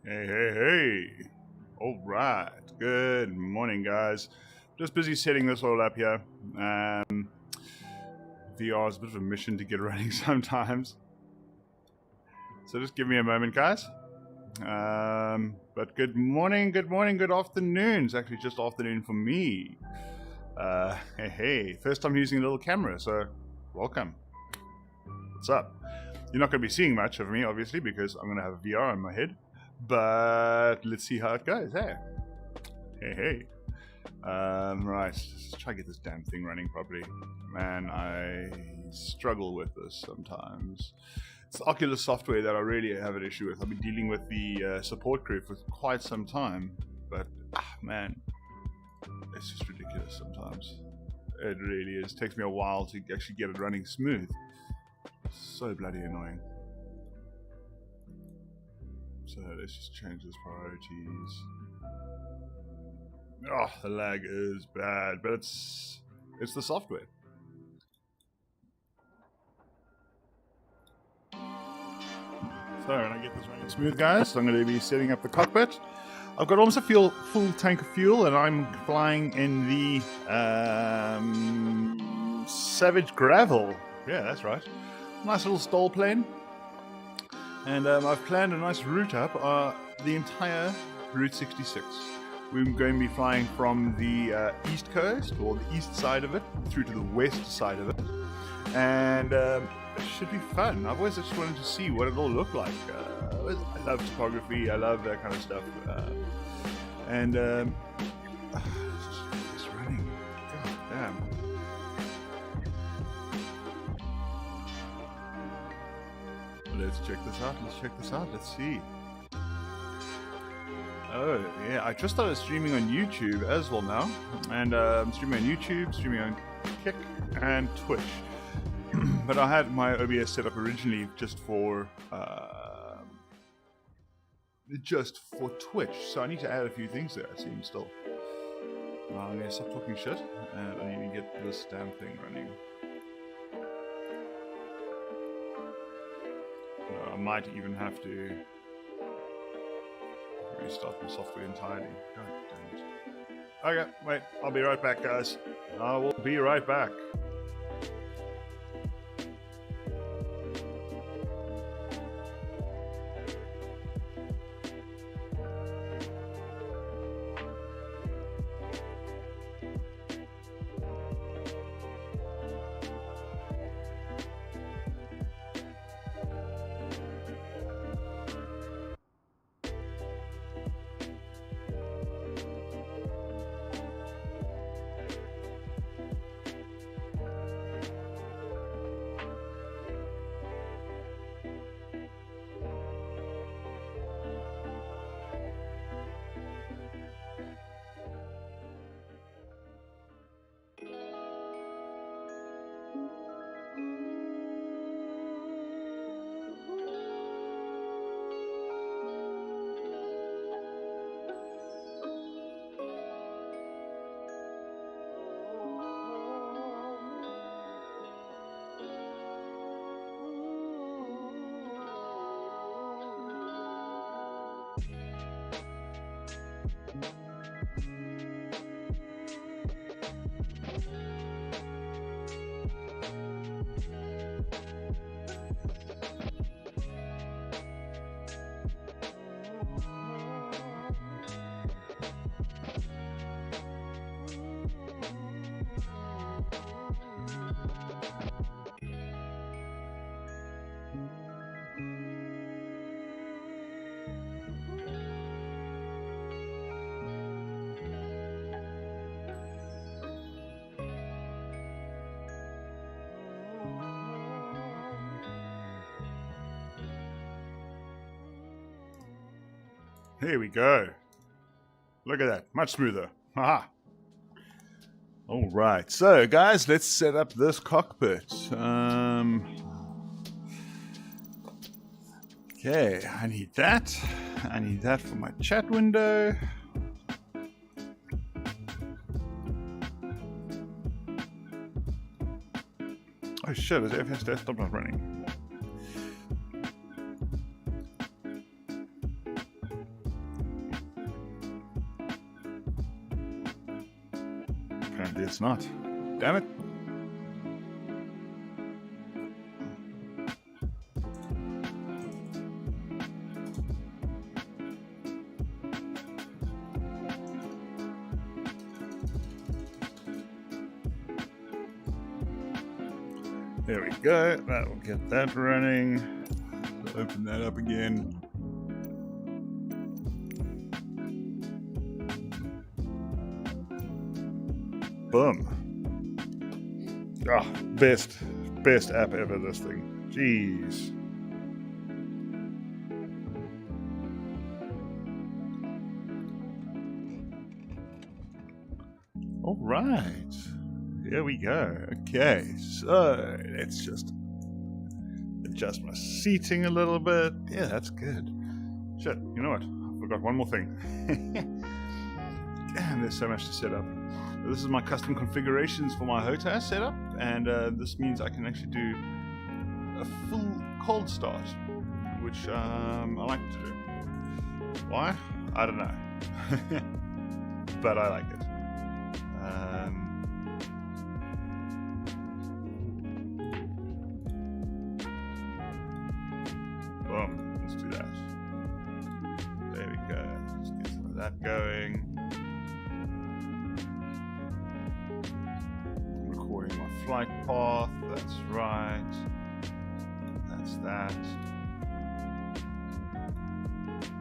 Hey. All right. Good morning, guys. Just busy setting this all up here. VR is a bit of a mission to get running sometimes. So just give me a moment, guys. But good morning, good afternoon. It's actually just afternoon for me. Hey. First time using a little camera, so welcome. What's up? You're not going to be seeing much of me, obviously, because I'm going to have a VR on my head. But let's see how it goes, Hey. Right, let's try to get this damn thing running properly. Man, I struggle with this sometimes. It's the Oculus software that I really have an issue with. I've been dealing with the support group for quite some time, but man, it's just ridiculous sometimes. It really is. It takes me a while to actually get it running smooth. So bloody annoying. So let's just change those priorities. Oh, the lag is bad, but it's the software. So when I get this running smooth, guys, I'm going to be setting up the cockpit. I've got almost a full tank of fuel, and I'm flying in the Savage Gravel. Yeah, that's right. Nice little stall plane. And I've planned a nice route up the entire Route 66. We're going to be flying from the east coast, or the east side of it, through to the west side of it. And it should be fun. I've always just wanted to see what it all looked like. I love topography, I love that kind of stuff. It's running. God damn. Let's check this out. Let's see. Oh, yeah. I just started streaming on YouTube as well now. And I'm streaming on YouTube, streaming on Kick, and Twitch. But I had my OBS set up originally just for Twitch. So I need to add a few things there, it seems still. I'm going to stop talking shit, and I need to get this damn thing running. I might even have to restart the software entirely. God damn it. Okay, wait, I'll be right back, guys. I will be right back. Here we go. Look at that. Much smoother. Haha. All right. So, guys, let's set up this cockpit. Okay, I need that. I need that for my chat window. Oh shit, is FS desktop not running? it's not. Damn it. There we go. That will get that running. Open that up again. Boom. Ah, best app ever, this thing. Jeez. All right. Here we go. Okay, so let's just adjust my seating a little bit. Yeah, that's good. Shit, you know what? I forgot one more thing. Damn, there's so much to set up. This is my custom configurations for my HOTAS setup, and this means I can actually do a full cold start, which I like to do. Why? I don't know. But I like it. Boom, let's do that. There we go. Let's get some of that going. Recording my flight path, that's right. That's that.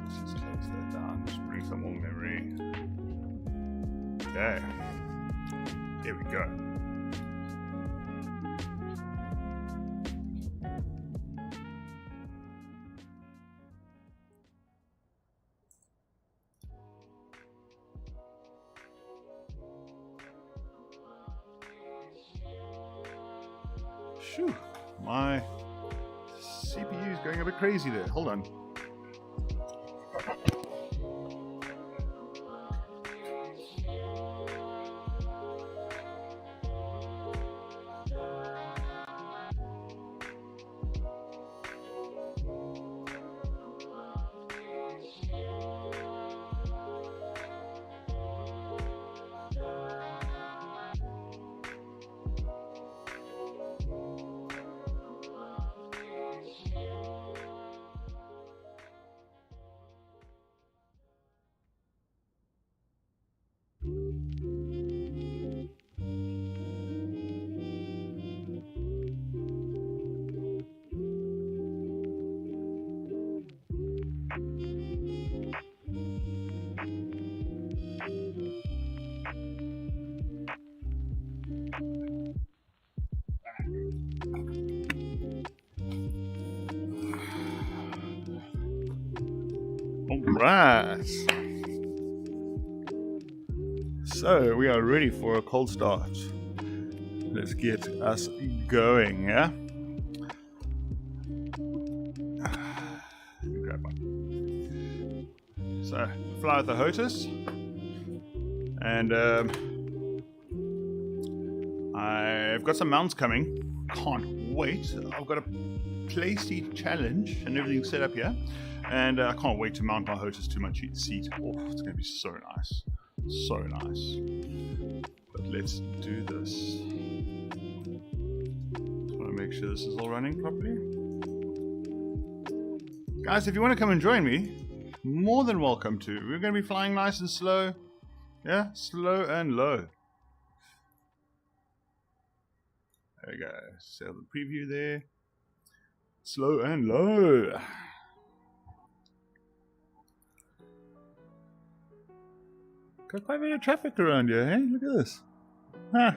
Let's just close that down, just bring some more memory. Okay. Here we go. Phew, my CPU is going a bit crazy there. Hold on. Right. So we are ready for a cold start. Let's get us going, yeah? Grab one. So, fly with the HOTAS. And I've got some mounts coming. Can't wait. I've got a play seat challenge and everything set up here. And I can't wait to mount my HOTAS to my cheat seat. Oh, it's going to be so nice. So nice. But let's do this. Just want to make sure this is all running properly. Guys, if you want to come and join me, more than welcome to. We're going to be flying nice and slow. Yeah, slow and low. There we go. Save the preview there. Slow and low. Got quite a bit of traffic around here, hey? Look at this. Ha!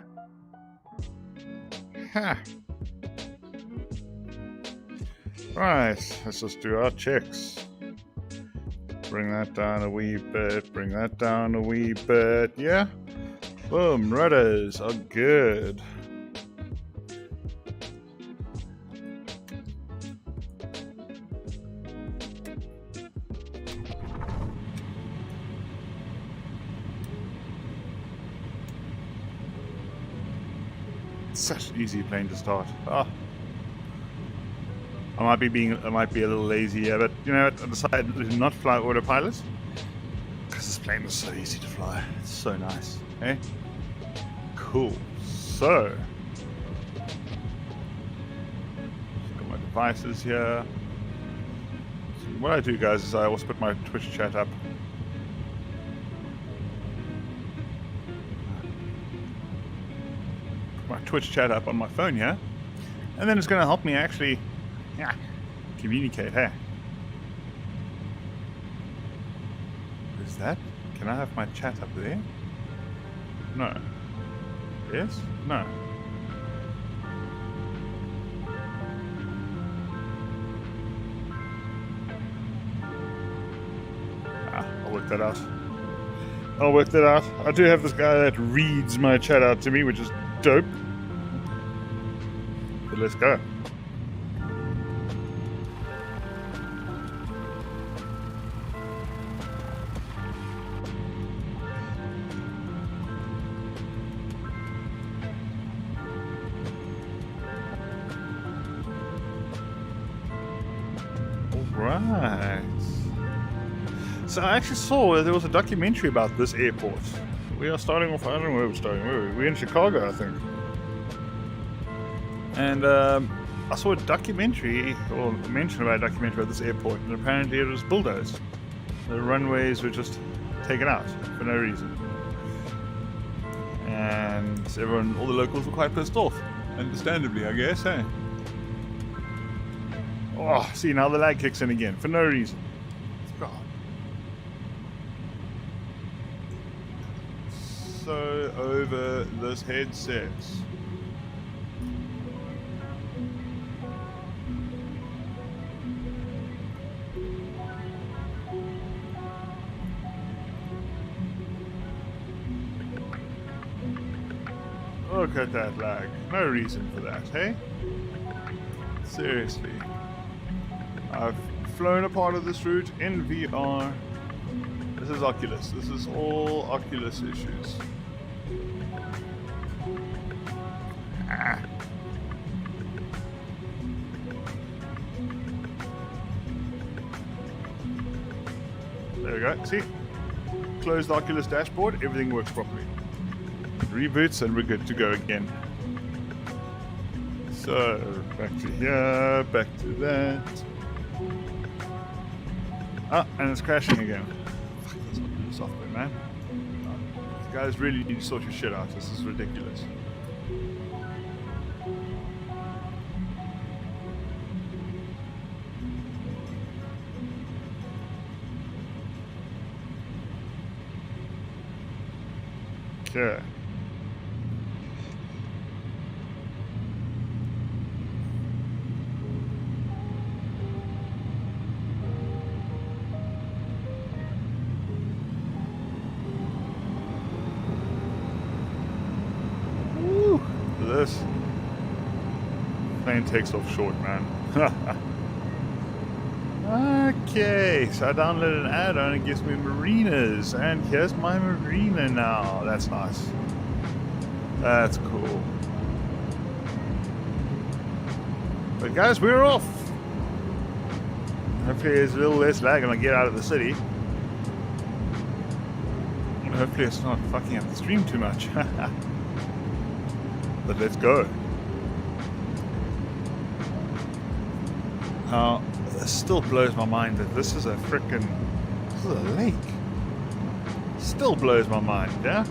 Ha! Right, let's just do our checks. Bring that down a wee bit, bring that down a wee bit, yeah? Boom, rudders are good. Such an easy plane to start. Oh. I might be a little lazy here, but you know what? I decided to not fly autopilot because this plane was so easy to fly. It's so nice, eh? Cool. So, got my devices here. So what I do, guys, is I also put my Twitch chat up. Put my Twitch chat up on my phone here, and then it's going to help me actually, communicate. Hey, is that? Can I have my chat up there? No. Yes? No. I'll work that out. I'll work that out. I do have this guy that reads my chat out to me, which is dope. But let's go. Right. So I actually saw there was a documentary about this airport. We are starting off, I don't know where we're starting. We're in Chicago, I think. And I saw a documentary, or mention about a documentary about this airport, and apparently it was bulldozed. The runways were just taken out for no reason. And everyone, all the locals were quite pissed off. Understandably, I guess, eh? Oh, see, now the lag kicks in again, for no reason. God. So over this headset. Look at that lag. No reason for that, hey? Seriously. I've flown a part of this route in VR. This is Oculus. This is all Oculus issues. There we go. See? Close the Oculus dashboard. Everything works properly. Reboots and we're good to go again. So, back to here, back to that. Ah, and it's crashing again. Fuck, that's not good software, man. You guys really need to sort your shit out. This is ridiculous. Okay. This plane takes off short, man. Okay, so I downloaded an add-on. It gives me marinas, and here's my marina now. That's nice. That's cool. But guys, we're off. Hopefully there's a little less lag and I get out of the city. And hopefully it's not fucking up the stream too much. But let's go. Now, this still blows my mind that this is a lake. Still blows my mind, yeah?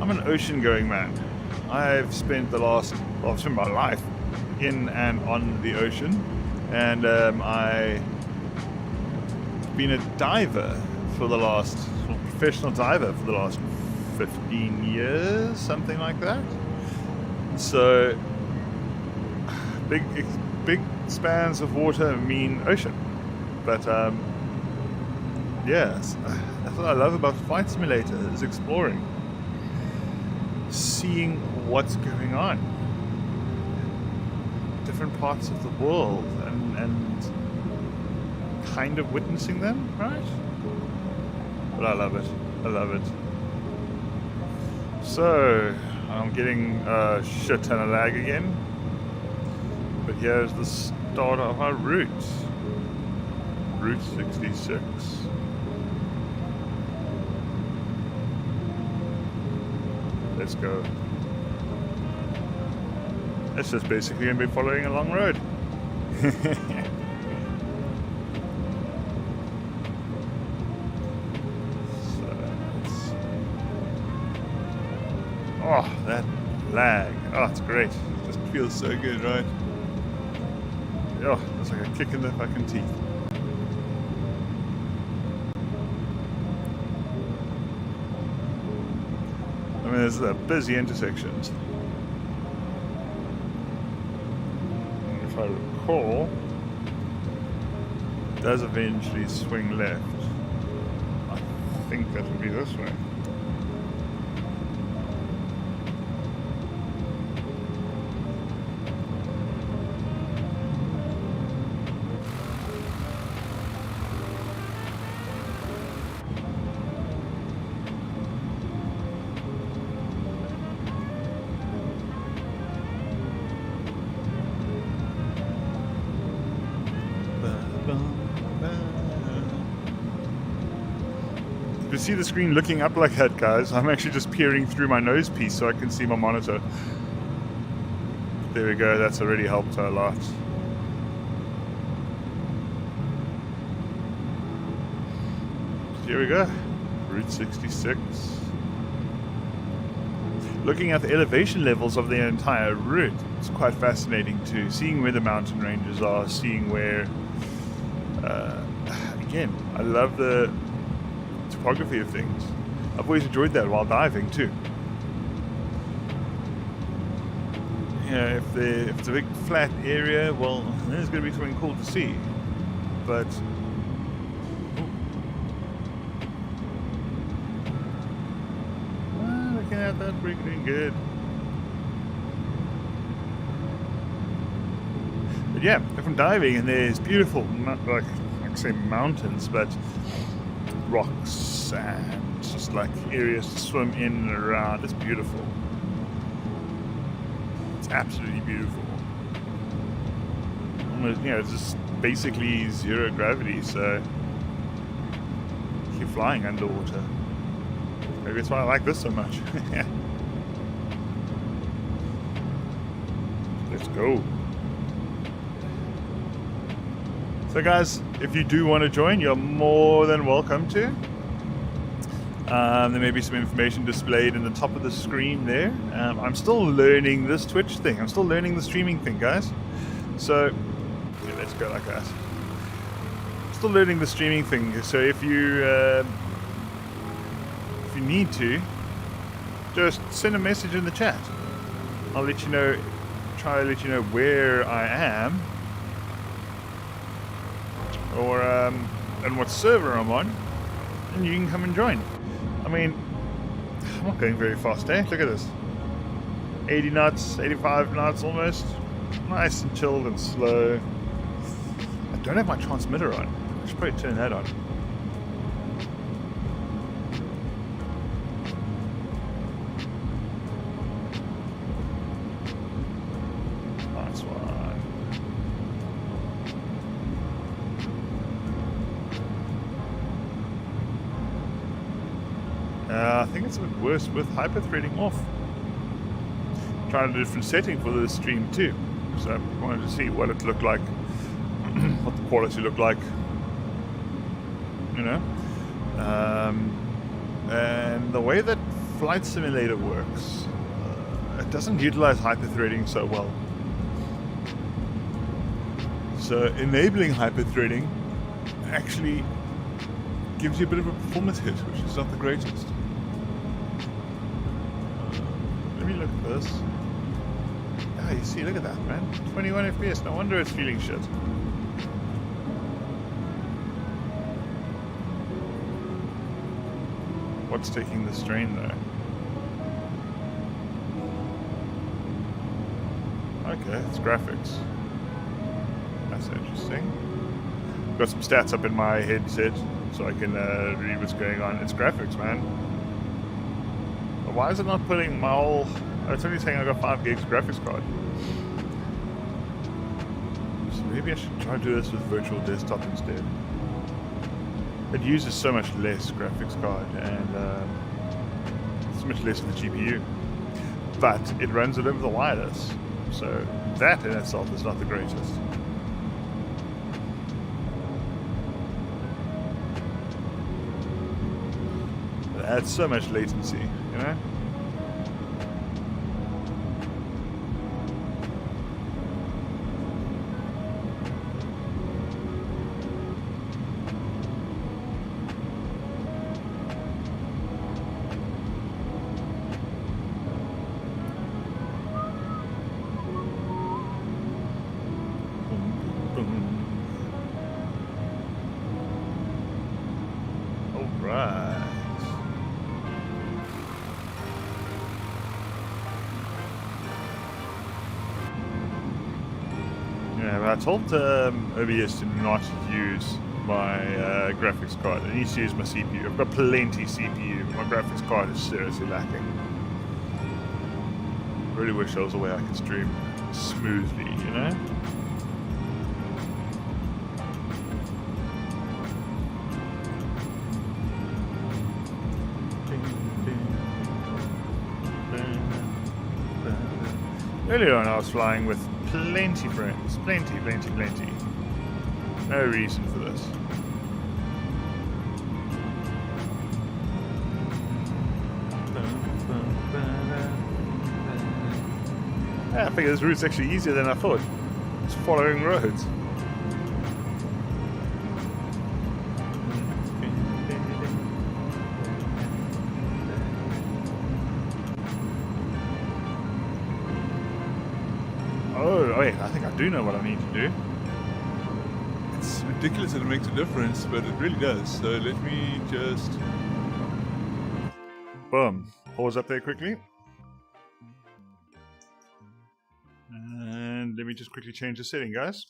I'm an ocean-going man. I've spent my life in and on the ocean, and I've been a professional diver for the last 15 years, something like that. So, big spans of water mean ocean. But, yes, that's what I love about Flight Simulator, is exploring. Seeing what's going on. Different parts of the world, and kind of witnessing them, right? But I love it. I love it. So, I'm getting a shit ton of lag again. But here's the start of our route. Route 66. Let's go. It's just basically going to be following a long road. Oh, that lag. Oh, it's great. It just feels so good, right? Oh, it's like a kick in the fucking teeth. I mean, this is a busy intersections. If I recall, it does eventually swing left. I think that would be this way. You see the screen looking up like that, guys? I'm actually just peering through my nose piece so I can see my monitor. There we go, that's already helped a lot. Here we go, Route 66. Looking at the elevation levels of the entire route, it's quite fascinating too. Seeing where the mountain ranges are, seeing where... again, I love the topography of things. I've always enjoyed that while diving too. You know, if it's a big flat area, well, there's going to be something cool to see. But looking at that, we're doing good. But yeah, if I'm diving and there's beautiful, not like say mountains, but rocks and just like areas to swim in and around. It's beautiful. It's absolutely beautiful. Almost, you know, it's just basically zero gravity, so you're flying underwater. Maybe that's why I like this so much. Let's go. So guys, if you do want to join, you're more than welcome to. There may be some information displayed in the top of the screen there. I'm still learning this Twitch thing. I'm still learning the streaming thing, guys. So, yeah, let's go like that. Still learning the streaming thing. So if you need to, just send a message in the chat. I'll let you know. Try to let you know where I am. Or and what server I'm on, and you can come and join. I mean, I'm not going very fast, eh? Look at this. 80 knots, 85 knots almost. Nice and chilled and slow. I don't have my transmitter on. I should probably turn that on. Nice one. I think it's a bit worse with hyper-threading off. I'm trying a different setting for the stream too. So I wanted to see what it looked like, what the quality looked like, you know. And the way that Flight Simulator works, it doesn't utilize hyper-threading so well. So enabling hyper-threading actually gives you a bit of a performance hit, which is not the greatest. Let me look at this. Ah, you see, look at that, man. 21 FPS, no wonder it's feeling shit. What's taking the strain, though? Okay, it's graphics. That's interesting. Got some stats up in my headset, so I can read what's going on. It's graphics, man. But why is it not putting my whole... It's only saying I got 5 gigs graphics card. So maybe I should try to do this with virtual desktop instead. It uses so much less graphics card and so much less of the GPU. But it runs it over the wireless. So that in itself is not the greatest. It adds so much latency, you know? I told OBS to not use my graphics card. It needs to use my CPU. I've got plenty CPU, but my graphics card is seriously lacking. Really wish there was a way I could stream smoothly, you know? Earlier on I was flying with plenty friends. Plenty. No reason for this. Yeah, I figure this route's actually easier than I thought. It's following roads. Oh, wait, I think I do know what I need to do. It's ridiculous that it makes a difference, but it really does. So let me just... Boom. Pause up there quickly. And let me just quickly change the setting, guys.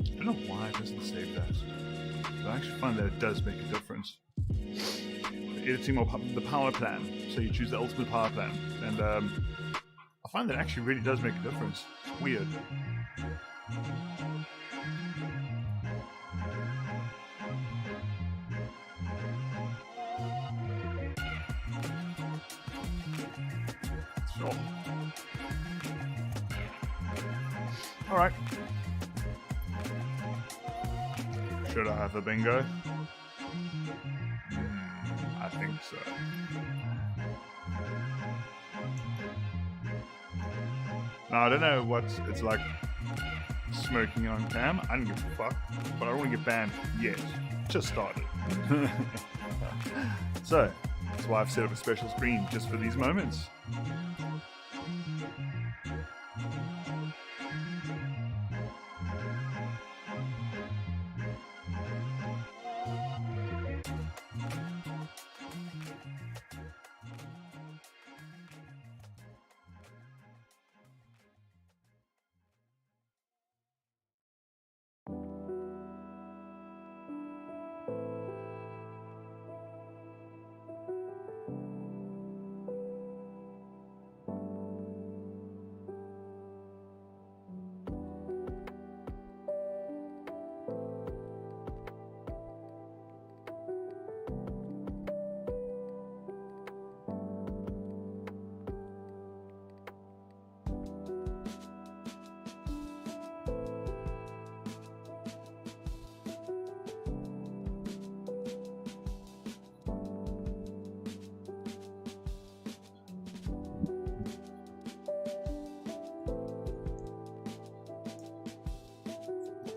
I don't know why it doesn't save that. But I actually find that it does make a difference. Editing the power plan. So you choose the ultimate power plan. And I find that it actually really does make a difference. It's weird. So. Alright. Should I have a bingo? I think so. Now, I don't know what it's like smoking on cam. I don't give a fuck. But I don't want to get banned yet. Just started. So, that's why I've set up a special screen just for these moments.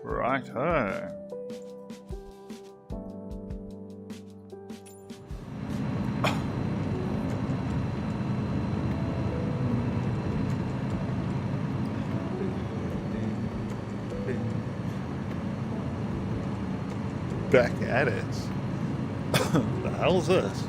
Right-ho. Back at it. The hell's this?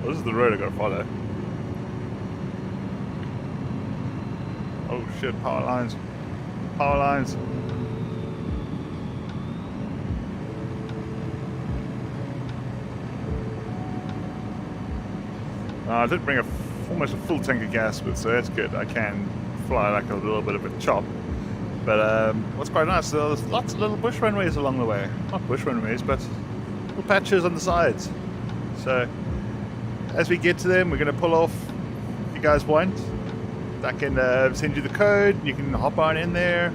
This is the road I gotta follow. Oh shit, power lines. Power lines. I did bring almost a full tank of gas with, so that's good. I can fly like a little bit of a chop. But what's quite nice, there's lots of little bush runways along the way. Not bush runways, but little patches on the sides. So as we get to them, we're going to pull off if you guys want. I can send you the code. You can hop on in there.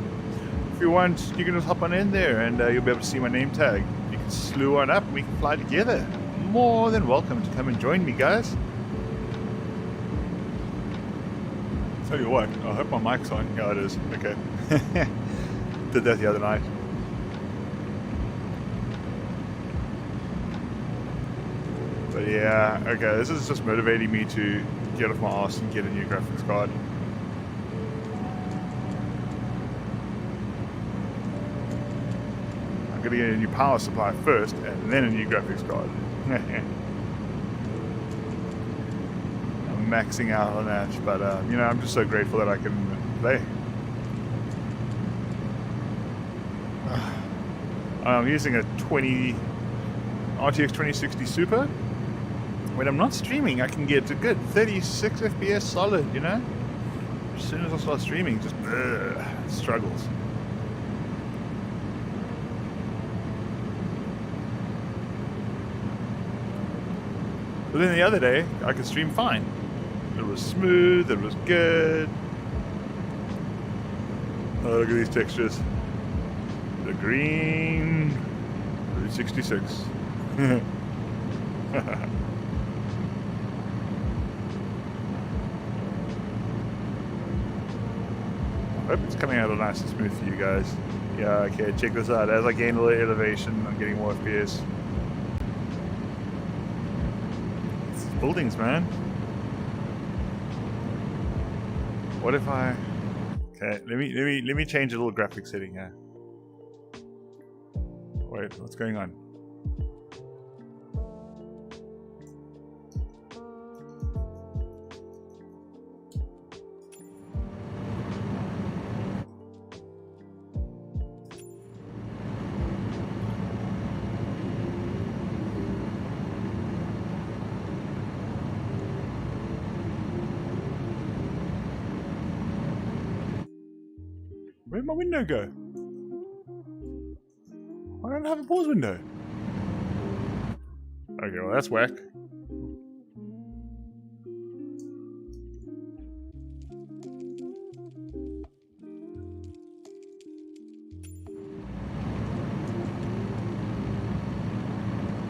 If you want, you can just hop on in there and you'll be able to see my name tag. You can slew on up and we can fly together. More than welcome to come and join me, guys. Tell you what, I hope my mic's on. Yeah, it is. Okay. Did that the other night. But yeah, okay, this is just motivating me to get off my ass and get a new graphics card. I'm gonna get a new power supply first and then a new graphics card. I'm maxing out on that, but you know, I'm just so grateful that I can play. I'm using a RTX 2060 Super. When I'm not streaming, I can get a good 36 FPS solid, you know? As soon as I start streaming, just struggles. But then the other day, I could stream fine. It was smooth, it was good. Oh, look at these textures. The green, 366. I hope it's coming out nice and smooth for you guys. Yeah, okay, check this out. As I gain a little elevation, I'm getting more FPS. It's buildings, man. What if I... Okay, let me change a little graphic setting here. Wait, what's going on? Where'd my window go? I don't have a pause window. Okay, well that's whack.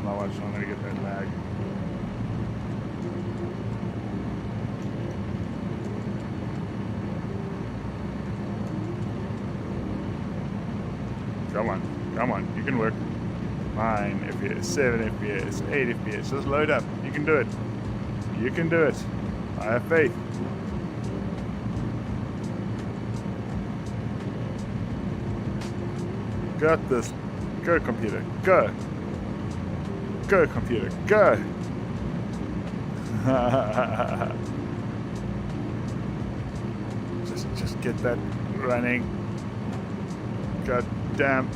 Otherwise I'm gonna get that lag. Come on, you can work. 9 FPS, 7 FPS, 8 FPS, just load up. You can do it. You can do it. I have faith. Got this. Go, computer, go. Go, computer, go. just get that running. God damn.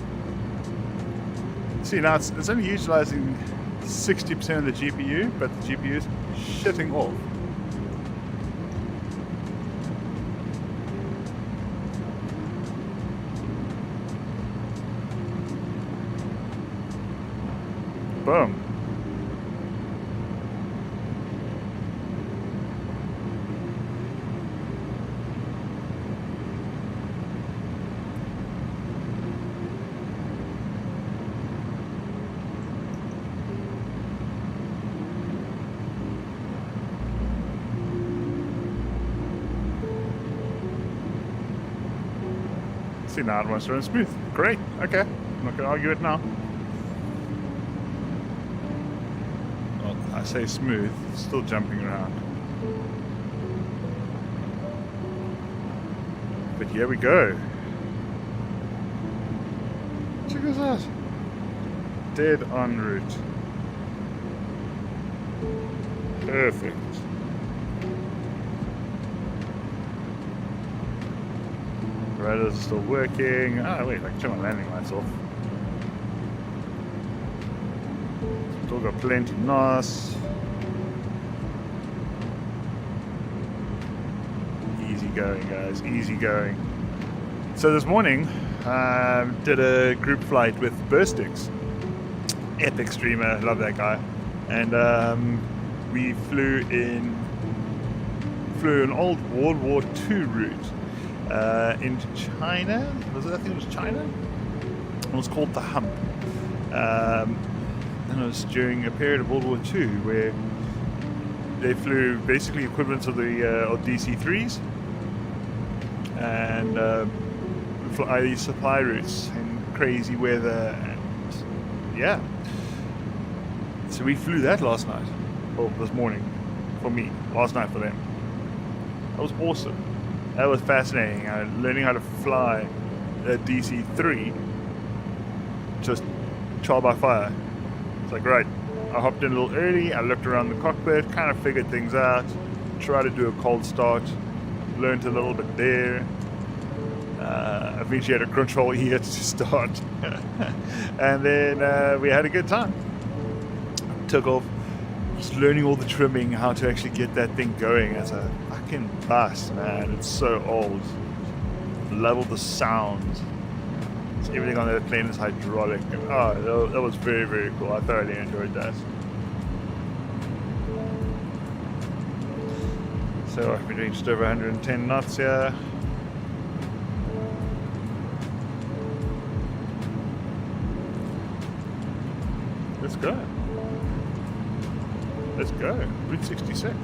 See, now it's only utilizing 60% of the GPU, but the GPU is shitting off. Boom. See, now it wants to run smooth. Great. Okay. I'm not going to argue it now. Well, I say smooth. It's still jumping around. But here we go. Check this out. Dead en route. Perfect. Radars are still working. Ah, wait, I can turn my landing lights off. Still got plenty NOS. Easy going, guys. Easy going. So this morning, did a group flight with Burstix. Epic streamer, love that guy. And we flew an old World War II route into China. I think it was China? It was called the Hump. And it was during a period of World War II where they flew basically equivalents of the DC-3s and fly these supply routes in crazy weather, and yeah. So we flew that last night, or this morning for me, last night for them. That was awesome. That was fascinating. Learning how to fly a DC-3, just trial by fire. It's like, right, I hopped in a little early, I looked around the cockpit, kind of figured things out, tried to do a cold start, learned a little bit there. Eventually had a control here to start. And then we had a good time. Took off, just learning all the trimming, how to actually get that thing going as a fucking bus, man. It's so old. Love all the sounds. Everything on that plane is hydraulic. Oh, that was very, very cool. I thoroughly enjoyed that. So I've been doing just over 110 knots here. Let's go. Let's go. Route 66.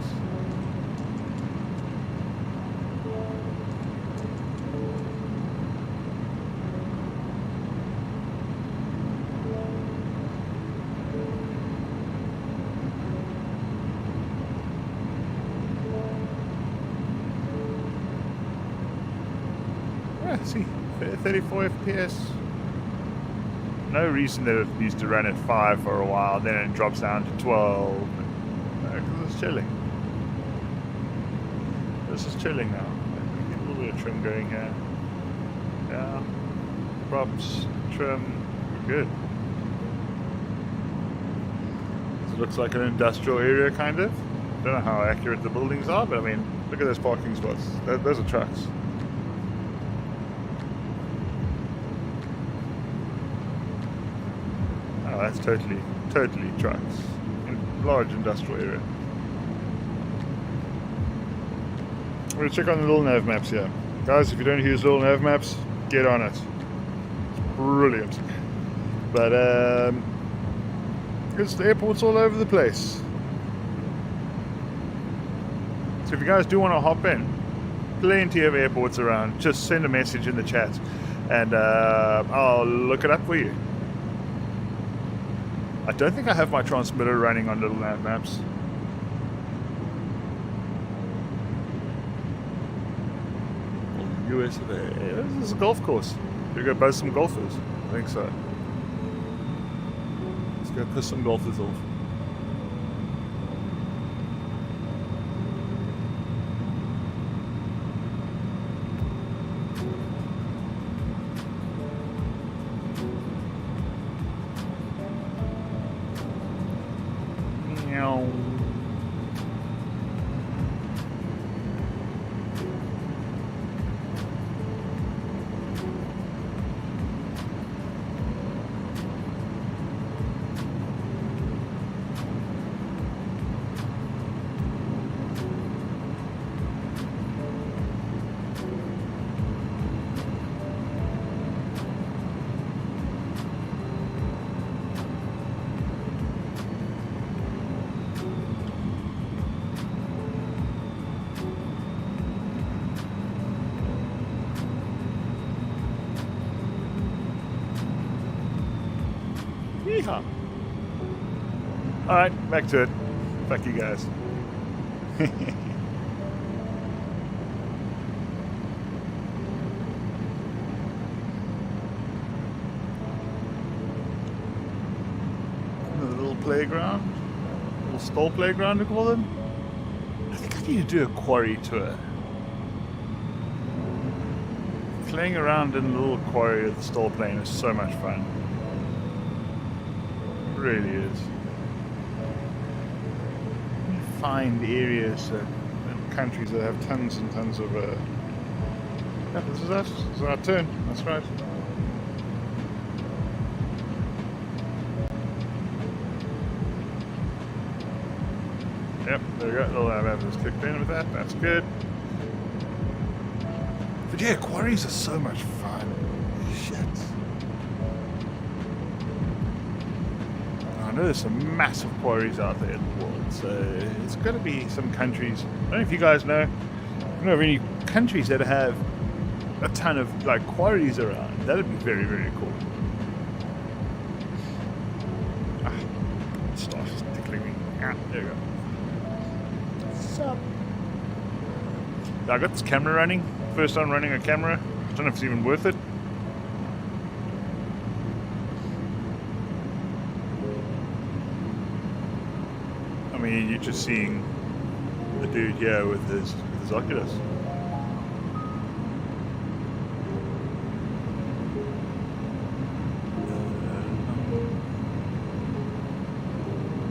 Yeah, see, 34 FPS. No reason that it used to run at 5 for a while, then it drops down to 12. Because it's chilling. This is chilling now. Get a little bit of trim going here. Yeah. Props, trim, we're good. This looks like an industrial area, kind of. Don't know how accurate the buildings are, but I mean, look at those parking spots. Those are trucks. Oh, that's totally trucks. Large industrial area. I'm going to check on the little nav maps here. Guys, if you don't use little nav maps, get on it. It's brilliant. But, it's the airports all over the place. So if you guys do want to hop in, plenty of airports around. Just send a message in the chat and I'll look it up for you. I don't think I have my transmitter running on little nav maps. US of A. This is a golf course. Should we go buzz some golfers? I think so. Let's go piss some golfers off. Yeah. Alright, back to it. Fuck you guys. The little playground. Little stall playground, we call them. I think I need to do a quarry tour. Playing around in a little quarry with the stall plane is so much fun. It really is. You find areas and countries that have tons and tons of. Yeah, this is us. This is our turn. That's right. Yep, there we go. Little map just kicked in with that. That's good. But yeah, quarries are so much fun. Shit. I know there's some massive quarries out there in the world, so it's got to be some countries. I don't know if you guys know. I don't know of any countries that have a ton of like quarries around. That would be very, very cool. Stuff is tickling me. Ah, there you go. What's up? I got this camera running. First time running a camera. I don't know if it's even worth it. I mean, you're just seeing the dude here with his Oculus.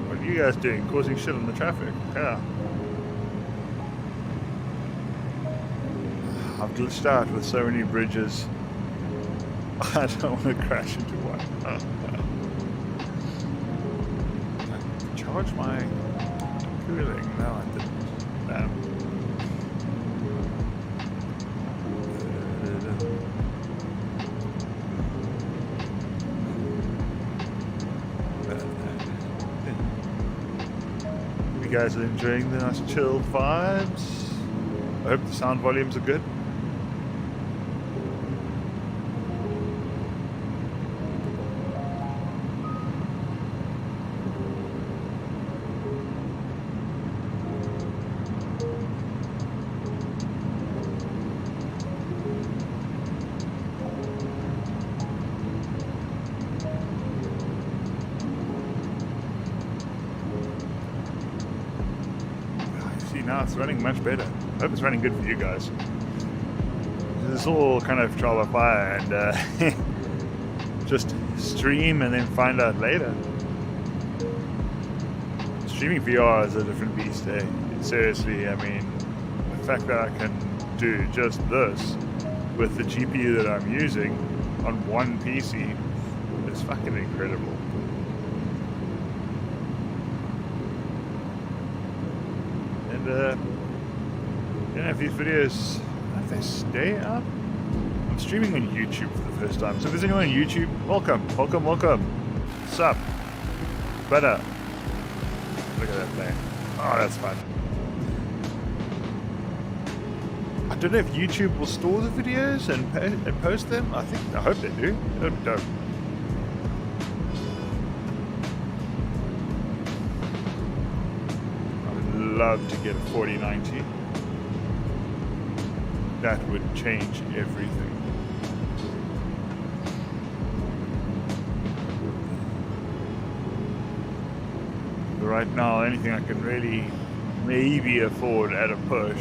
What are you guys doing? Causing shit on the traffic? Yeah. I've glitched out with so many bridges. I don't want to crash into one. I charge my cooling. No, I didn't. You guys are enjoying the nice chilled vibes. I hope the sound volumes are good. Now it's running much better. I hope it's running good for you guys. This is all kind of trial by fire and just stream and then find out later. Streaming VR is a different beast, eh? Seriously, I mean, the fact that I can do just this with the GPU that I'm using on one PC is fucking incredible. You know, if these videos, if they stay up, I'm streaming on YouTube for the first time. So if there's anyone on YouTube, welcome. What's up? Better. Look at that thing. Oh, that's fun. I don't know if YouTube will store the videos and post them. I hope they do. Oh, dope. Love to get a 4090. That would change everything. But right now, anything I can really maybe afford at a push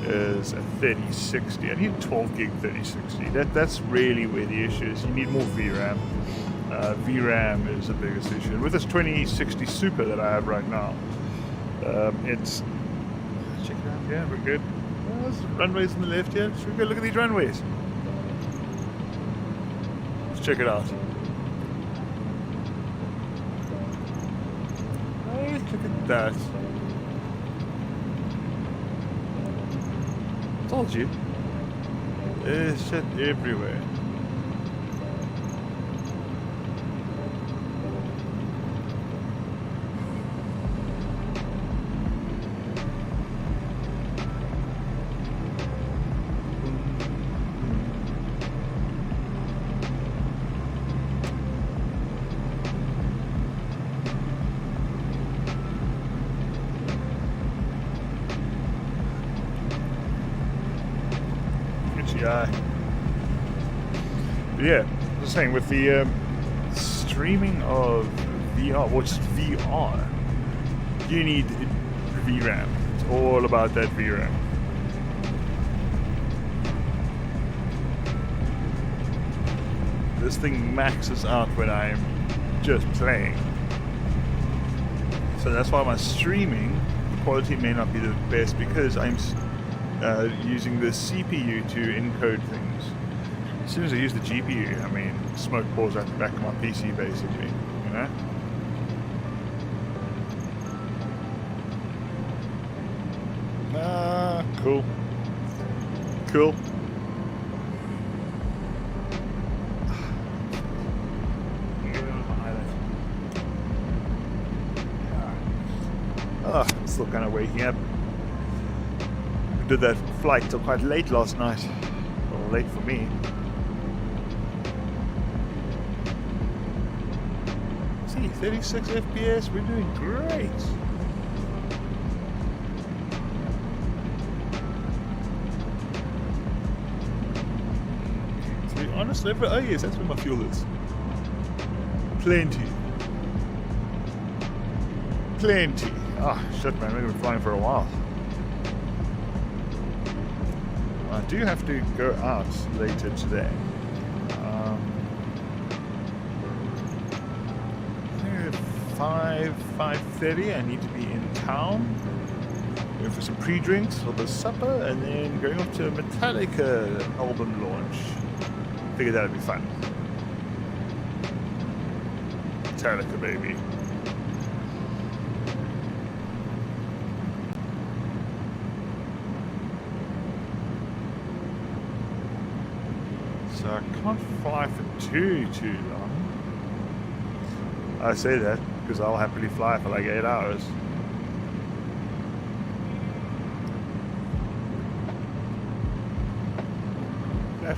is a 3060. I need a 12 gig 3060. That's really where the issue is. You need more VRAM. VRAM is the biggest issue. And with this 2060 Super that I have right now, it's check it out. Yeah, we're good. Oh, there's runways on the left here. Should we go look at these runways? Let's check it out. Oh, look at that. Told you. There's shit everywhere. guy. But yeah, I was saying with the streaming of VR, well, just VR, you need VRAM. It's all about that VRAM. This thing maxes out when I'm just playing. So that's why my streaming quality may not be the best, because I'm using the CPU to encode things. As soon as I use the GPU, I mean, smoke pours out the back of my PC basically, you know? Cool. Cool. Still kind of waking up. We did that flight till quite late last night. Well, late for me. See, 36 FPS, we're doing great. To be honest, oh yes, that's where my fuel is. Plenty. Plenty. Oh, shit, man, we've been flying for a while. I do have to go out later today. I think at 5:30 I need to be in town. Going for some pre-drinks for the supper, and then going off to a Metallica album launch. Figured that'd be fun. Metallica, baby. So I can't fly for too long. I say that because I'll happily fly for like 8 hours.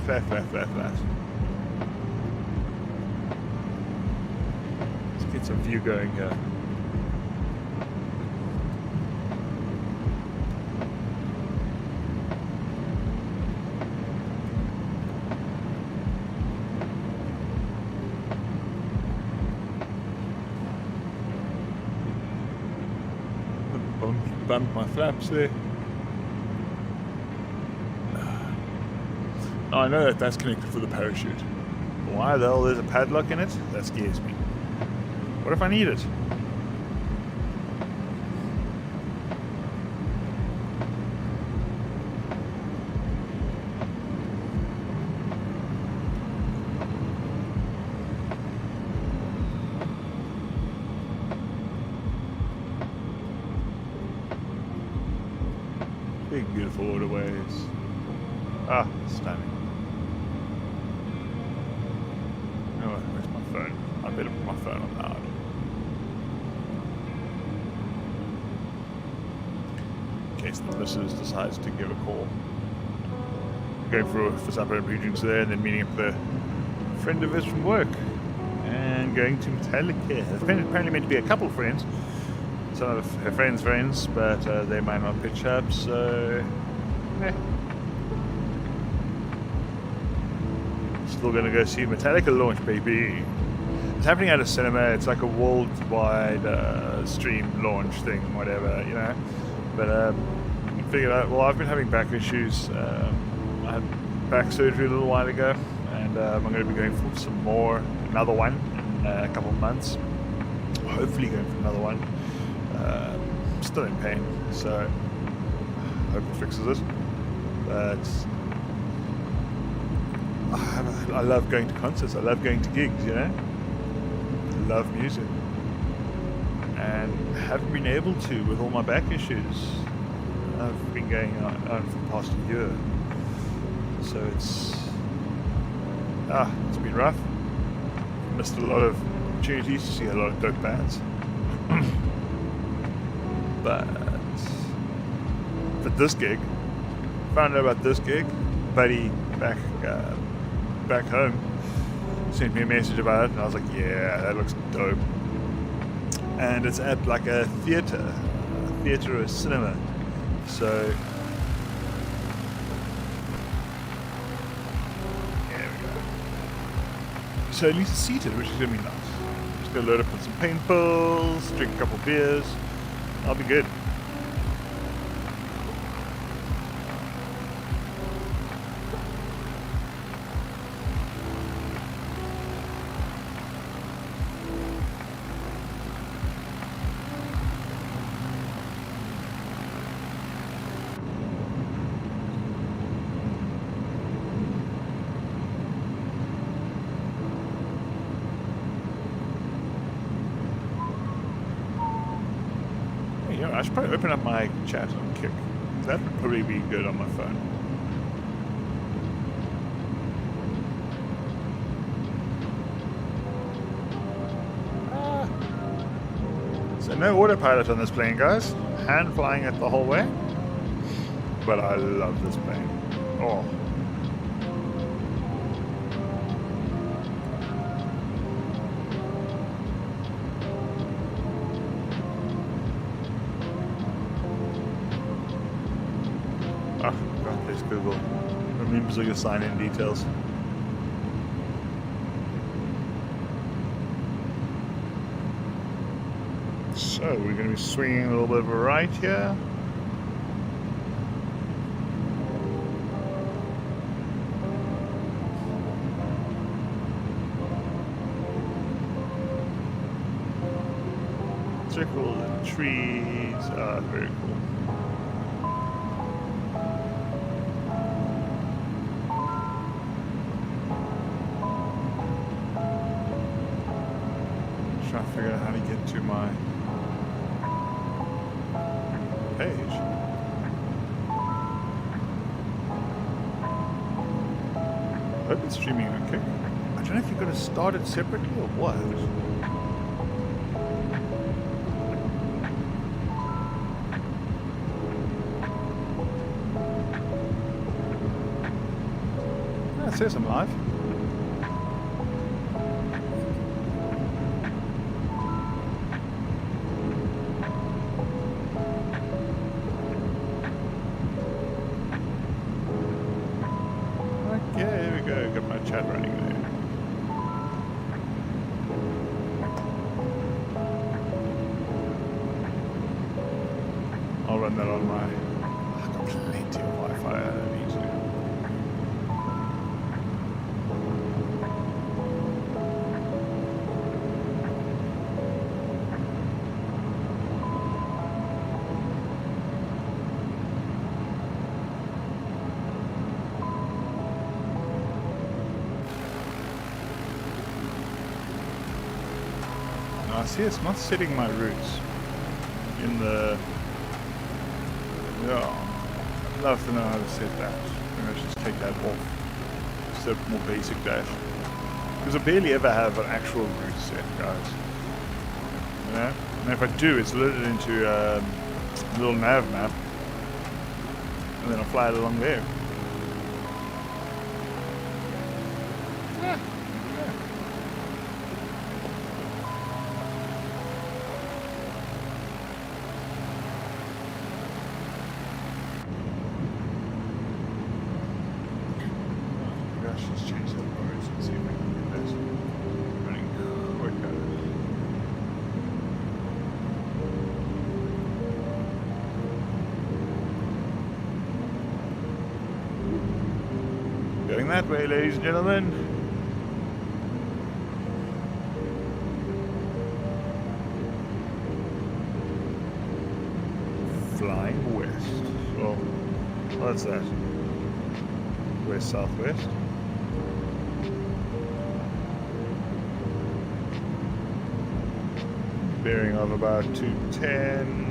Flat. Let's get some view going here. Bumped my flaps there. Oh, I know that that's connected for the parachute. Why the hell there's a padlock in it? That scares me. What if I need it? Big, beautiful waterways. Ah, stunning. Oh, where's my phone? I better put my phone on loud. In case the missus decides to give a call. Going for supper and pre-drinks there, and then meeting up with a friend of his from work. And going to Metallica. There's apparently meant to be a couple friends. Some of her friends, but they might not pitch up, so Still gonna go see Metallica launch, baby. It's happening at a cinema. It's like a worldwide stream launch thing, whatever, you know. But figured out. Well, I've been having back issues. I had back surgery a little while ago, and I'm going to be going for another one in a couple of months. Hopefully, going for another one. Still in pain, so I hope it fixes it. But I love going to concerts. I love going to gigs, you know. I love music, and haven't been able to with all my back issues. I've been going on for the past year, so it's been rough. Missed a lot of opportunities to see a lot of dope bands. But for this gig, found out about this gig, buddy back home sent me a message about it, and I was like, yeah, that looks dope. And it's at like a theatre or a cinema, so So at least it's seated, which is going to be nice. Just go load up on some paintballs, drink a couple beers. I'll be good. I should probably open up my chat on Kick. That would probably be good on my phone. So no autopilot on this plane, guys. Hand flying it the whole way. But I love this plane. Oh. Google remembers all your sign-in details. So we're going to be swinging a little bit of a right here. Circle the trees. Very cool. Trying to figure out how to get to my page. I hope it's streaming okay. I don't know if you're going to start it separately or what. Yeah, it says I'm live. Chat running there. I'll run that on my... I've got plenty of Wi-Fi I don't need to. I see it's not setting my routes in the... Yeah, I'd love to know how to set that. Maybe I should just take that off. Just a more basic dash. Because I barely ever have an actual route set, guys. You know? And if I do, it's loaded into a little nav map. And then I fly it along there. Let's change the words and see if we can get this running quicker. Going that way, ladies and gentlemen. Flying west. Well, what's that? West-southwest. Bearing of about 210.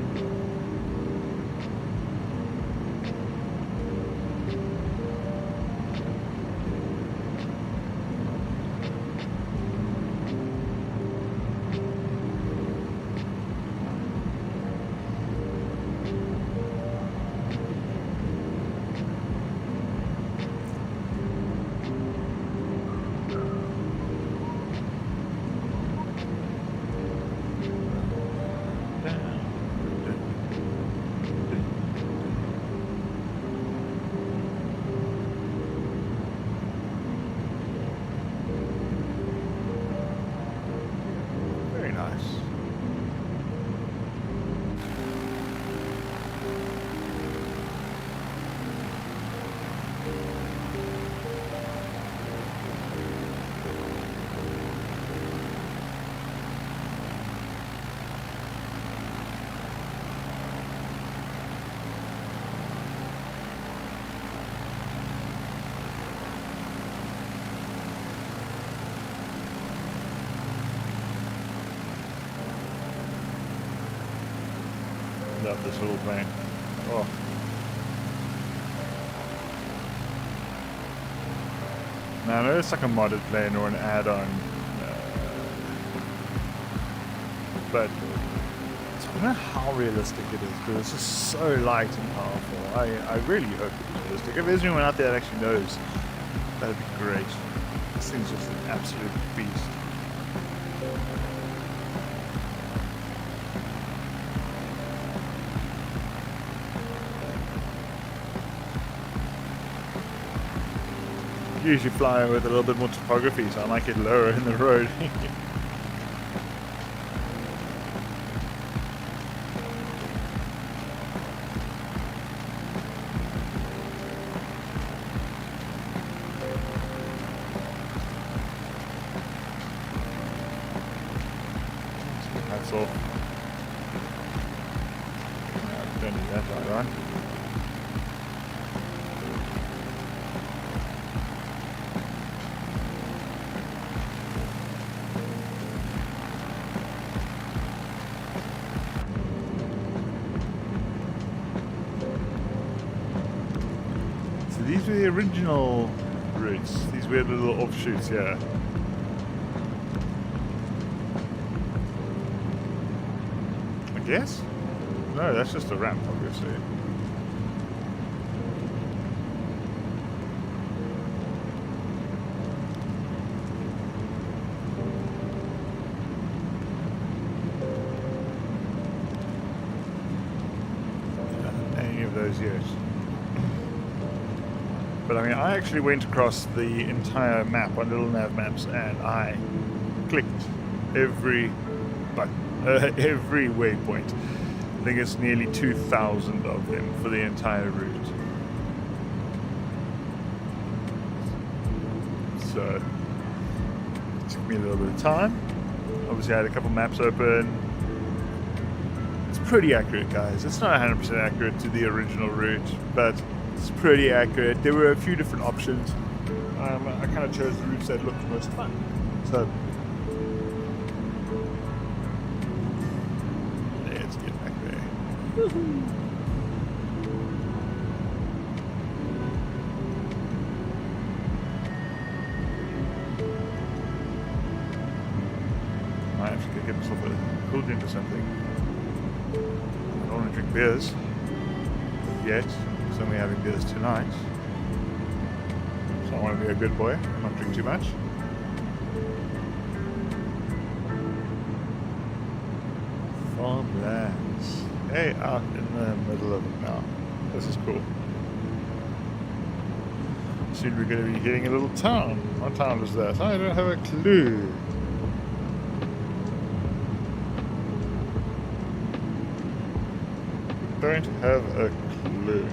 love this little plane. Oh. Now I know it's like a modded plane or an add-on, but I don't know how realistic it is because it's just so light and powerful. I really hope it's realistic. If there's anyone out there that actually knows, that'd be great. This thing's just an absolute beast. Usually fly with a little bit more topography, so I might get lower in the road. That's all. Don't need that right on. These were the original routes, these weird little offshoots here. I guess? No, that's just a ramp, obviously. I haven't done any of those yet. But I mean, I actually went across the entire map on little nav maps, and I clicked every button, every waypoint. I think it's nearly 2,000 of them for the entire route. So it took me a little bit of time. Obviously, I had a couple maps open. It's pretty accurate, guys. It's not 100% accurate to the original route, but it's pretty accurate. There were a few different options. I kind of chose the routes that looked most fun. So let's get back there. Woohoo! Might actually get myself a cool drink or something. I don't want to drink beers yet. So we're having beers tonight. So I want to be a good boy, not drink too much. Farmlands. Hey, out in the middle of it now. This is cool. Soon we're going to be hitting a little town. What town is that? I don't have a clue. Don't have a clue.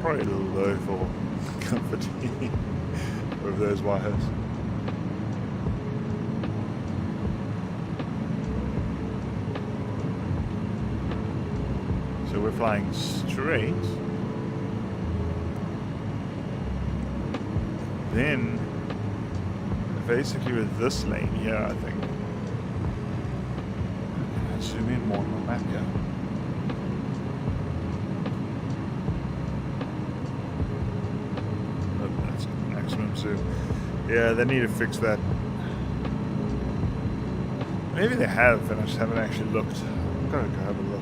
Probably a little low for comfort with those wires. So we're flying straight. Then, basically with this lane here, I think. Let's zoom in more on the map here. Oh, that's maximum zoom. Yeah, they need to fix that. Maybe they have, and I just haven't actually looked. I've got to go have a look.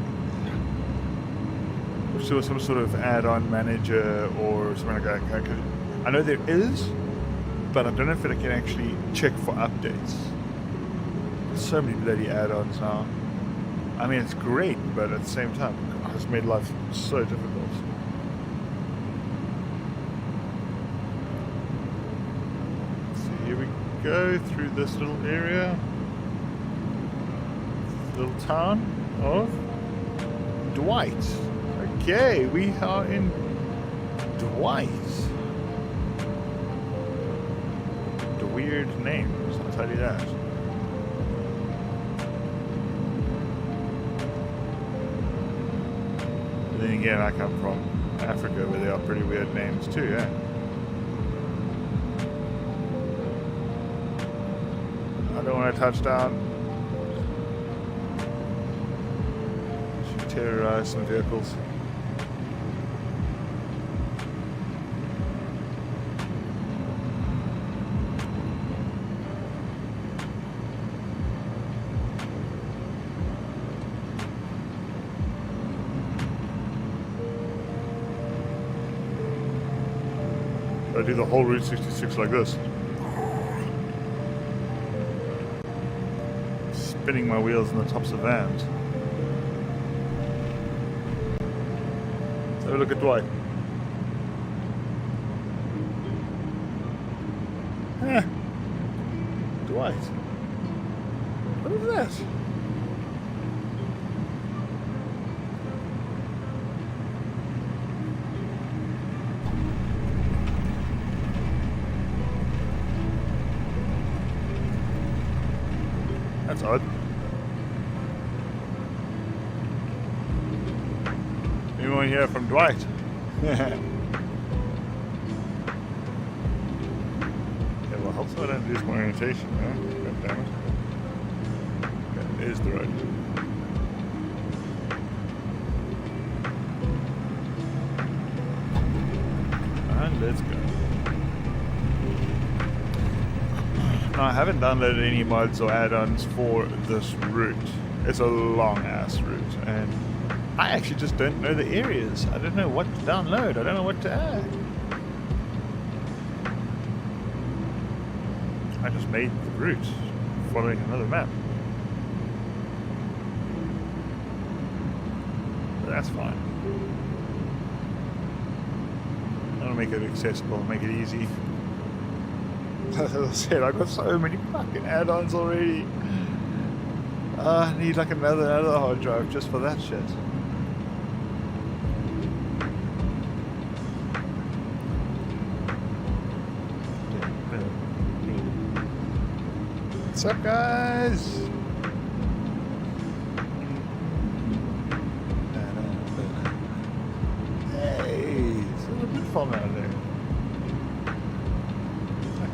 Sure, some sort of add-on manager or something like that. I know there is, but I don't know if I can actually check for updates. There's so many bloody add-ons now. I mean, it's great, but at the same time, it's made life so difficult. So here we go through this little area, little town of Dwight. Okay, we are in Dwight. The weird names, I'll tell you that. then again, I come from Africa where there are pretty weird names too, yeah. I don't want to touch down. Should terrorize some vehicles. I do the whole Route 66 like this. Spinning my wheels in the tops of vans. Let's have a look at Dwight. Dwight. What is that? That's odd. Anyone here from Dwight? Yeah, well, helps if I don't lose my orientation, man. God damn it. Okay, there's the road. And let's go. Now, I haven't downloaded any mods or add-ons for this route. It's a long-ass route, and I actually just don't know the areas. I don't know what to download. I don't know what to add. I just made the route following another map. But that's fine. I'll make it accessible, make it easy. As I said, I've got so many fucking add-ons already. I need like another hard drive just for that shit. What's up, guys? Hey, it's a little bit fun out there.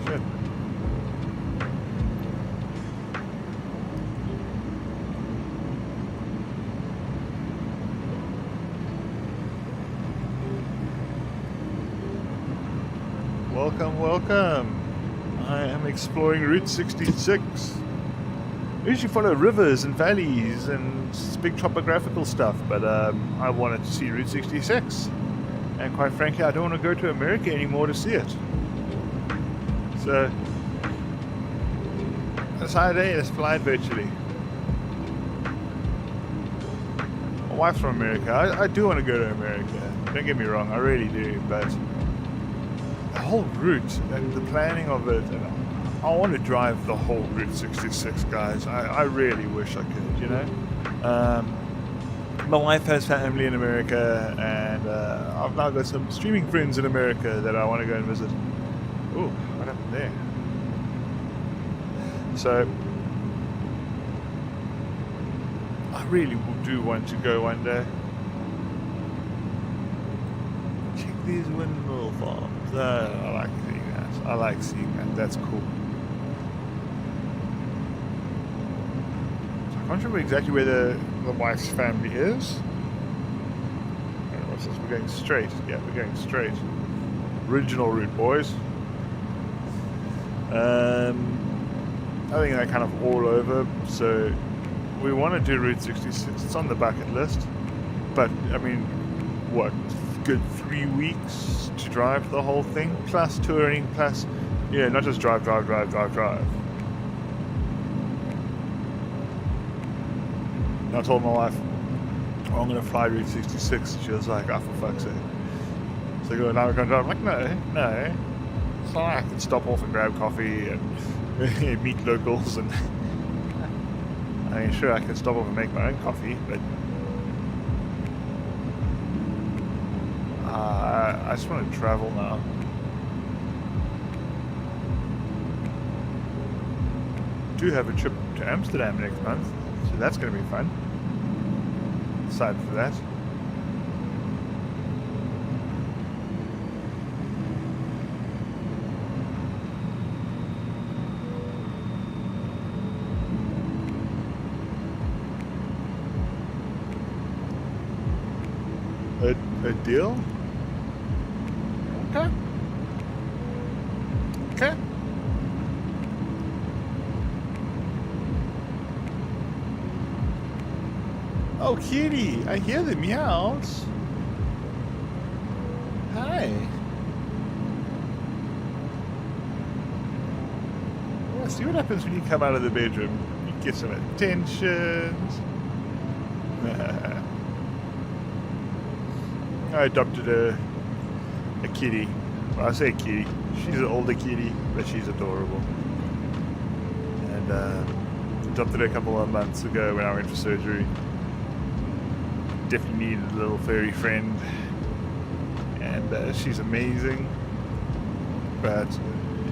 Shit. Welcome, welcome. I am exploring Route 66. I usually follow rivers and valleys and big topographical stuff, but I wanted to see Route 66. And quite frankly, I don't want to go to America anymore to see it. So, decided, hey, let's fly virtually. My wife's from America. I do want to go to America. Don't get me wrong, I really do. But the whole route and the planning of it, and I want to drive the whole Route 66, guys. I really wish I could, you know. My wife has family in America, and I've now got some streaming friends in America that I want to go and visit. Ooh, what happened there? So, I really do want to go one day. Check these windmill farms. I like seeing that. I like seeing that. That's cool. So I can't remember exactly where the wife's family is. What's this? We're going straight. Yeah, we're going straight. Original route, boys. I think they're kind of all over, so we want to do Route 66. It's on the bucket list, but I mean, what, good 3 weeks to drive the whole thing, plus touring, plus, yeah, not just drive. I told my wife, oh, I'm going to fly Route 66. She was like, oh, for fuck's sake. So I go, now we're going to drive. I'm like, no. It's not like I can stop off and grab coffee and meet locals, and I mean, sure, I can stop off and make my own coffee, but I just want to travel now. Do have a trip to Amsterdam next month, so that's going to be fun. Aside from that, a deal? Okay. Okay. Oh, kitty, I hear the meows. Hi. Well, see what happens when you come out of the bedroom. You get some attentions. I adopted a kitty. Well, I say kitty. She's an older kitty, but she's adorable. And adopted her a couple of months ago when I went for surgery. Definitely needed a little furry friend. And she's amazing. But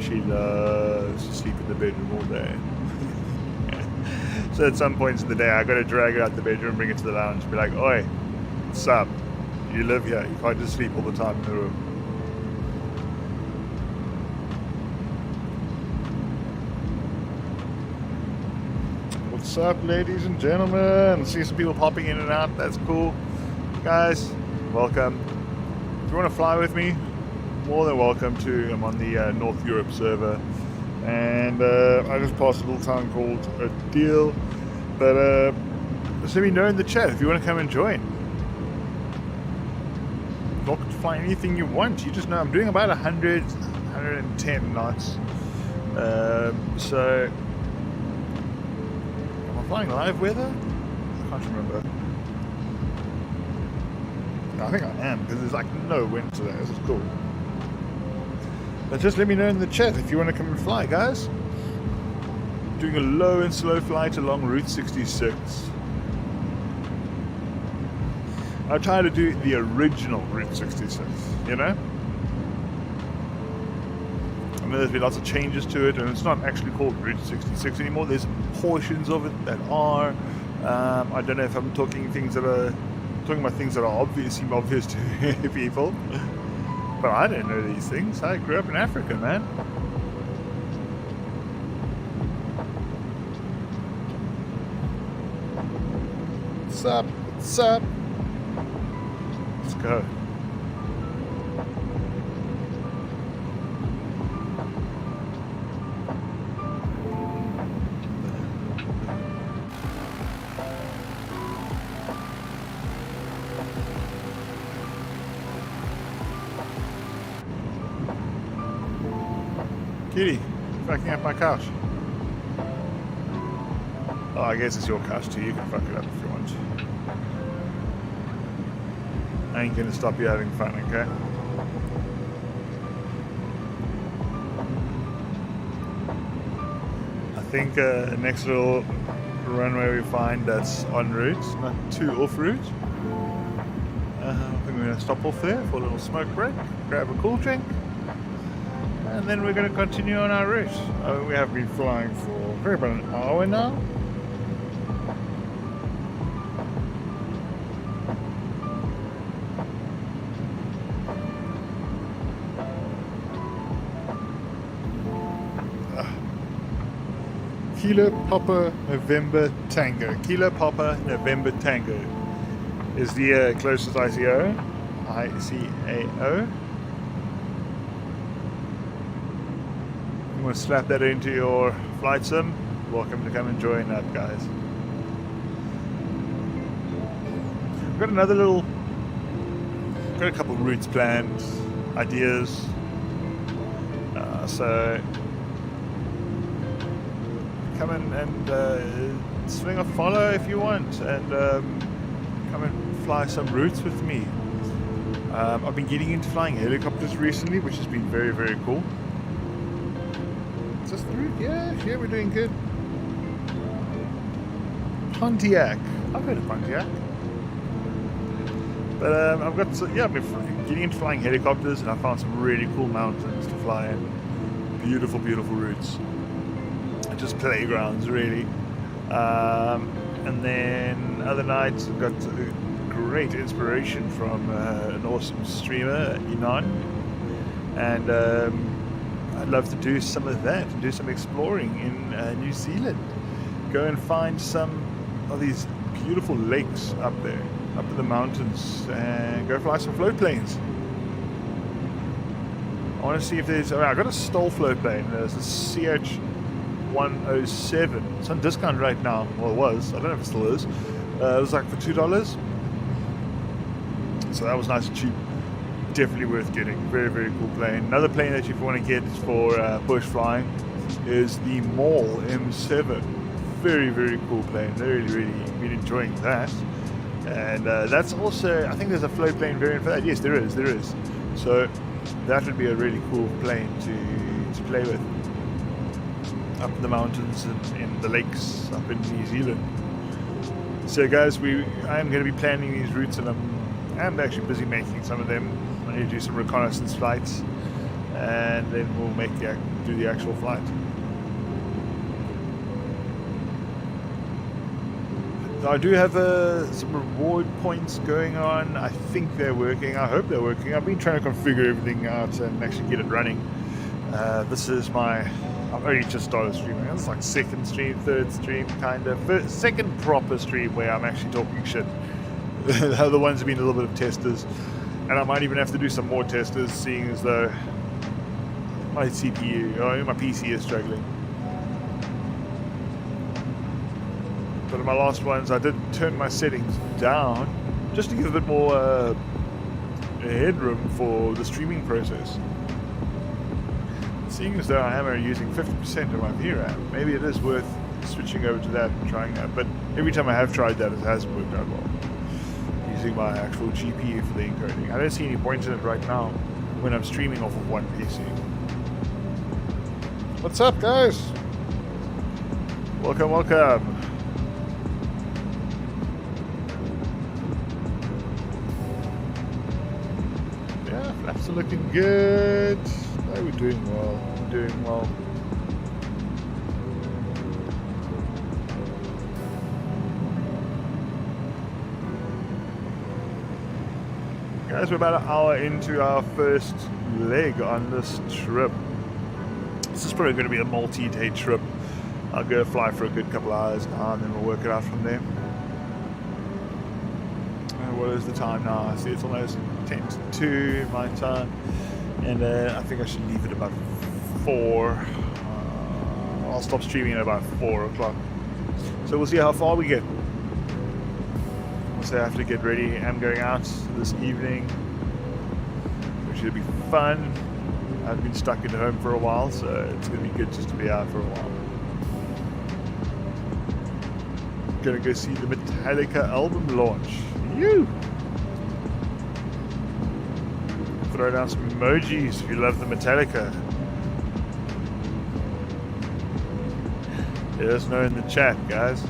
she loves to sleep in the bedroom all day. So at some points in the day, I got to drag her out the bedroom, bring her to the lounge, and be like, "Oi, what's up? You live here. You can't just sleep all the time in the room." What's up, ladies and gentlemen? I see some people popping in and out. That's cool. Guys, welcome. If you want to fly with me, more than welcome to. I'm on the North Europe server. And I just passed a little town called Deal. But just let me know in the chat if you want to come and join. Welcome to fly anything you want. You just know I'm doing about 110 knots. So, am I flying live weather? I can't remember. I think I am, because there's like no wind today. This is cool. But just let me know in the chat if you want to come and fly, guys. Doing a low and slow flight along Route 66. I try to do the original Route 66, you know? I know there's been lots of changes to it, and it's not actually called Route 66 anymore. There's portions of it that are. I don't know if I'm talking about things that are obvious to people. But I don't know these things. I grew up in Africa, man. What's up? What's up? Let's go. Kitty, fucking up my couch. Oh, I guess it's your couch too. You can fuck it up if you want. I ain't gonna stop you having fun, okay? I think next little runway we find that's en route, not too off route. I think we're gonna stop off there for a little smoke break, grab a cool drink. And then we're going to continue on our route. We have been flying for about an hour now. Kilo Papa November Tango. Kilo Papa November Tango is the closest ICAO. Want to slap that into your flight sim? Welcome to come and join up, guys. We've got got a couple routes planned, ideas. So come in and swing a follow if you want, and come and fly some routes with me. I've been getting into flying helicopters recently, which has been very, very cool. Is this the route? Yeah, we're doing good. Pontiac. I've heard of Pontiac. But I've been getting into flying helicopters, and I found some really cool mountains to fly in. Beautiful, beautiful routes. Just playgrounds, really. And then other nights I've got great inspiration from an awesome streamer, Inan. And I'd love to do some of that and do some exploring in New Zealand. Go and find some of these beautiful lakes up there. up in the mountains and go fly some float planes. I want to see if there's... I got a stall float plane. There's a CH-107. It's on discount right now. Well, it was. I don't know if it still is. It was like for $2. So that was nice and cheap. Definitely worth getting. Very, very cool plane. Another plane that you want to get for bush flying is the Mall M7. Very, very cool plane. Really, really been enjoying that. And that's also, I think there's a float plane variant for that. Yes, there is. So that would be a really cool plane to play with. Up in the mountains and in the lakes up in New Zealand. So guys, I am going to be planning these routes, and I'm actually busy making some of them. I need to do some reconnaissance flights, and then we'll do the actual flight. I do have some reward points going on. I think they're working. I hope they're working. I've been trying to configure everything out and actually get it running. This is I've only just started streaming. It's like second stream, third stream, kind of. Second proper stream where I'm actually talking shit. The other ones have been a little bit of testers. And I might even have to do some more testers, seeing as though my CPU, my PC is struggling. But in my last ones, I did turn my settings down just to give a bit more headroom for the streaming process. Seeing as though I am only using 50% of my VRAM, maybe it is worth switching over to that and trying that. But every time I have tried that, it hasn't worked out well. Using my actual GPU for the encoding. I don't see any point in it right now when I'm streaming off of one PC. What's up, guys? Welcome, welcome. Yeah, flaps are looking good. Oh, we're doing well. Guys, we're about an hour into our first leg on this trip. This is probably going to be a multi-day trip. I'll go fly for a good couple hours now, and then we'll work it out from there. What is the time now? I see it's almost 10 to 2 my time. And I think I should leave it about 4. I'll stop streaming at about 4 o'clock. So we'll see how far we get. So I have to get ready. I'm going out this evening, which should be fun. I've been stuck at home for a while, so it's going to be good just to be out for a while. Gonna go see the Metallica album launch. You throw down some emojis if you love the Metallica. Let us know in the chat, guys.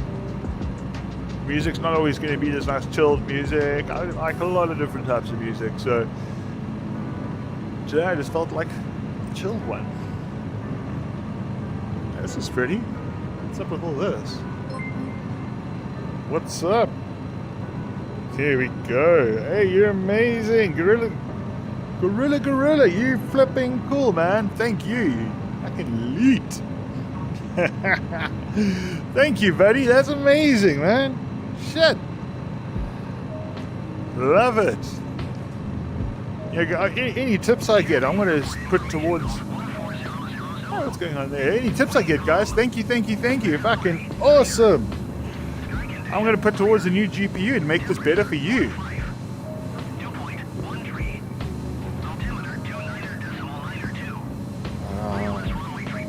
Music's not always going to be this nice chilled music. I like a lot of different types of music, so today I just felt like a chilled one. This is pretty. What's up with all this? What's up? Here we go. Hey, you're amazing. Gorilla, you flipping cool, man. Thank you. I can leet. Thank you, buddy. That's amazing, man. Shit. Love it. Yeah, any tips I get, I'm going to put towards... Oh, what's going on there? Any tips I get, guys, thank you. Fucking awesome. I'm going to put towards the new GPU and make this better for you.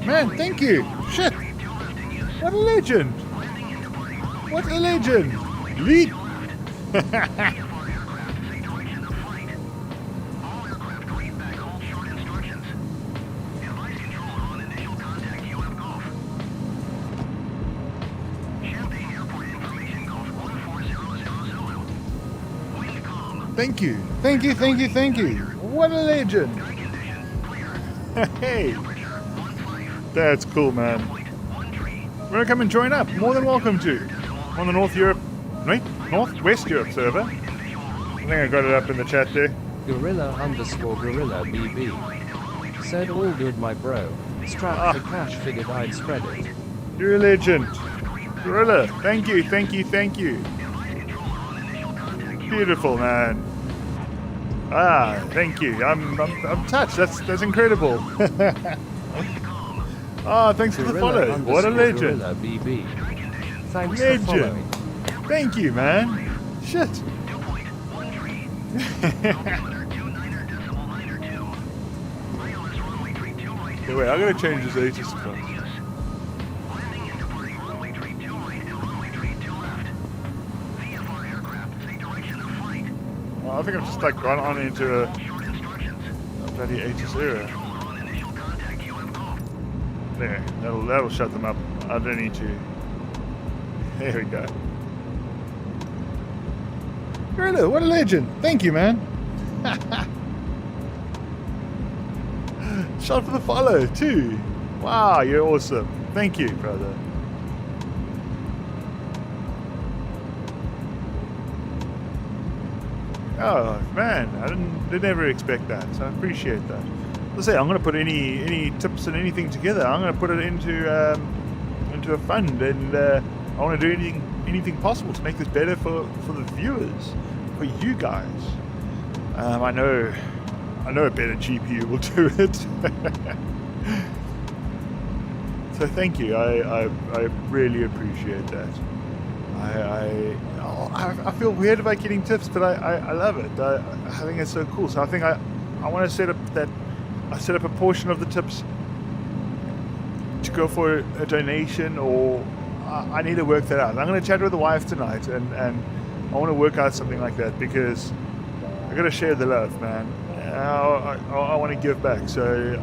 Man, thank you. Shit. What a legend. Lead. Thank you. What a legend. Hey. That's cool, man. You want to come and join up? More than welcome to. On the Northwest Europe server. I think I got it up in the chat there. Gorilla_Gorilla BB. Said all good, my bro. Strapped for cash, figured I'd spread it. You're a legend. Gorilla, thank you. Beautiful, man. Ah, thank you. I'm touched. That's incredible. Ah, thanks for the Gorilla follow. What a legend. Gorilla BB. Thanks Legend. for following. Thank you, man. Shit. Okay, wait, I gotta change this ages to class. Well, I think I've just like gone on into a bloody ages era. There, that'll shut them up. I don't need to. There we go. Gorilla, what a legend. Thank you, man. Shot for the follow, too. Wow, you're awesome. Thank you, brother. Oh, man. I didn't ever expect that, so I appreciate that. Let's say I'm going to put any tips and anything together. I'm going to put it into a fund, and I want to do anything possible to make this better for the viewers, for you guys. I know a better GPU will do it. So thank you. I really appreciate that. I feel weird about getting tips, but I love it. I think it's so cool. So I think I want to set up a portion of the tips to go for a donation, or I need to work that out. I'm going to chat with the wife tonight, and I want to work out something like that, because I got to share the love, man. I want to give back. So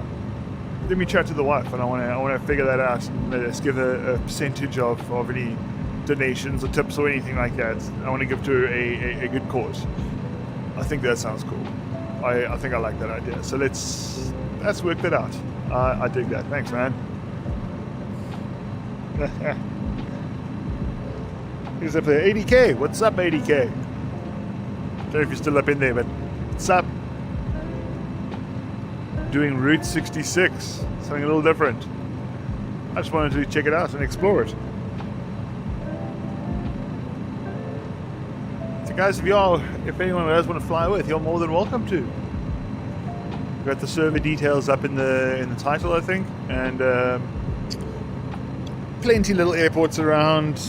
let me chat to the wife, and I want to figure that out. And let's give a percentage of any donations or tips or anything like that. I want to give to a good cause. I think that sounds cool. I think I like that idea. So let's work that out. I dig that. Thanks, man. He's up there. 80K. What's up, 80K? Don't know if you're still up in there, but what's up? Doing Route 66. Something a little different. I just wanted to check it out and explore it. So guys, if anyone does want to fly with, you're more than welcome to. We've got the server details up in the title, I think, and plenty little airports around.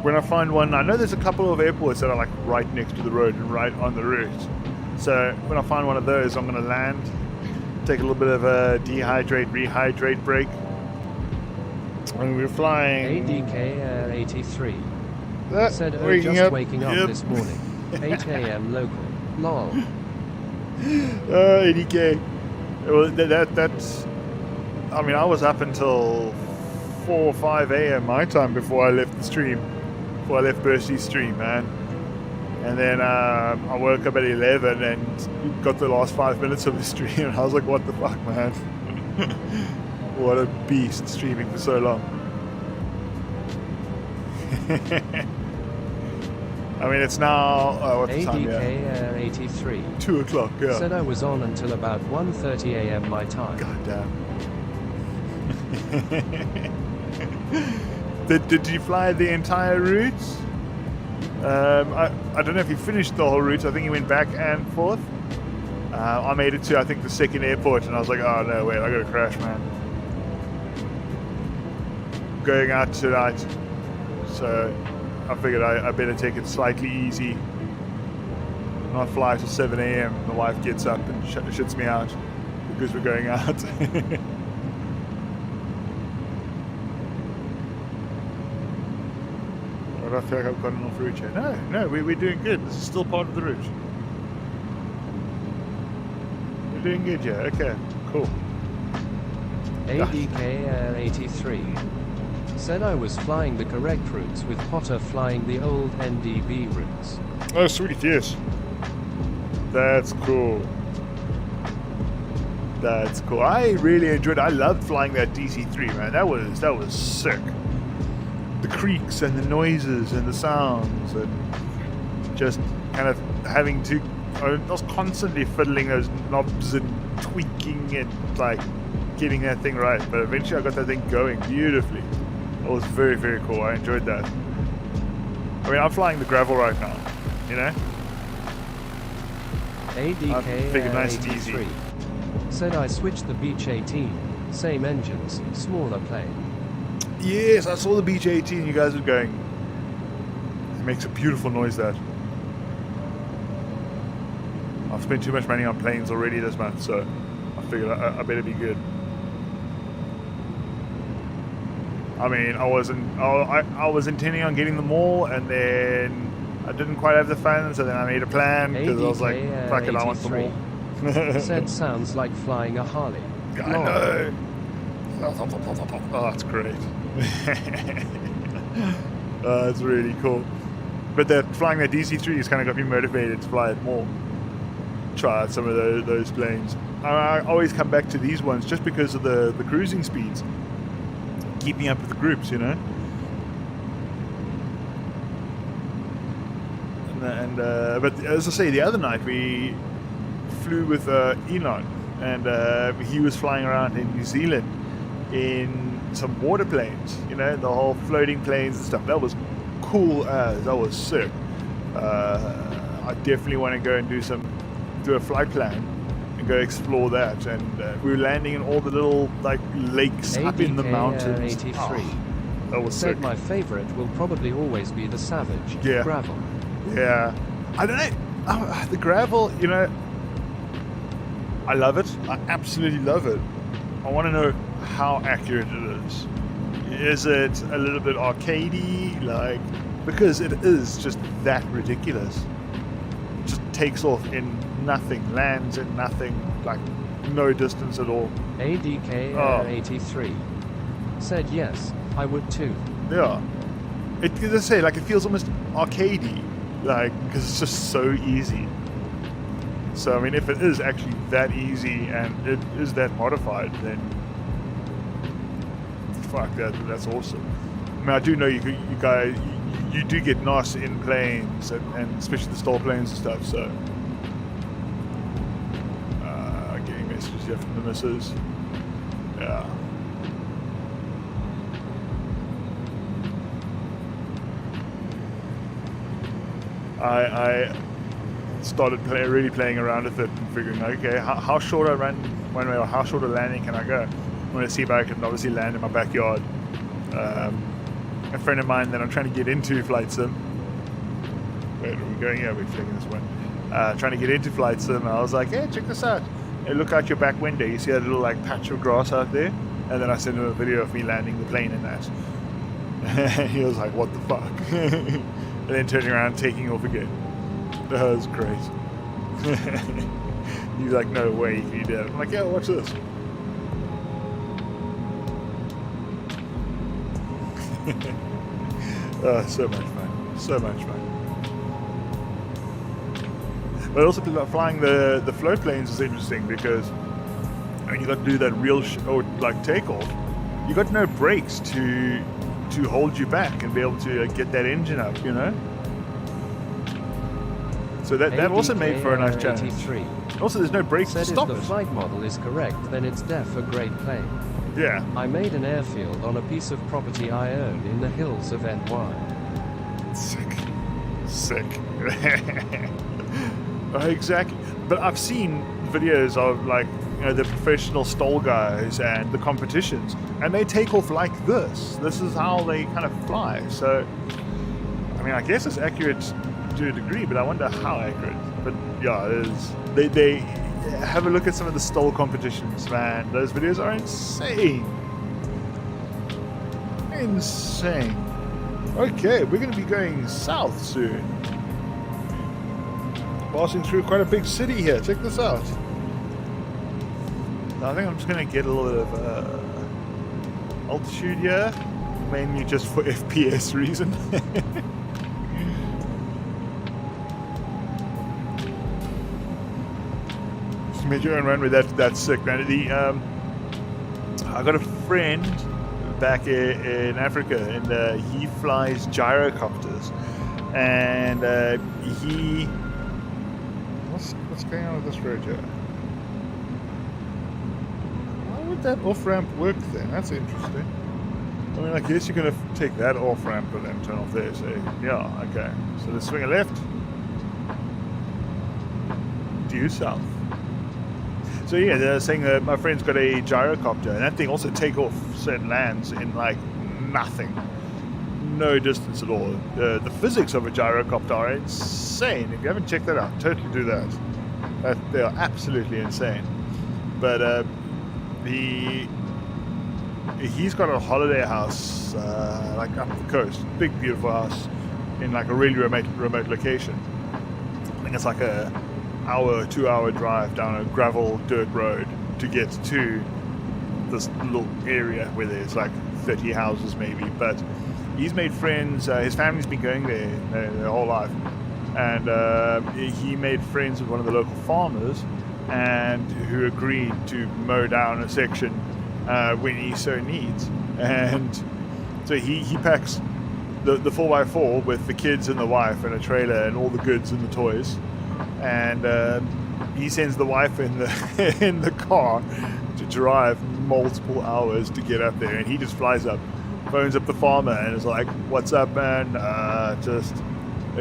When I find one, I know there's a couple of airports that are like right next to the road and right on the route. So when I find one of those, I'm going to land, take a little bit of a rehydrate break. And we're flying. ADK 83. Said waking waking up Yep. this morning. 8 a.m. local. Lol. 80K. Well, that's. I mean, I was up until 4 or 5 a.m. my time before I left the stream. Before I left Bursty's stream, man. And then I woke up at 11 and got the last 5 minutes of the stream, and I was like, what the fuck, man? What a beast streaming for so long. I mean, it's now, what's the time? ADK 83. 2 o'clock, yeah. Said I was on until about 1:30 a.m. my time. God damn. Did you fly the entire route? I don't know if he finished the whole route. I think he went back and forth. I made it to, I think, the second airport, and I was like, oh no, wait, I gotta crash, man. Going out tonight. So I figured I better take it slightly easy. Not fly till 7 a.m. The wife gets up and shits me out because we're going out. I feel like I've got enough route here. No, we're doing good. This is still part of the route. We're doing good, yeah. Okay, cool. ADK 83. Said I was flying the correct routes with Potter flying the old NDB routes. Oh, sweet, yes. That's cool. That's cool. I really enjoyed it. I loved flying that DC-3, man. That was sick. The creaks and the noises and the sounds, and just kind of having to, I was constantly fiddling those knobs and tweaking and like getting that thing right, but eventually I got that thing going beautifully. It was very, very cool. I enjoyed that. I mean, I'm flying the gravel right now you know. I figured nice and easy. ADK83 said I switched the Beach 18, same engines, smaller plane. Yes, I saw the Beach 18. You guys were going. It makes a beautiful noise. That I've spent too much money on planes already this month, so I figured I better be good. I mean, I was intending on getting them all, and then I didn't quite have the funds, so then I made a plan because I was like, fuck it, I want them all. Said sounds like flying a Harley. I know. Oh, that's great. That's really cool. But flying that DC-3 has kind of got me motivated to fly it more. Try out some of those planes. I always come back to these ones just because of the cruising speeds. Keeping up with the groups, you know. But as I say, the other night we flew with Elon, and he was flying around in New Zealand in some water planes, you know, the whole floating planes and stuff. That was cool as, that was sick. I definitely want to go and do a flight plan and go explore that. And we were landing in all the little like lakes up in the mountains. 83 that was said sick. my favorite will probably always be the Savage. Yeah. Gravel. Yeah, I don't know. The gravel, you know, I love it. I absolutely love it. I want to know how accurate it is. Is it a little bit arcadey? Like, because it is just that ridiculous. It just takes off in nothing, lands in nothing, like no distance at all. ADK 83 said yes, I would too. Yeah. As I say, like, it feels almost arcadey. Like, because it's just so easy. So, I mean, if it is actually that easy and it is that modified, then fuck, that's awesome. I mean, I do know you guys, you do get NOS in planes, and especially the stall planes and stuff, so. Getting messages here from the missus. Yeah. I started really playing around with it and figuring, okay, how short a runway or how short a landing can I go? I want to see if I can obviously land in my backyard. A friend of mine that I'm trying to get into Flight Sim. Where are we going? Yeah, we're taking this one. Trying to get into Flight Sim. I was like, hey, check this out. Hey, look out your back window. You see that little like patch of grass out there? And then I sent him a video of me landing the plane in that. And he was like, what the fuck? And then turning around and taking off again. That was great. He's like, no way can you do that. I'm like, yeah, watch this. Oh, so much fun. So much fun. But also flying the float planes is interesting because when you got to do that real or like takeoff, you got no brakes to hold you back and be able to get that engine up, you know. So that also made for a nice challenge. 83 Also, there's no brakes to stop if the flight model is correct, then it's def a great plane. Yeah. I made an airfield on a piece of property I own in the hills of NY. Sick. Exactly. But I've seen videos of like, you know, the professional stall guys and the competitions, and they take off like this. This is how they kind of fly. So, I mean, I guess it's accurate to a degree, but I wonder how accurate. But yeah, it is. They have a look at some of the stall competitions, man. Those videos are insane. Insane. Okay, we're going to be going south soon. Passing through quite a big city here. Check this out. I think I'm just going to get a little bit of altitude here, mainly just for FPS reason. Just made your own runway. That's sick, man. I got a friend back in Africa, and he flies gyrocopters, and he. What's going on with this road here? Why would that off-ramp work then? That's interesting. I mean, I guess you're going to take that off-ramp and then turn off there. So, yeah, okay. So let's swing a left. due south. So yeah, they're saying that my friend's got a gyrocopter, and that thing also take off certain lands in like nothing, no distance at all. The physics of a gyrocopter are insane. If you haven't checked that out, totally do that. They are absolutely insane. But he's got a holiday house like up the coast, big beautiful house in like a really remote location. I think it's like a 2-hour drive down a gravel dirt road to get to this little area where there's like 30 houses maybe. But he's made friends. His family's been going there their whole life, and he made friends with one of the local farmers, and who agreed to mow down a section when he so needs. And so he packs the 4x4 with the kids and the wife and a trailer and all the goods and the toys, and he sends the wife in the in the car to drive multiple hours to get up there, and he just flies up, phones up the farmer, and is like, "What's up, man? Do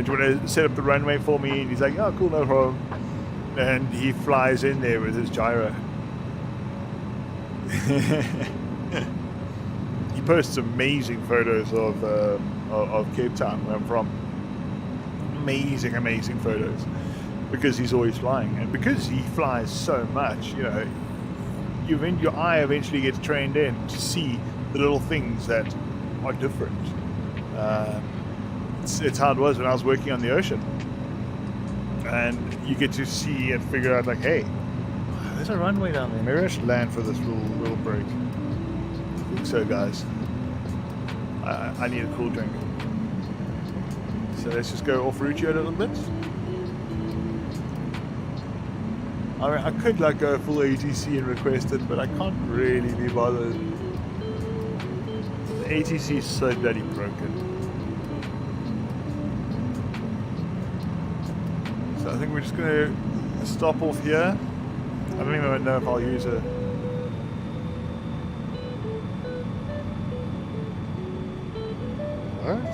you want to set up the runway for me?" And he's like, "Oh, cool, no problem." And he flies in there with his gyro. He posts amazing photos of Cape Town, where I'm from. Amazing photos, because he's always flying, and because he flies so much, you know, your eye eventually gets trained in to see the little things that are different. It's how it was when I was working on the ocean, and you get to see and figure out like, hey, there's a runway down there. Maybe I should land for this little break. I think so, guys. I need a cool drink. So let's just go off route here a little bit. I mean, I could like go full ATC and request it, but I can't really be bothered. The ATC is so bloody broken. So I think we're just gonna stop off here. I don't even know if I'll use it. What?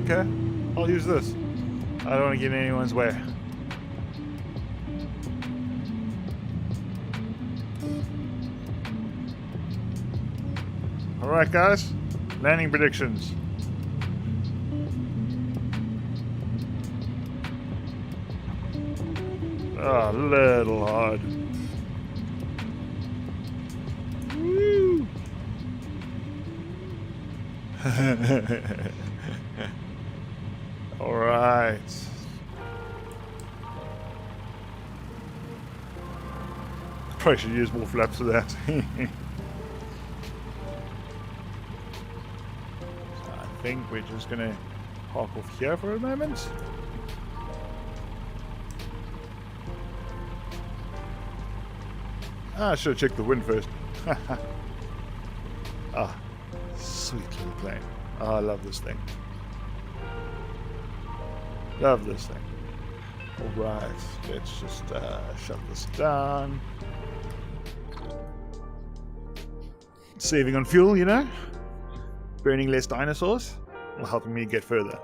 Okay, I'll use this. I don't want to get in anyone's way. Alright guys, landing predictions. Oh, a little hard. Woo! Alright. Probably should use more flaps for that. I think we're just gonna park off here for a moment. I should have checked the wind first. Ah, sweet little plane. Oh, I love this thing. Love this thing. Alright, let's just shut this down. Saving on fuel, you know? Burning less dinosaurs, will helping me get further.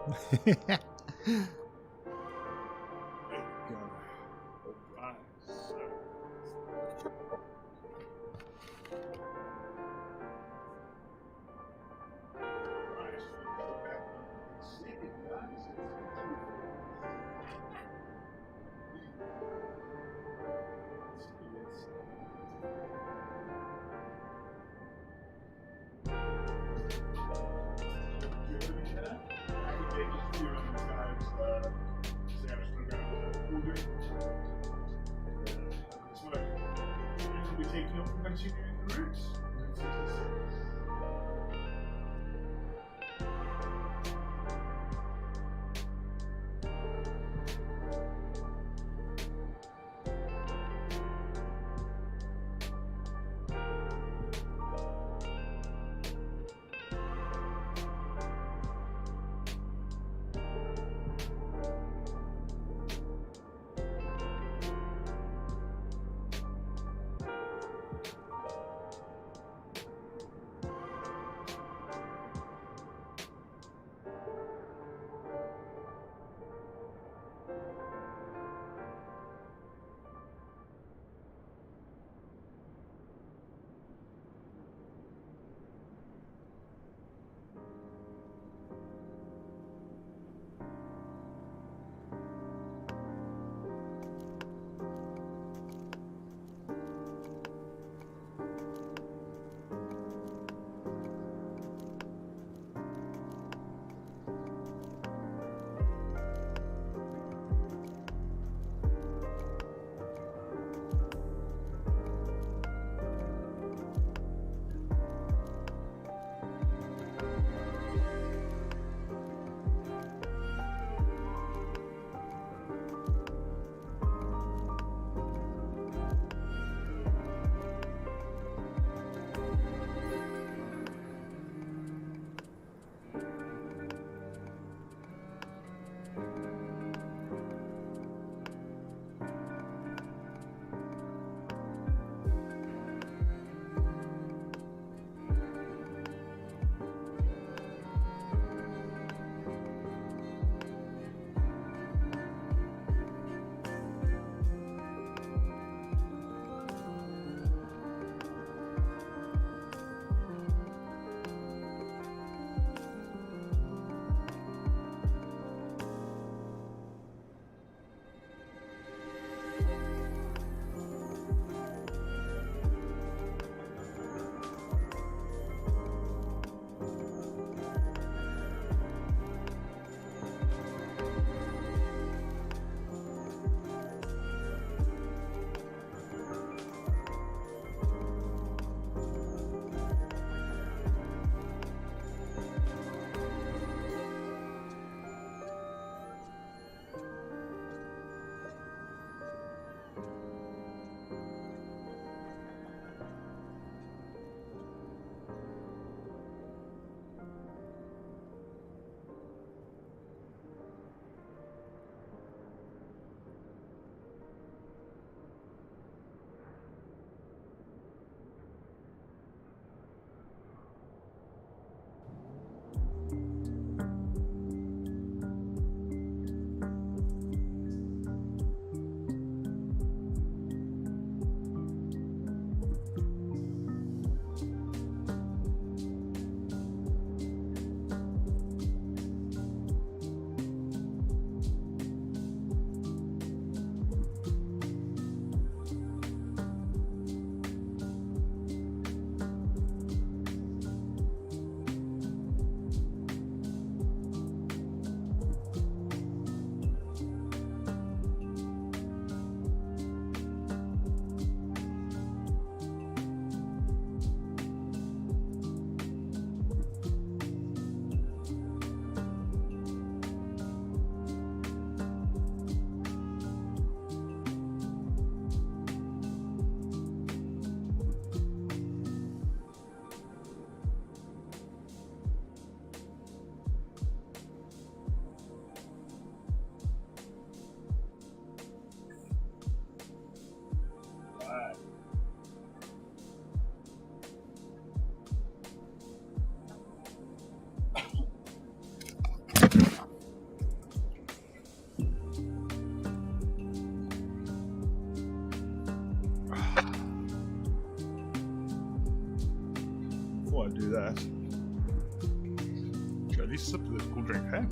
at least sip of this cool drink, hey?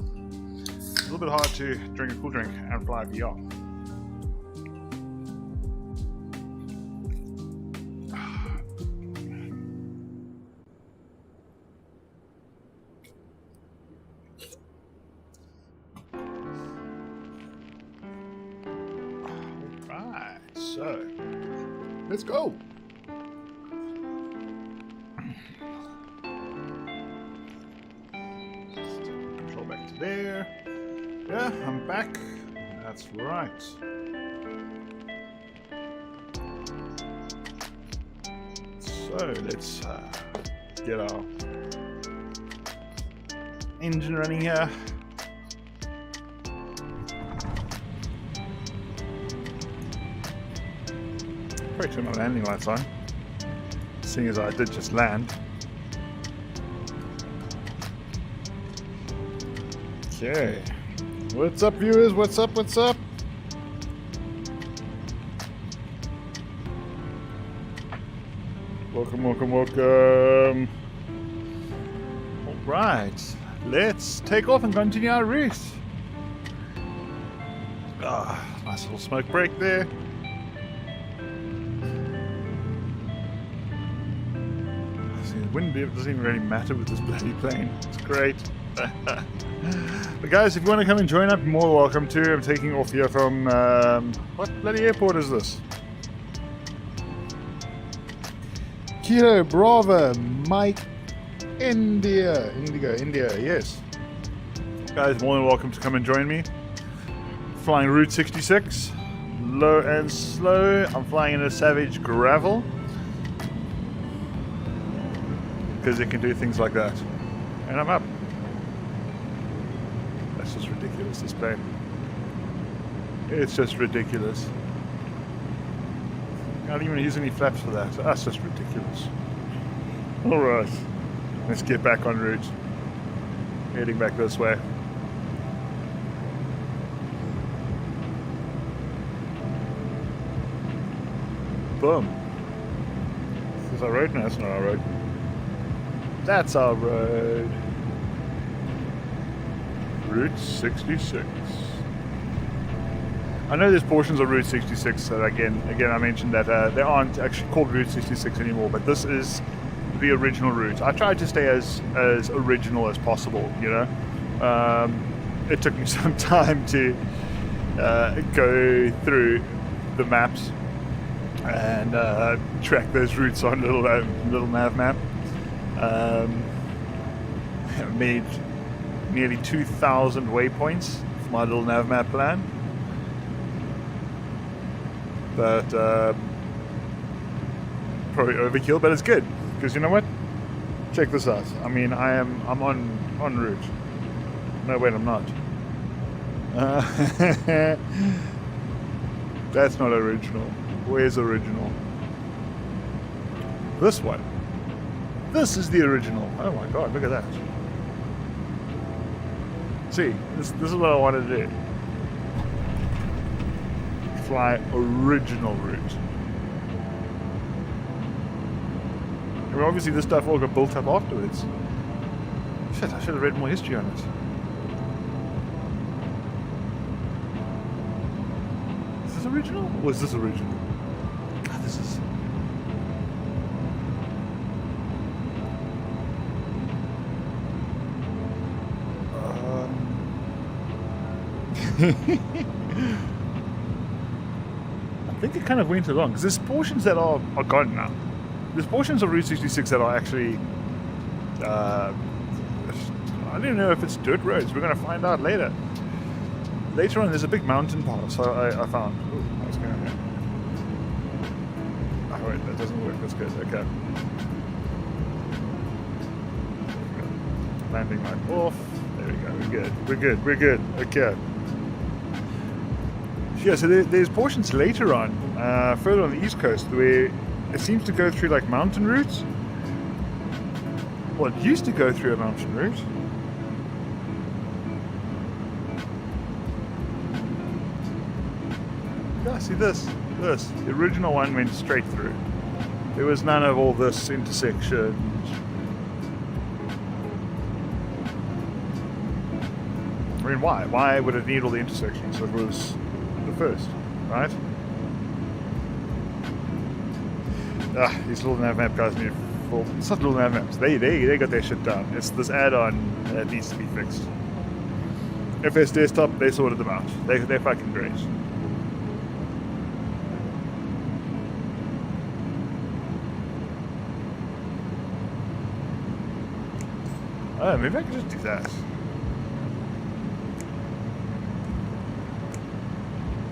It's a little bit hard to drink a cool drink and fly VR. Alright, so let's go. Control back to there. Yeah, I'm back. That's right. So let's get our engine running here. Probably turn my landing lights on, seeing as I did just land. Okay. What's up, viewers? What's up? What's up? Welcome, welcome, welcome. Alright. Let's take off and continue our race. Ah, nice little smoke break there. The wind doesn't even really matter with this bloody plane. It's great. But guys, if you want to come and join up, you're more welcome to. I'm taking off here from what bloody airport is this? Kilo Bravo Mike India. India, yes. Guys, more than welcome to come and join me. Flying Route 66, low and slow. I'm flying in a Savage Gravel because it can do things like that. And I'm up. That's just ridiculous, this plane. It's just ridiculous. Can't even use any flaps for that. That's just ridiculous. Alright. Let's get back en route. Heading back this way. Boom. Is this our road? No, that's not our road. That's our road. Route 66. I know there's portions of Route 66 that again I mentioned that they aren't actually called Route 66 anymore, but this is the original route. I tried to stay as original as possible, you know. It took me some time to go through the maps and track those routes on little nav map. I made nearly 2,000 waypoints for my little nav map plan. But probably overkill, but it's good because you know what? Check this out. I mean, I'm on route. No, wait, I'm not. That's not original. Where's original? This one. This is the original. Oh my god, look at that. See, this is what I wanted to do. Fly original route. I mean, obviously this stuff all got built up afterwards. Shit, I should have read more history on it. Is this original? Or is this original? God, this is... I think it kind of went along because there's portions that are gone now. There's portions of Route 66 that are actually I don't know if it's dirt roads. We're going to find out later. Later on, there's a big mountain pass I found. Ooh, what's going on here? Oh wait, that doesn't work. That's good. Okay. Landing light off. There we go. We're good. Okay. Yeah, so there's portions later on, further on the east coast, where it seems to go through like mountain routes. Well, it used to go through a mountain route. Yeah, see this. The original one went straight through. There was none of all this intersection. I mean, why? Why would it need all the intersections if it was the first, right? These little nav map guys need full. It's not little nav maps. They got their shit down. It's this add-on that needs to be fixed. FS Desktop, they sorted them out. They're fucking great. Oh, maybe I can just do that.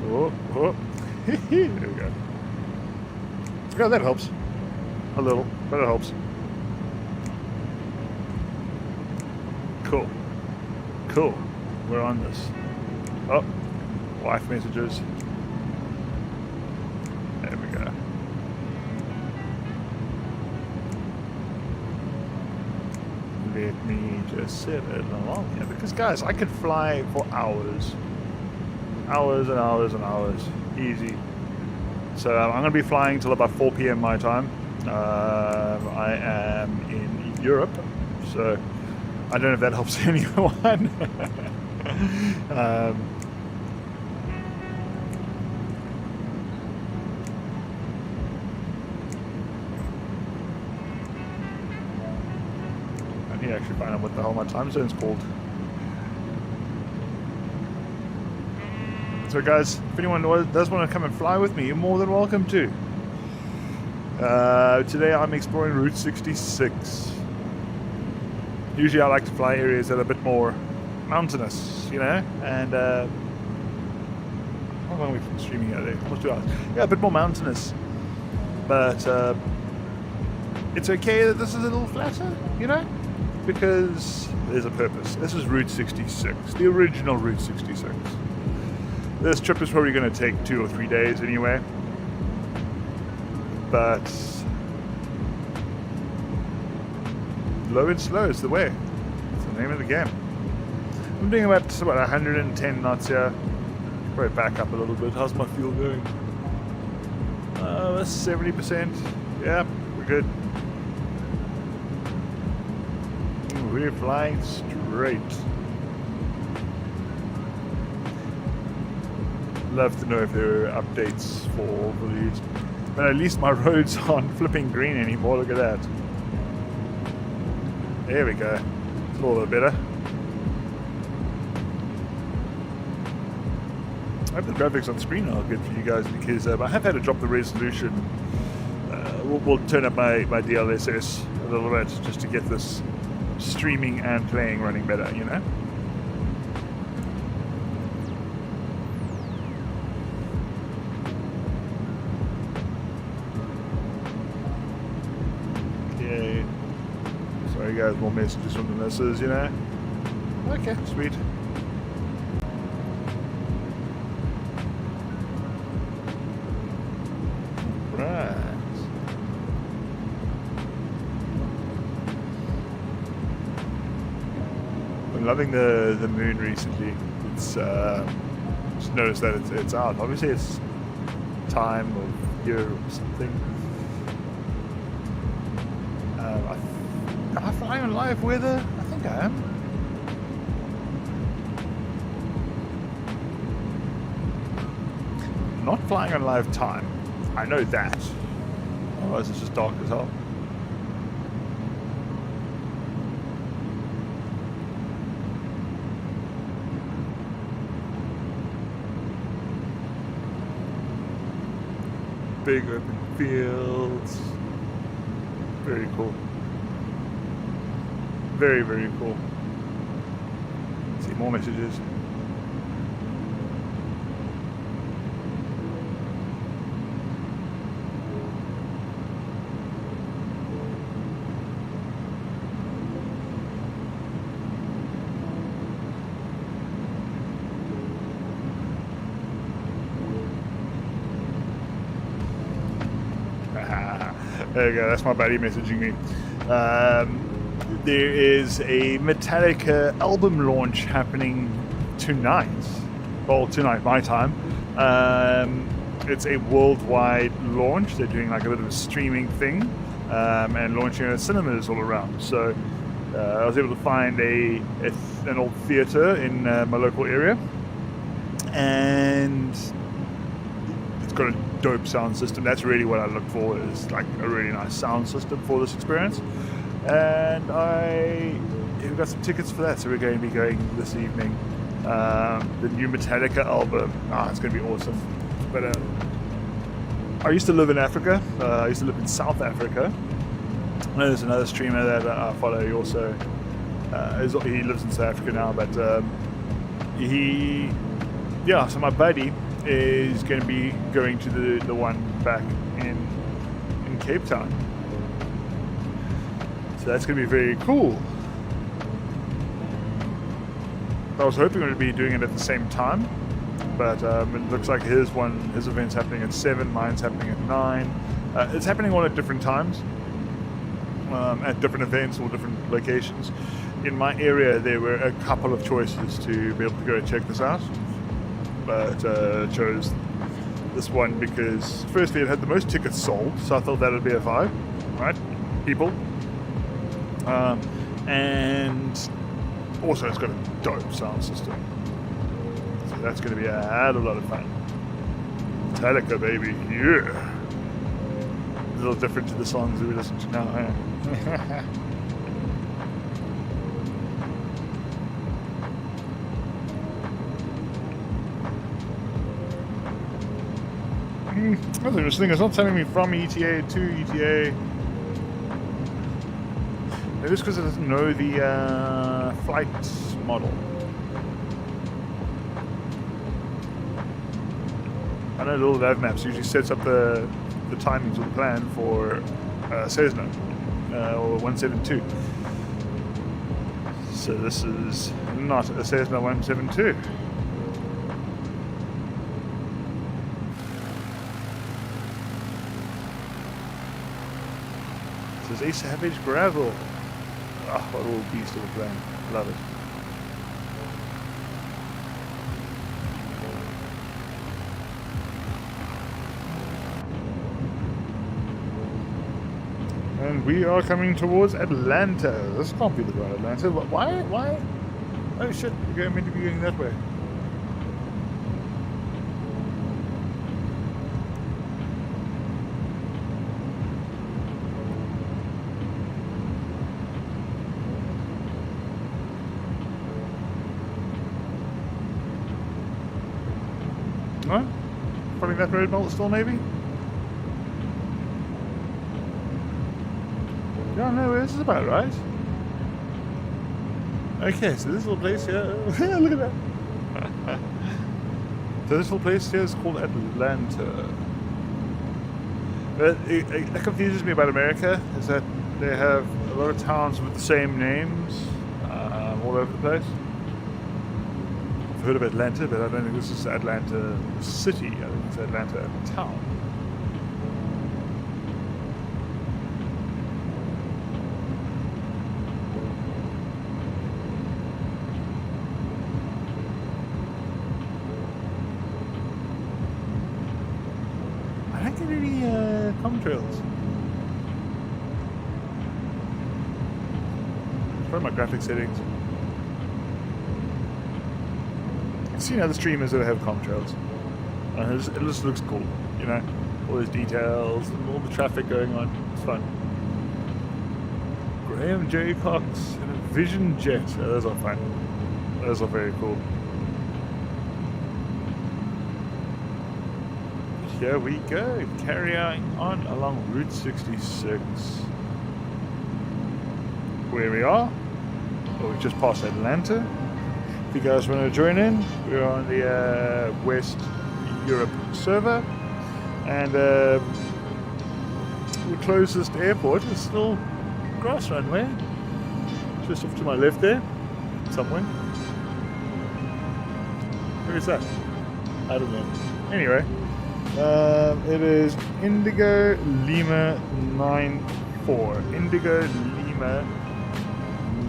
Oh. There we go. Yeah, that helps. A little, but it helps. Cool. We're on this. Oh, wife messages. There we go. Let me just set it along here, because guys, I could fly for hours and hours, easy. So I'm going to be flying till about 4 p.m. my time. I am in Europe, so I don't know if that helps anyone. I need to actually find out what the hell my time zone's called. So guys, if anyone does want to come and fly with me, you're more than welcome to. Today I'm exploring Route 66. Usually I like to fly areas that are a bit more mountainous, you know, and how long have we been streaming out there? Almost 2 hours. Yeah, a bit more mountainous. But it's okay that this is a little flatter, you know, because there's a purpose. This is Route 66, the original Route 66. This trip is probably going to take 2 or 3 days anyway. But low and slow is the way. It's the name of the game. I'm doing about 110 knots here. Probably back up a little bit. How's my fuel going? 70%. Yeah, we're good. We're flying straight. Love to know if there are updates for these. But at least my roads aren't flipping green anymore. Look at that. There we go. It's a little bit better. I hope the graphics on screen are good for you guys, because I have had to drop the resolution. We'll turn up my DLSS a little bit just to get this streaming and playing running better, you know? Okay. Sorry guys, more messages from the missus, you know? Okay, sweet. Loving the moon recently. It's just noticed that it's out. Obviously it's time of year or something. Am I flying on live weather? I think I am. Not flying on live time. I know that. Otherwise it's just dark as hell. Big open fields. Very cool. Very, very cool. See more messages. There you go, that's my buddy messaging me. There is a Metallica album launch happening tonight. Well, tonight, my time. It's a worldwide launch. They're doing like a bit of a streaming thing and launching it at cinemas all around. So I was able to find an old theater in my local area, and it's got a dope sound system. That's really what I look for, is like a really nice sound system for this experience. And we've got some tickets for that, so we're going to be going this evening. The new Metallica album, it's going to be awesome. But I used to live in Africa. I used to live in South Africa. I know there's another streamer that I follow. He also he lives in South Africa now, but so my buddy is going to be going to the one back in Cape Town. So that's going to be very cool. I was hoping we would be doing it at the same time, but it looks like his event's happening at 7, mine's happening at 9. It's happening all at different times, at different events or different locations. In my area, there were a couple of choices to be able to go check this out, but chose this one because firstly it had the most tickets sold, so I thought that would be a vibe, right? People. And also it's got a dope sound system. So that's going to be a hell of a lot of fun. Metallica, baby, yeah! A little different to the songs that we listen to now, eh? That's interesting. It's not telling me from ETA to ETA. Maybe it's because it doesn't know the flight model. I know little nav maps usually sets up the timings or the plan for Cessna or 172. So this is not a Cessna 172. This is a Savage Gravel. Oh, what a little beast of a plane. Love it. And we are coming towards Atlanta. This can't be the right Atlanta. Why? Oh shit, we're meant to be going that way. No? Following that road still, maybe? Yeah, no, this is about right. Okay, so this little place here... look at that! So this little place here is called Atlanta. But that confuses me about America, is that they have a lot of towns with the same names all over the place. I've heard of Atlanta, but I don't think this is Atlanta City. I think it's Atlanta Town. I don't get any contrails. Probably my graphic settings. I've seen other streamers that have contrails. It just looks cool, you know, all those details and all the traffic going on. It's fun. Graham J. Cox and a Vision Jet. Oh, those are fun. Those are very cool. Here we go, carrying on along Route 66. Where we are, well, we've just passed Atlanta. If you guys want to join in, we're on the West Europe server, and the closest airport is still grass runway, just off to my left there, somewhere. Where is that? I don't know. Anyway. It is Indigo Lima 94. Indigo Lima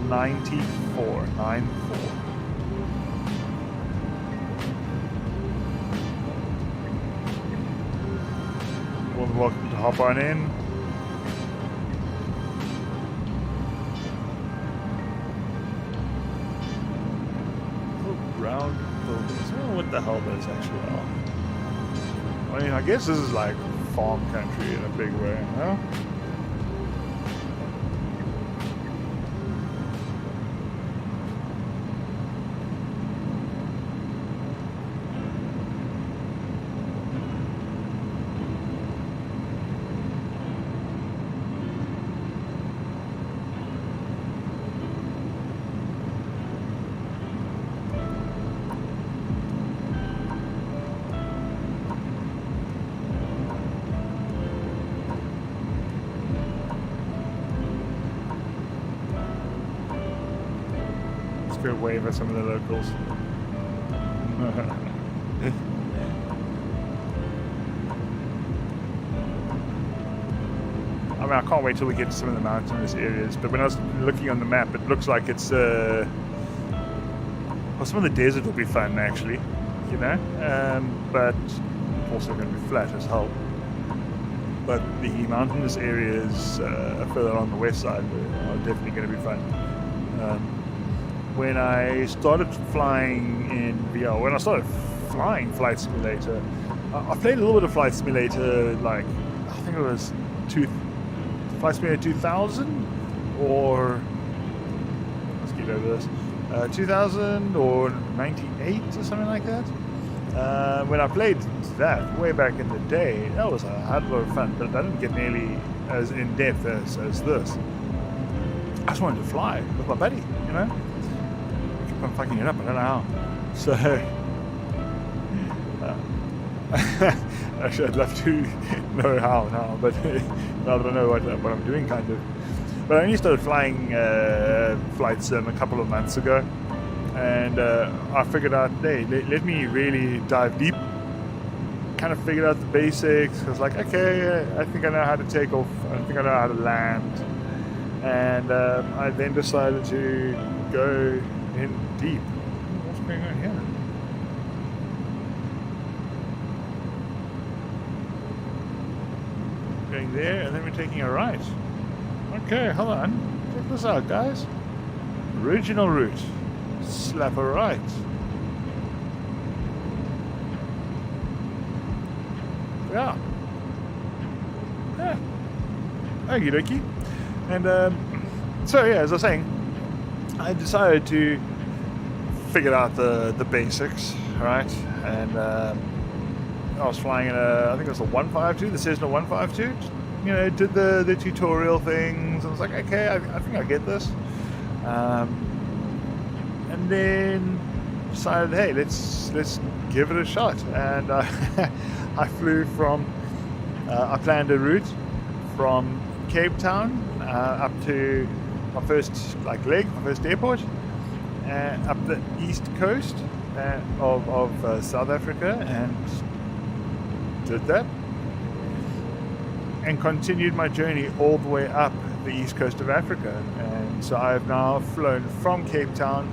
94. 94. More than welcome to hop on in. around buildings. I don't know what the hell those actually are. I mean, I guess this is like farm country in a big way, huh? Go wave at some of the locals. I mean, I can't wait till we get to some of the mountainous areas, but when I was looking on the map, it looks like it's well, some of the desert will be fun actually, you know, but also going to be flat as hell. But the mountainous areas further on the west side are definitely going to be fun. When I started flying in VR, when I started flying Flight Simulator, I played a little bit of Flight Simulator, like, I think it was Flight Simulator 2000, or, let's get over this, 2000 or 98 or something like that. When I played that way back in the day, that was a hell of a lot of fun, but I didn't get nearly as in-depth as this. I just wanted to fly with my buddy, you know? I'm fucking it up, I don't know how. So, actually, I'd love to know how now, but now that I know what I'm doing, kind of. But I only started flying Flight Sim a couple of months ago, and I figured out, hey, let me really dive deep, kind of figured out the basics. I was like, okay, I think I know how to take off, I think I know how to land, and I then decided to go in deep. What's going on here? Going there, and then we're taking a right. Okay, hold on. Check this out, guys. Original route. Slap a right. Yeah. Yeah. Okie dokie. And so yeah, as I was saying, I decided to figure out the basics, right? And I was flying in I think it was a 152, the Cessna 152. You know, did the tutorial things. I was like, okay, I think I get this. And then decided, hey, let's give it a shot. And I flew from, I planned a route from Cape Town up to my first my first airport, up the east coast of South Africa, and did that, and continued my journey all the way up the east coast of Africa. And so I've now flown from Cape Town.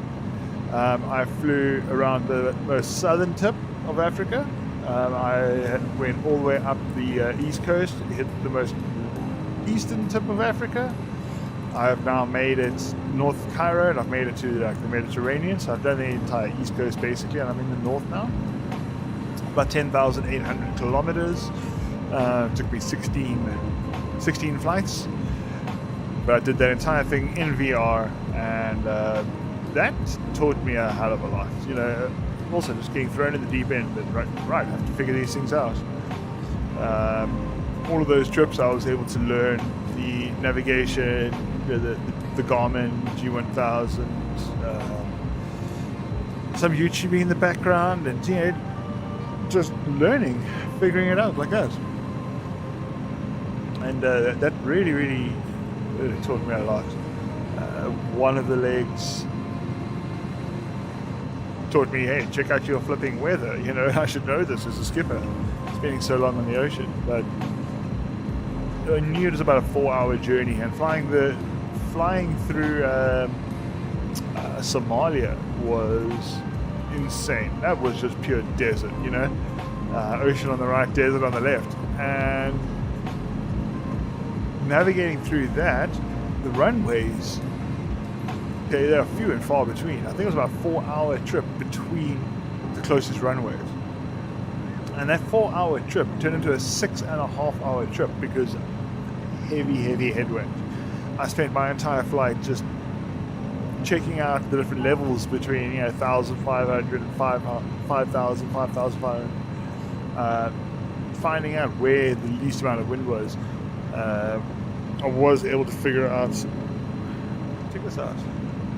I flew around the most southern tip of Africa. I went all the way up the east coast, hit the most eastern tip of Africa. I have now made it North Cairo, and I've made it to like the Mediterranean. So I've done the entire east coast basically, and I'm in the north now. About 10,800 kilometers. Took me 16 flights, but I did that entire thing in VR, and that taught me a hell of a lot. You know, also just getting thrown in the deep end, and right, I have to figure these things out. All of those trips, I was able to learn the navigation, the Garmin G1000, some YouTubing in the background, and you know, just learning, figuring it out like that. And that really taught me a lot. One of the legs taught me, hey, check out your flipping weather. You know, I should know this as a skipper, spending so long on the ocean. But I knew it was about a 4-hour journey, and flying through Somalia was insane. That was just pure desert, you know, ocean on the right, desert on the left, and navigating through that, the runways they're few and far between. I think it was about a 4-hour trip between the closest runways. And that 4-hour trip turned into a 6.5-hour trip because heavy headwind. I spent my entire flight just checking out the different levels between 1,500 and 5,000, 5,500, finding out where the least amount of wind was. I was able to figure out. Check this out.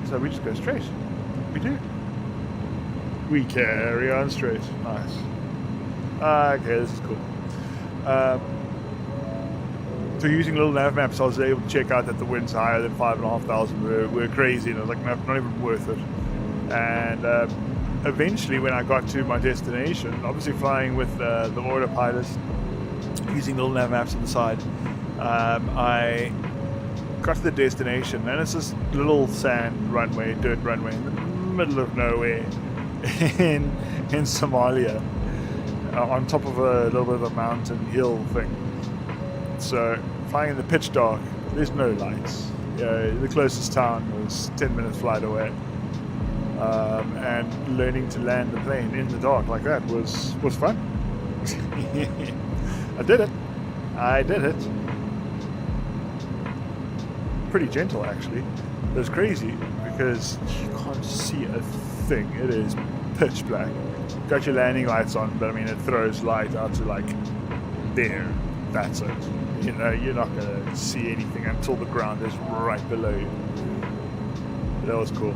So we just go straight. We do. We carry on straight. Nice. Okay, this is cool. So using little nav maps, I was able to check out that the winds higher than 5,500 were crazy, and I was like, no, not even worth it. And eventually, when I got to my destination, obviously flying with the autopilot, using little nav maps on the side, I got to the destination, and it's this little sand runway, dirt runway in the middle of nowhere in Somalia, on top of a little bit of a mountain hill thing. So flying in the pitch dark, there's no lights. The closest town was 10 minutes flight away, and learning to land the plane in the dark like that was fun. I did it. Pretty gentle, actually. It was crazy because you can't see a thing. It is pitch black. Got your landing lights on, but I mean, it throws light out to like there. That's it. You're not gonna see anything until the ground is right below you. That was cool.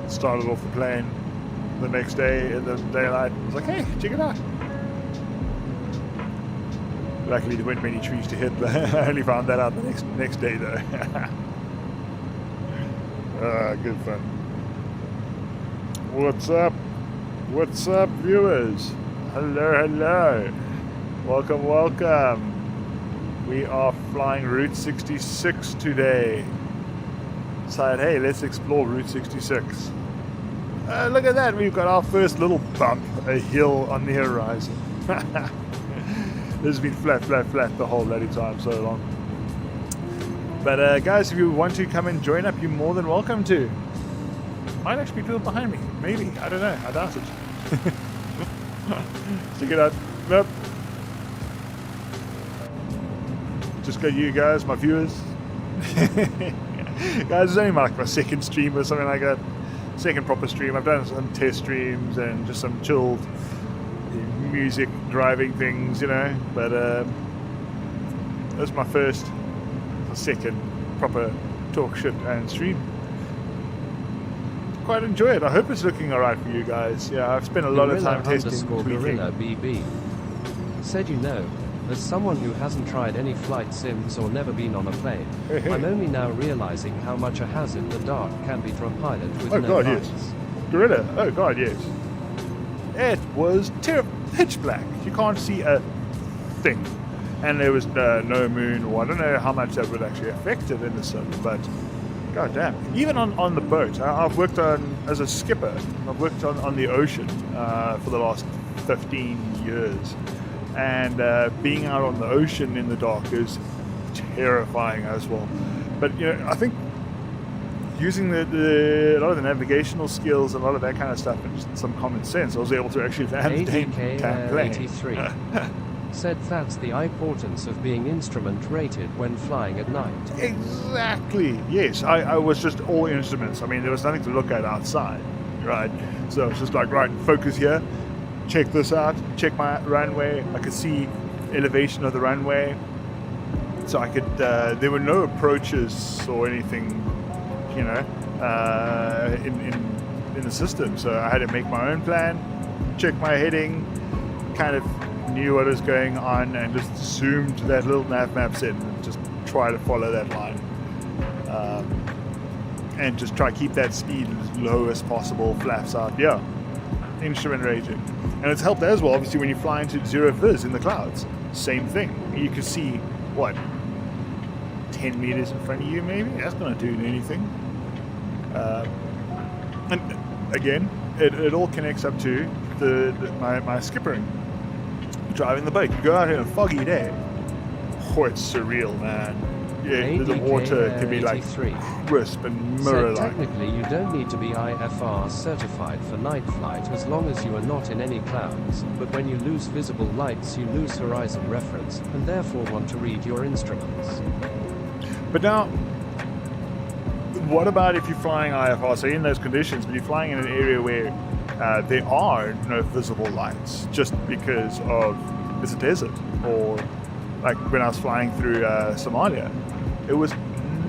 Started off the plane the next day in the daylight. I was like, hey, check it out. Luckily, there weren't many trees to hit, but I only found that out the next day, though. Good fun. What's up? What's up, viewers? Hello. Welcome. We are flying Route 66 today. Decided, hey, let's explore Route 66. Look at that. We've got our first little bump, a hill on the horizon. This has been flat the whole bloody time, so long. But guys, if you want to come and join up, you're more than welcome to. Might actually be people behind me. Maybe. I don't know. I doubt it. Check it out. Nope. Just got you guys, my viewers. Guys, it's only my second stream or something like that. Second proper stream. I've done some test streams and just some chilled music driving things, but that's my second proper talk shit and stream. Quite enjoy it. I hope it's looking alright for you guys. Yeah, I've spent a lot of time testing. Gorilla BB said, as someone who hasn't tried any flight sims or never been on a plane, I'm only now realizing how much a hazard the dark can be for a pilot with no lights. Yes. Gorilla, oh god, yes. It was pitch black. You can't see a thing. And there was no moon, or I don't know how much that would actually affect it in the sun, but god damn. Even on the boat, I've worked as a skipper, I've worked on the ocean for the last 15 years. And being out on the ocean in the dark is terrifying as well. But I think using a lot of the navigational skills and a lot of that kind of stuff and just some common sense, I was able to actually land the damn plane. 83 said that's the importance of being instrument rated when flying at night. Exactly. Yes, I was just all instruments. I mean, there was nothing to look at outside, right? So it's just like, right, focus here. Check this out, check my runway. I could see elevation of the runway, so I could there were no approaches or anything in the system, so I had to make my own plan, check my heading, kind of knew what was going on, and just zoomed that little nav maps in and just try to follow that line, and just try to keep that speed as low as possible, flaps out. Instrument rating. And it's helped as well, obviously, when you fly into zero viz in the clouds. Same thing. You can see, 10 meters in front of you, maybe? That's going to do anything. And again, it all connects up to my skippering. Driving the boat. You go out here on a foggy day. Oh, it's surreal, man. yeah, the water can be like 83. crisp and Said mirror-like. technically you don't need to be IFR certified for night flight as long as you are not in any clouds, but when you lose visible lights you lose horizon reference, and therefore want to read your instruments. But now, what about if you're flying IFR, so in those conditions, but you're flying in an area where there are no visible lights, just because of it's a desert, or like when I was flying through Somalia, it was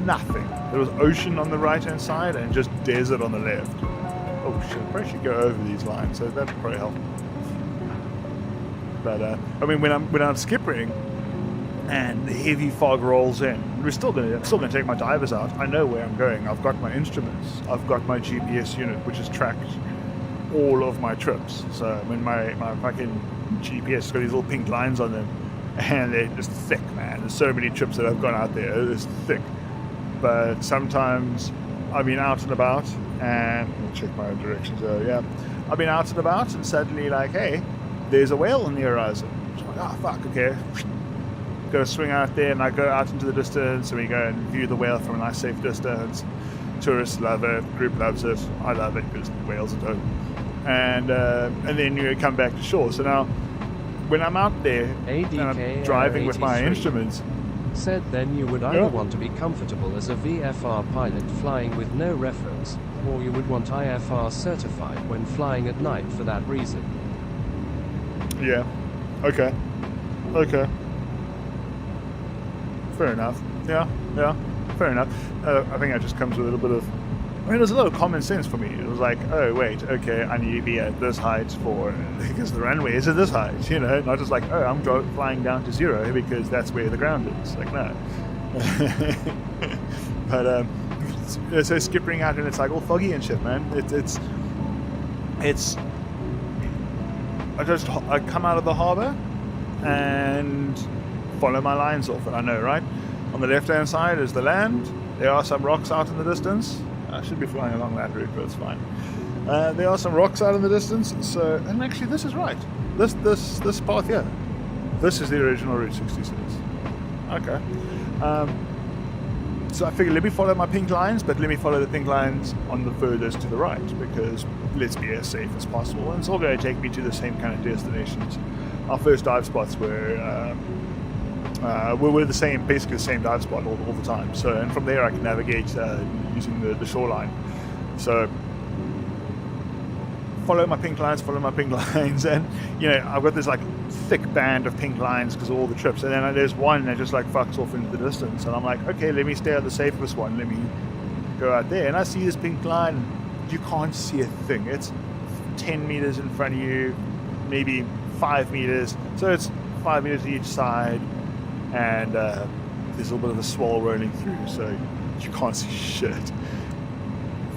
nothing. There was ocean on the right-hand side and just desert on the left. Oh shit, I probably should go over these lines, so that'd probably help. But I mean, when I'm skippering and the heavy fog rolls in, I'm still gonna take my divers out. I know where I'm going. I've got my instruments. I've got my GPS unit, which has tracked all of my trips. So when my fucking GPS has got these little pink lines on them, and they're just thick, man. There's so many trips that I've gone out there. It's thick. But sometimes I've been out and about, and I'll check my directions. Yeah, I've been out and about, and suddenly like, hey, there's a whale on the horizon. So I'm like, oh fuck, okay. Go swing out there, and I go out into the distance, and we go and view the whale from a nice safe distance. Tourists love it, group loves it. I love it because whales are dope. And then you come back to shore. So now, when I'm out there and I'm driving with my instruments, said then you would either want to be comfortable as a VFR pilot flying with no reference, or you would want IFR certified when flying at night for that reason. Yeah. Okay. Fair enough. Yeah. Fair enough. I think that just comes with a little bit of... I mean, there's a lot of common sense for me. It was like, oh, wait, okay, I need to be at this height because the runway is at this height, you know? Not just like, oh, I'm flying down to 0 because that's where the ground is. Like, no. But, so skippering out and it's like all foggy and shit, man. It's I come out of the harbour and follow my lines off, and I know, right? On the left-hand side is the land. There are some rocks out in the distance. I should be flying along that route, but it's fine. There are some rocks out in the distance, so... And actually, this is right. This path here. This is the original Route 66. Okay. So I figured, let me follow my pink lines, but let me follow the pink lines on the furthest to the right, because let's be as safe as possible. And it's all going to take me to the same kind of destinations. Our first dive spots were the same, basically the same dive spot all the time. So, and from there I can navigate using the shoreline. So, follow my pink lines, and you know, I've got this like thick band of pink lines because of all the trips, and then there's one that just like fucks off into the distance, and I'm like, okay, let me stay on the safest one, let me go out there, and I see this pink line, you can't see a thing. It's 10 meters in front of you, maybe 5 meters, so it's 5 meters each side, and there's a little bit of a swell rolling through, so you can't see shit.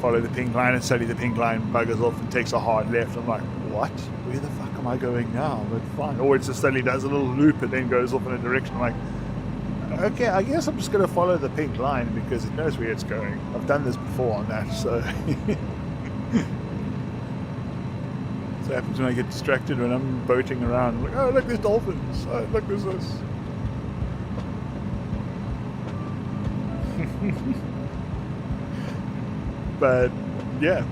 Follow the pink line, and suddenly the pink line buggers off and takes a hard left. I'm like, what? Where the fuck am I going now? But fine. Or it just suddenly does a little loop and then goes off in a direction. I'm like, okay, I guess I'm just going to follow the pink line because it knows where it's going. I've done this before on that, so... So it happens when I get distracted when I'm boating around. I'm like, oh, look, there's dolphins. Oh, look, there's this. But yeah,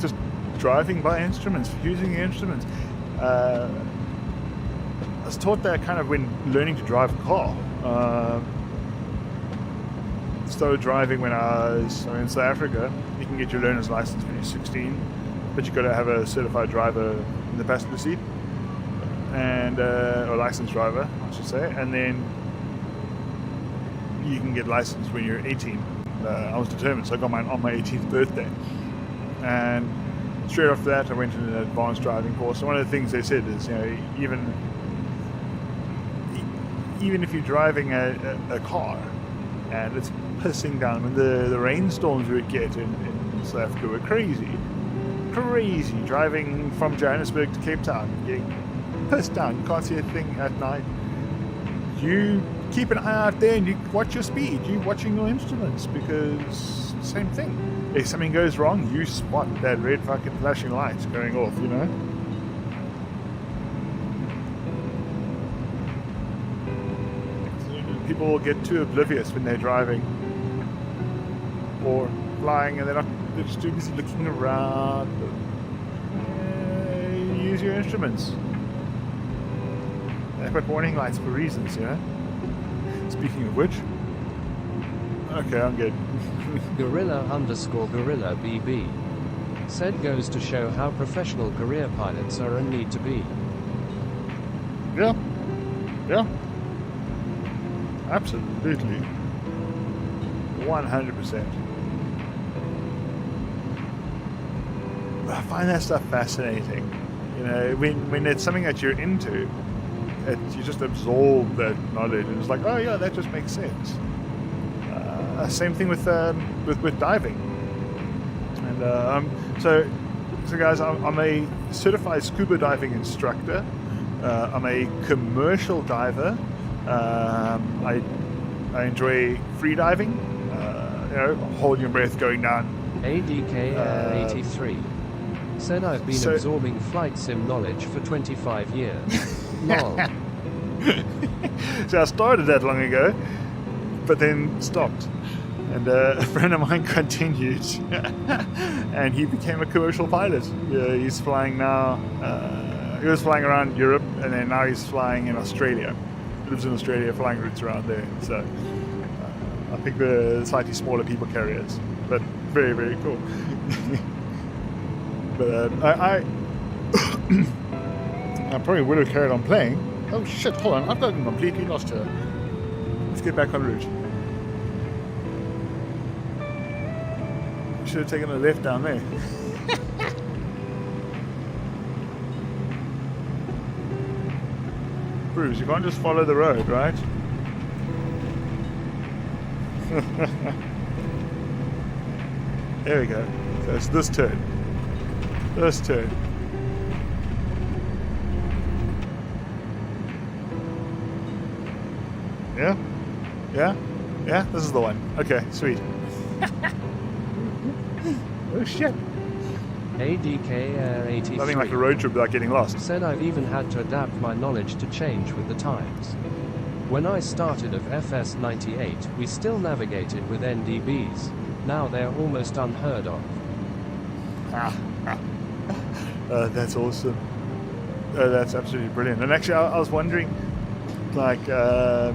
just driving by instruments, using the instruments. I was taught that kind of when learning to drive a car. Started driving when I was in South Africa. You can get your learner's license when you're 16, but you've got to have a certified driver in the passenger seat, and or licensed driver, I should say, and then you can get licensed when you're 18. I was determined, so I got mine on my 18th birthday. And straight after that, I went to an advanced driving course. And one of the things they said is, you know, even if you're driving a car and it's pissing down, when the rainstorms we would get in South Africa were crazy. Driving from Johannesburg to Cape Town, getting pissed down. You can't see a thing at night. You keep an eye out there and you watch your speed. You're watching your instruments because same thing. If something goes wrong, you spot that red fucking flashing light going off, you know? people will get too oblivious when they're driving or flying, and they're just too busy looking around. Use your instruments. They've got warning lights for reasons, you know. Speaking of which, okay, I'm good. Gorilla_Gorilla BB said goes to show how professional career pilots are and need to be. Yeah. Yeah. Absolutely. 100%. I find that stuff fascinating. You know, when it's something that you're into, you just absorb that knowledge, and it's like, oh yeah, that just makes sense. Same thing with diving. And so guys, I'm a certified scuba diving instructor. I'm a commercial diver. I enjoy free diving. You know, holding your breath, going down. ADK83 said I've been absorbing flight sim knowledge for 25 years. Lol. So I started that long ago, but then stopped. And a friend of mine continued, and he became a commercial pilot. He's flying now. He was flying around Europe, and then now he's flying in Australia. He lives in Australia, flying routes around there. So I think the slightly smaller people carriers, but very, very cool. But I probably would have carried on playing. Oh shit, hold on, I've gotten completely lost here. Let's get back on route. Should have taken a left down there. Bruce, you can't just follow the road, right? There we go. So it's this turn. This turn. Yeah? Yeah? Yeah? This is the one. Okay, sweet. Oh shit. ADK83 Nothing like a road trip without getting lost. said I've even had to adapt my knowledge to change with the times. When I started of FS98, we still navigated with NDBs. Now they're almost unheard of. That's awesome. That's absolutely brilliant. And actually, I was wondering, like, how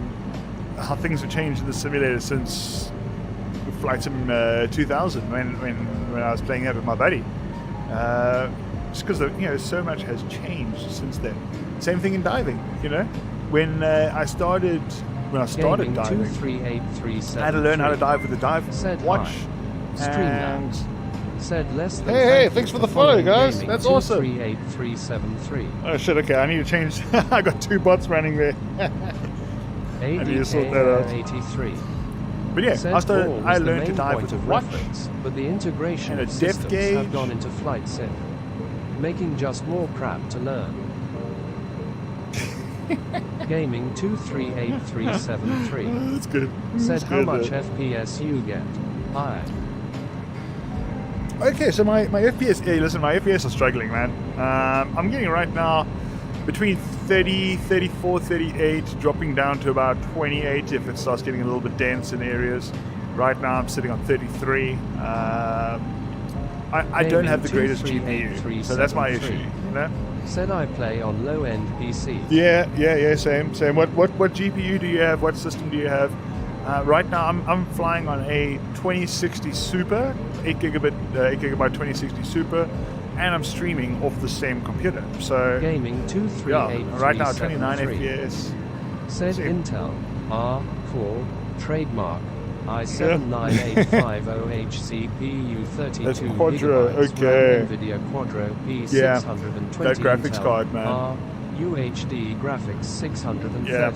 things have changed in the simulator since Flight Sim 2000, when I was playing that with my buddy. Just because so much has changed since then. Same thing in diving. You know, when I started diving, I had to learn how to dive with the dive watch. Streamland said less than. Hey, thanks for the follow, guys. That's awesome. 38373. Oh shit, okay, I need to change. I got two bots running there. I need to sort that out. 83. But yeah, I learned to dive with a watch, but the integration and a of depth systems gauge. have gone into flight sim, making just more crap to learn. Gaming 238373 That's good. said how much FPS you get. High. Okay, so my FPS, hey, listen, my FPS are struggling, man. I'm getting right now between 30, 34, 38, dropping down to about 28 if it starts getting a little bit dense in areas. Right now I'm sitting on 33. I don't have the greatest GPU, so that's my issue, you know? Said I play on low-end PC. Yeah, same. What GPU do you have? What system do you have? Right now I'm flying on a 2060 Super, 8 gigabyte 2060 Super, and I'm streaming off the same computer. So Gaming 238373 right now 29 FPS. Said Intel R4 trademark i7-9850HCPU32 That's Quadro, gigabytes, okay. NVIDIA Quadro P620 that graphics Intel card, man. UHD graphics 630. Yeah,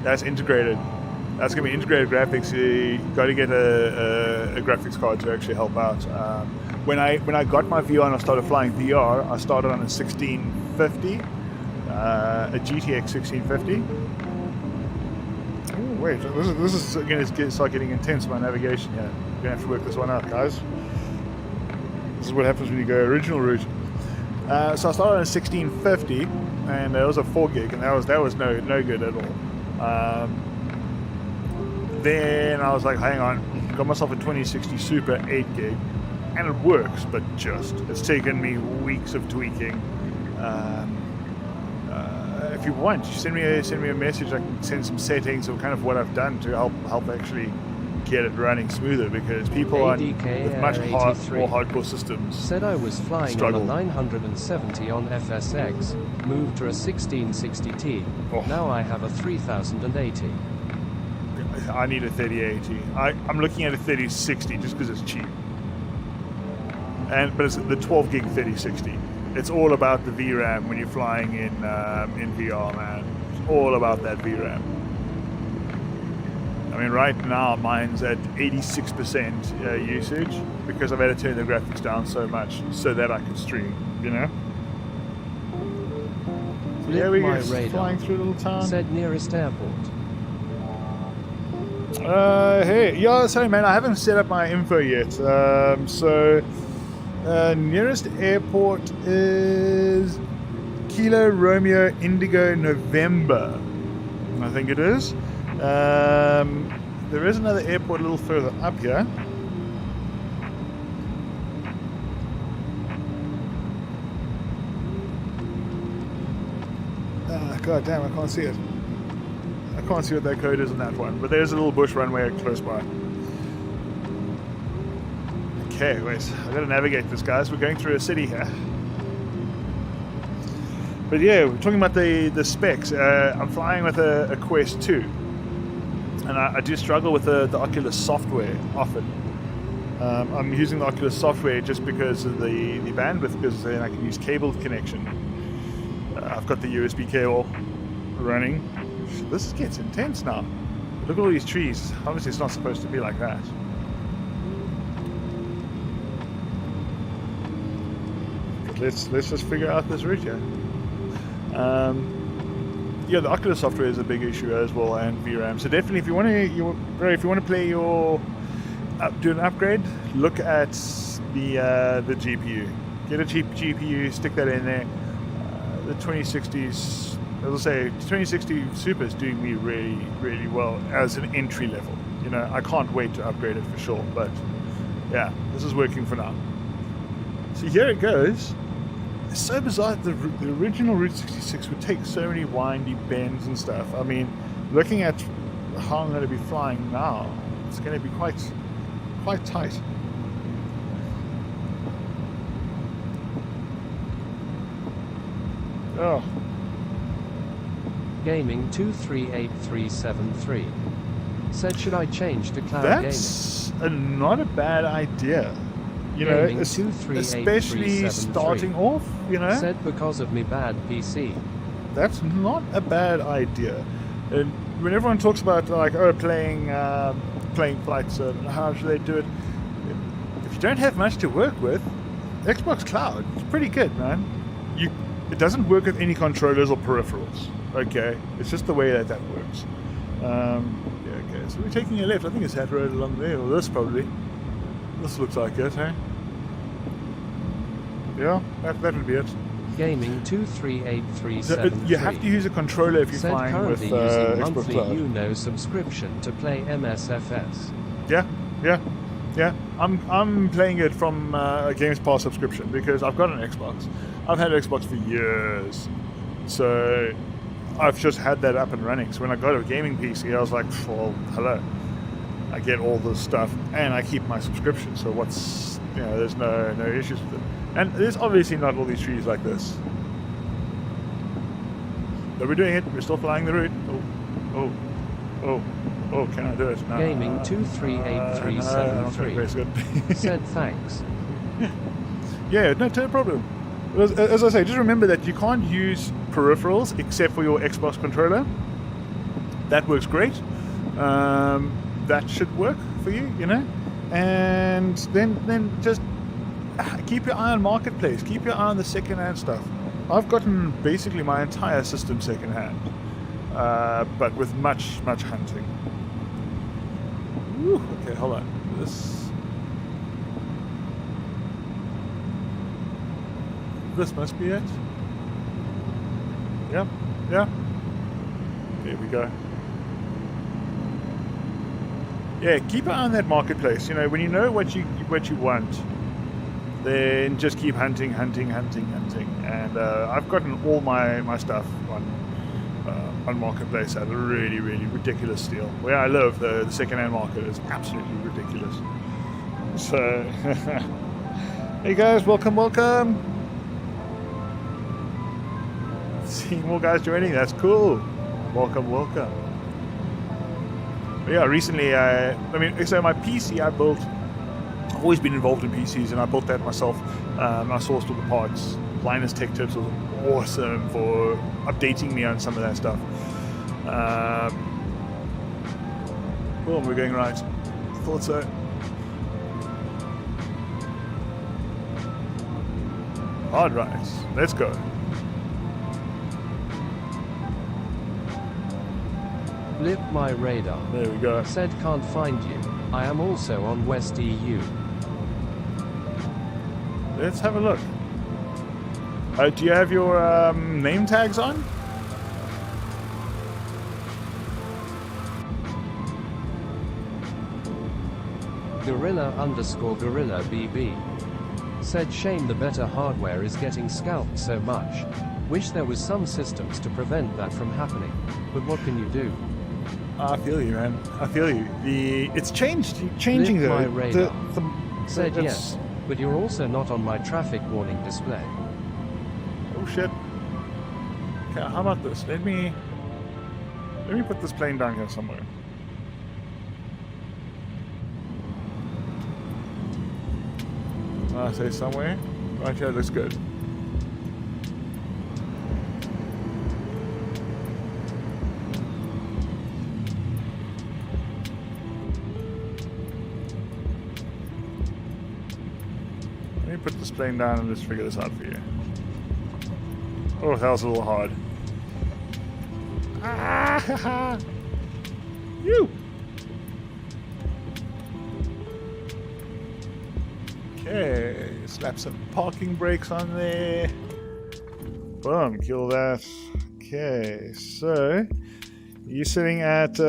that's integrated. That's going to be integrated graphics. You got to get a graphics card to actually help out. When I got my VR and I started flying VR, I started on a 1650, a GTX 1650. Oh, wait, this is going to start getting intense, my navigation here. We're going to have to work this one out, guys. This is what happens when you go original route. So I started on a 1650, and it was a 4 gig, and that was no good at all. then I was like, hang on, got myself a 2060 Super 8 gig, and it works, but it's taken me weeks of tweaking. If you want, send me a message. I can send some settings of kind of what I've done to help actually get it running smoother, because people with much more hardcore systems said I was flying struggle. on a 970 on FSX, moved to a 1660T. Oh. Now I have a 3080. I need a 3080. I'm looking at a 3060 just because it's cheap. But it's the 12 gig 3060. It's all about the VRAM when you're flying in VR, man. It's all about that VRAM. I mean, right now mine's at 86% usage because I've had to turn the graphics down so much so that I can stream, you know? So there we go, flying through a little town. Said nearest airport. Hey, yeah, sorry man, I haven't set up my info yet. Nearest airport is Kilo Romeo Indigo November, I think it is. There is another airport a little further up here. God damn, I can't see it. I can't see what that code is on that one, but there's a little bush runway close by. Okay, wait, I've got to navigate this, guys. We're going through a city here. But yeah, we're talking about the specs. I'm flying with a Quest 2. And I do struggle with the Oculus software often. I'm using the Oculus software just because of the bandwidth, because then I can use cabled connection. I've got the USB cable running. This gets intense now. Look at all these trees. Obviously it's not supposed to be like that. Let's just figure out this route here. Yeah, the Oculus software is a big issue as well, and VRAM. So definitely, if you want to play do an upgrade, look at the GPU. Get a cheap GPU, stick that in there. The 2060s, as I say, 2060 Super is doing me really, really well as an entry level. You know, I can't wait to upgrade it for sure. But yeah, this is working for now. So here it goes. It's so bizarre that the original Route 66 would take so many windy bends and stuff. I mean, looking at how I'm going to be flying now, it's going to be quite tight. Oh. Gaming 238373 said, should I change to cloud gaming? That's not a bad idea. You know, especially starting off, you know. Said because of me bad PC. That's not a bad idea. And when everyone talks about like, playing flights, how should they do it? If you don't have much to work with, Xbox Cloud is pretty good, man. It doesn't work with any controllers or peripherals. Okay, it's just the way that works. Yeah, okay. So we're taking a left. I think it's that road along there, or this probably. This looks like it, hey? Yeah, that would be it. Gaming 238373. You have to use a controller if you're flying with using Xbox monthly Cloud. subscription to play MSFS. Yeah. I'm playing it from a Games Pass subscription because I've got an Xbox. I've had an Xbox for years, so I've just had that up and running. So when I got a gaming PC, I was like, well, hello. I get all this stuff and I keep my subscription, so there's no issues with it. And there's obviously not all these trees like this, but we're doing it. We're still flying the route. Oh, can I do it? No, Gaming 238373 said thanks. Yeah, no problem. As I say, just remember that you can't use peripherals except for your Xbox controller. That works great. That should work for you, you know. And then just keep your eye on Marketplace. Keep your eye on the second-hand stuff. I've gotten basically my entire system second-hand, but with much hunting. Woo, okay, hold on. This must be it. Yeah. There we go. Yeah, keep an eye on that marketplace. You know, when you know what you want, then just keep hunting. And I've gotten all my stuff on marketplace at a really ridiculous deal. Where I live, the second-hand market is absolutely ridiculous. So, hey guys, welcome. Seeing more guys joining, that's cool. Welcome. But yeah, recently, so my PC I built. I've always been involved in PCs, and I built that myself. I sourced all the parts. Linus Tech Tips was awesome for updating me on some of that stuff. Boom, we're going right. Thought so. Hard right. Let's go. Blip my radar. There we go. Said can't find you. I am also on West EU. Let's have a look. Do you have your name tags on? Gorilla_Gorilla BB. Said shame the better hardware is getting scalped so much. Wish there was some systems to prevent that from happening. But what can you do? I feel you, man. I feel you. It's changing Lift my though. radar. Said yes, but you're also not on my traffic warning display. Oh shit. Okay, how about this? Let me put this plane down here somewhere. I say somewhere. Right here looks good. Let me put this plane down and just figure this out for you. Oh, that was a little hard. Ah, you. Okay, slap some parking brakes on there. Boom, kill that. Okay, so you're sitting at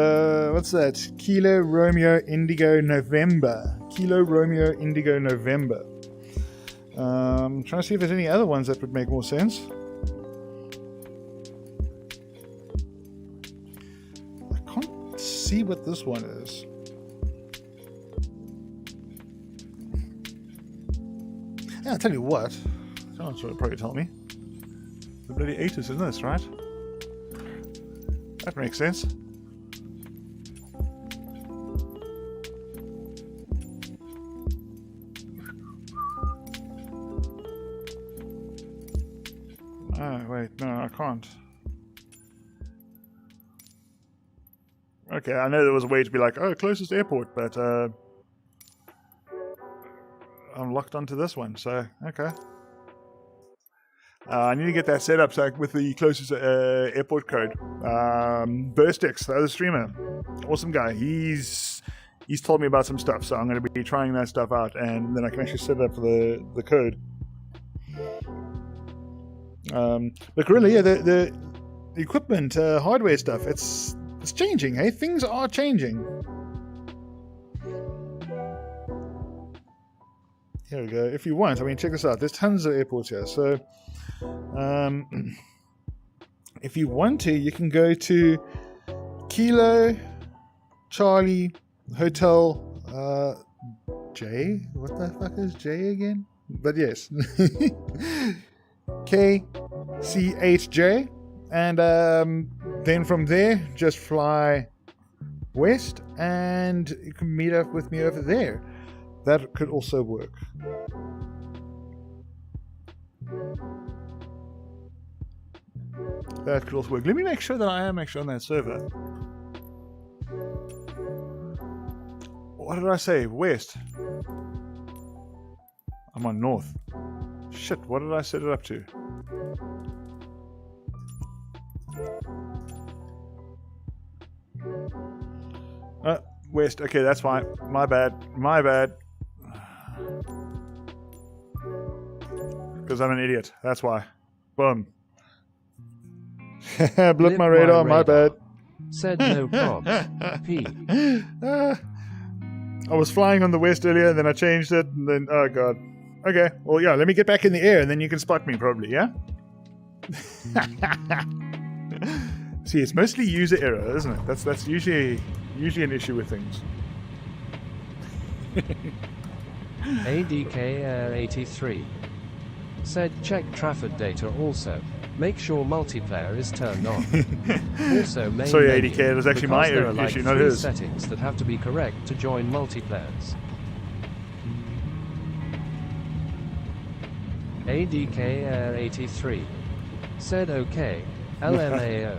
what's that? Kilo Romeo Indigo November. Kilo Romeo Indigo November. Trying to see if there's any other ones that would make more sense. I can't see what this one is. Yeah, I'll tell you what. Someone's will probably tell me. The bloody ATIS in this, right? That makes sense. Oh, wait, no, I can't. Okay, I know there was a way to be like, oh, closest airport, but I'm locked onto this one, so okay. I need to get that set up so with the closest airport code. Burstix, the other streamer, awesome guy. He's told me about some stuff, so I'm going to be trying that stuff out, and then I can actually set it up for the code. But really, yeah, the equipment, hardware stuff, it's changing. Hey, things are changing. Here we go. If you want, I mean, check this out. There's tons of airports here. So, if you want to, you can go to Kilo Charlie Hotel J. What the fuck is J again? But yes. KC8J. And then from there, just fly west and you can meet up with me over there. That could also work. That could also work. Let me make sure that I am actually on that server. What did I say? West. I'm on north. Shit, what did I set it up to? West. Okay, that's fine. My bad. Because I'm an idiot. That's why. Boom. Blip my radar. My bad. Said no probs. P. I was flying on the west earlier, and then I changed it, and then oh god. Okay, well yeah, let me get back in the air, and then you can spot me probably, yeah. See, it's mostly user error, isn't it? That's usually an issue with things. ADK83 said check Trafford data also. Make sure multiplayer is turned on. Also, main Sorry, menu, ADK, it was actually my there are like issue, not 3 his. settings that have to be correct to join multiplayers. ADK83 said okay. LMAO.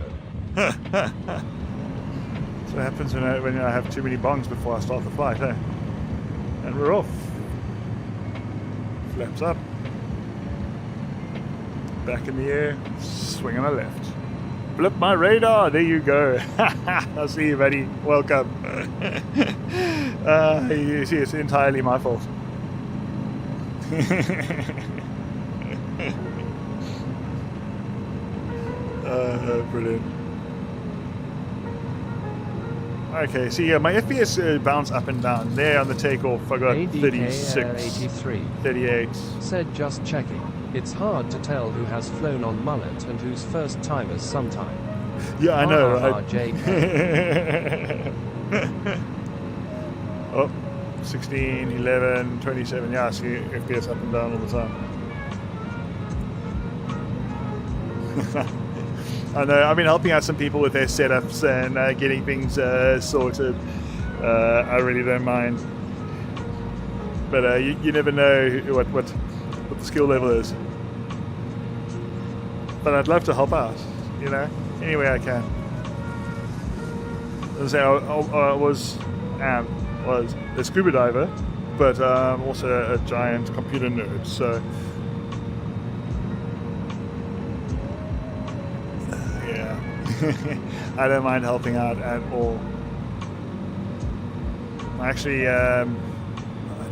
That's what happens when I have too many bongs before I start the flight, eh? And we're off. Flaps up. Back in the air. Swing on the left. Flip my radar. There you go. I'll see you, buddy. Welcome. You see, it's entirely my fault. Brilliant. Okay, see, yeah, my FPS bounce up and down. There on the takeoff, I got 36, 83 38. said just checking. It's hard to tell who has flown on mullet and who's first timers sometime. Yeah, I know, right? JK. Oh, 16, 11, 27. Yeah, I see FPS up and down all the time. I know, I've been helping out some people with their setups and getting things sorted. I really don't mind. But you never know what the skill level is. But I'd love to help out, you know, any way I can. As I say, I was a scuba diver, but also a giant computer nerd, so... I don't mind helping out at all. Actually, I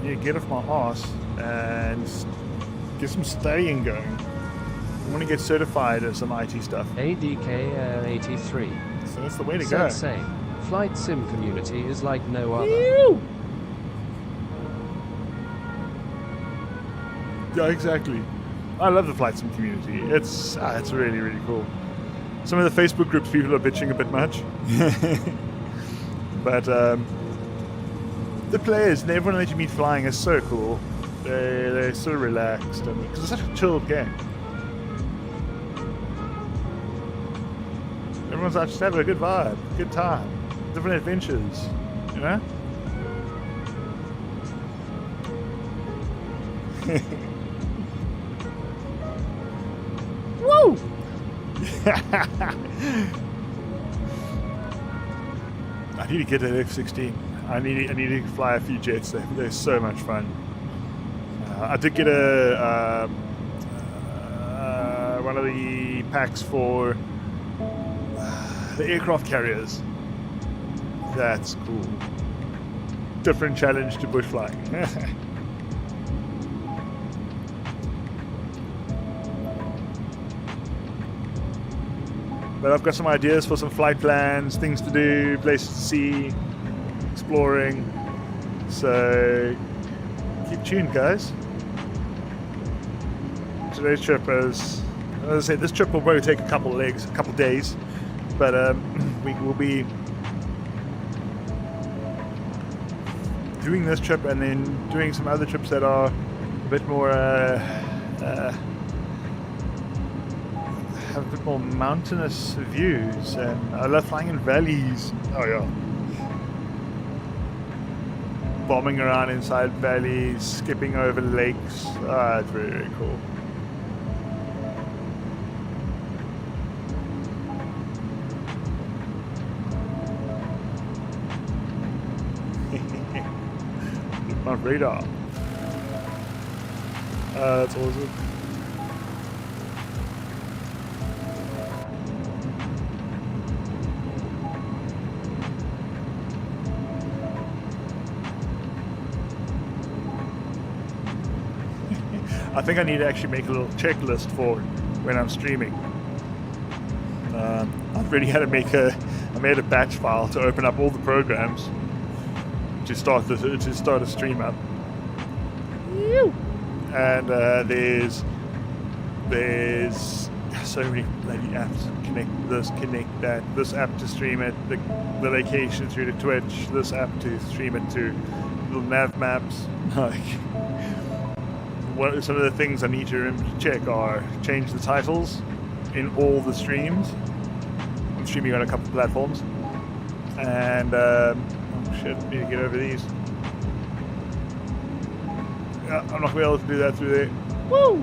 need to get off my arse and get some studying going. I want to get certified as some IT stuff. ADK83 So that's the way to said go. same. Flight sim community is like no other. Ew. Yeah, exactly. I love the flight sim community. It's really, really cool. Some of the Facebook groups, people are bitching a bit much. But the players and everyone that you meet flying is so cool. They're so relaxed, and because it's such a chilled game. Everyone's out just having a good vibe, good time, different adventures, you know? Woo! I need to get an F-16. I need to fly a few jets. They're so much fun. I did get one of the packs for the aircraft carriers. That's cool. Different challenge to bush flying. But I've got some ideas for some flight plans, things to do, places to see, exploring. So keep tuned, guys. Today's trip is, as I say, this trip will probably take a couple days, but we will be doing this trip and then doing some other trips that are a bit more have a bit more mountainous views, and I love flying in valleys. Oh yeah, bombing around inside valleys, skipping over lakes. It's very, very cool. My radar. That's awesome. I think I need to actually make a little checklist for when I'm streaming. I've already had to I made a batch file to open up all the programs to start a stream up. And there's so many bloody apps. Connect that. This app to stream it. The location through to Twitch. This app to stream it to little nav maps. Like, some of the things I need to remember to check are change the titles in all the streams. I'm streaming on a couple of platforms. And oh shit, need to get over these. Yeah, I'm not gonna be able to do that through there. Woo!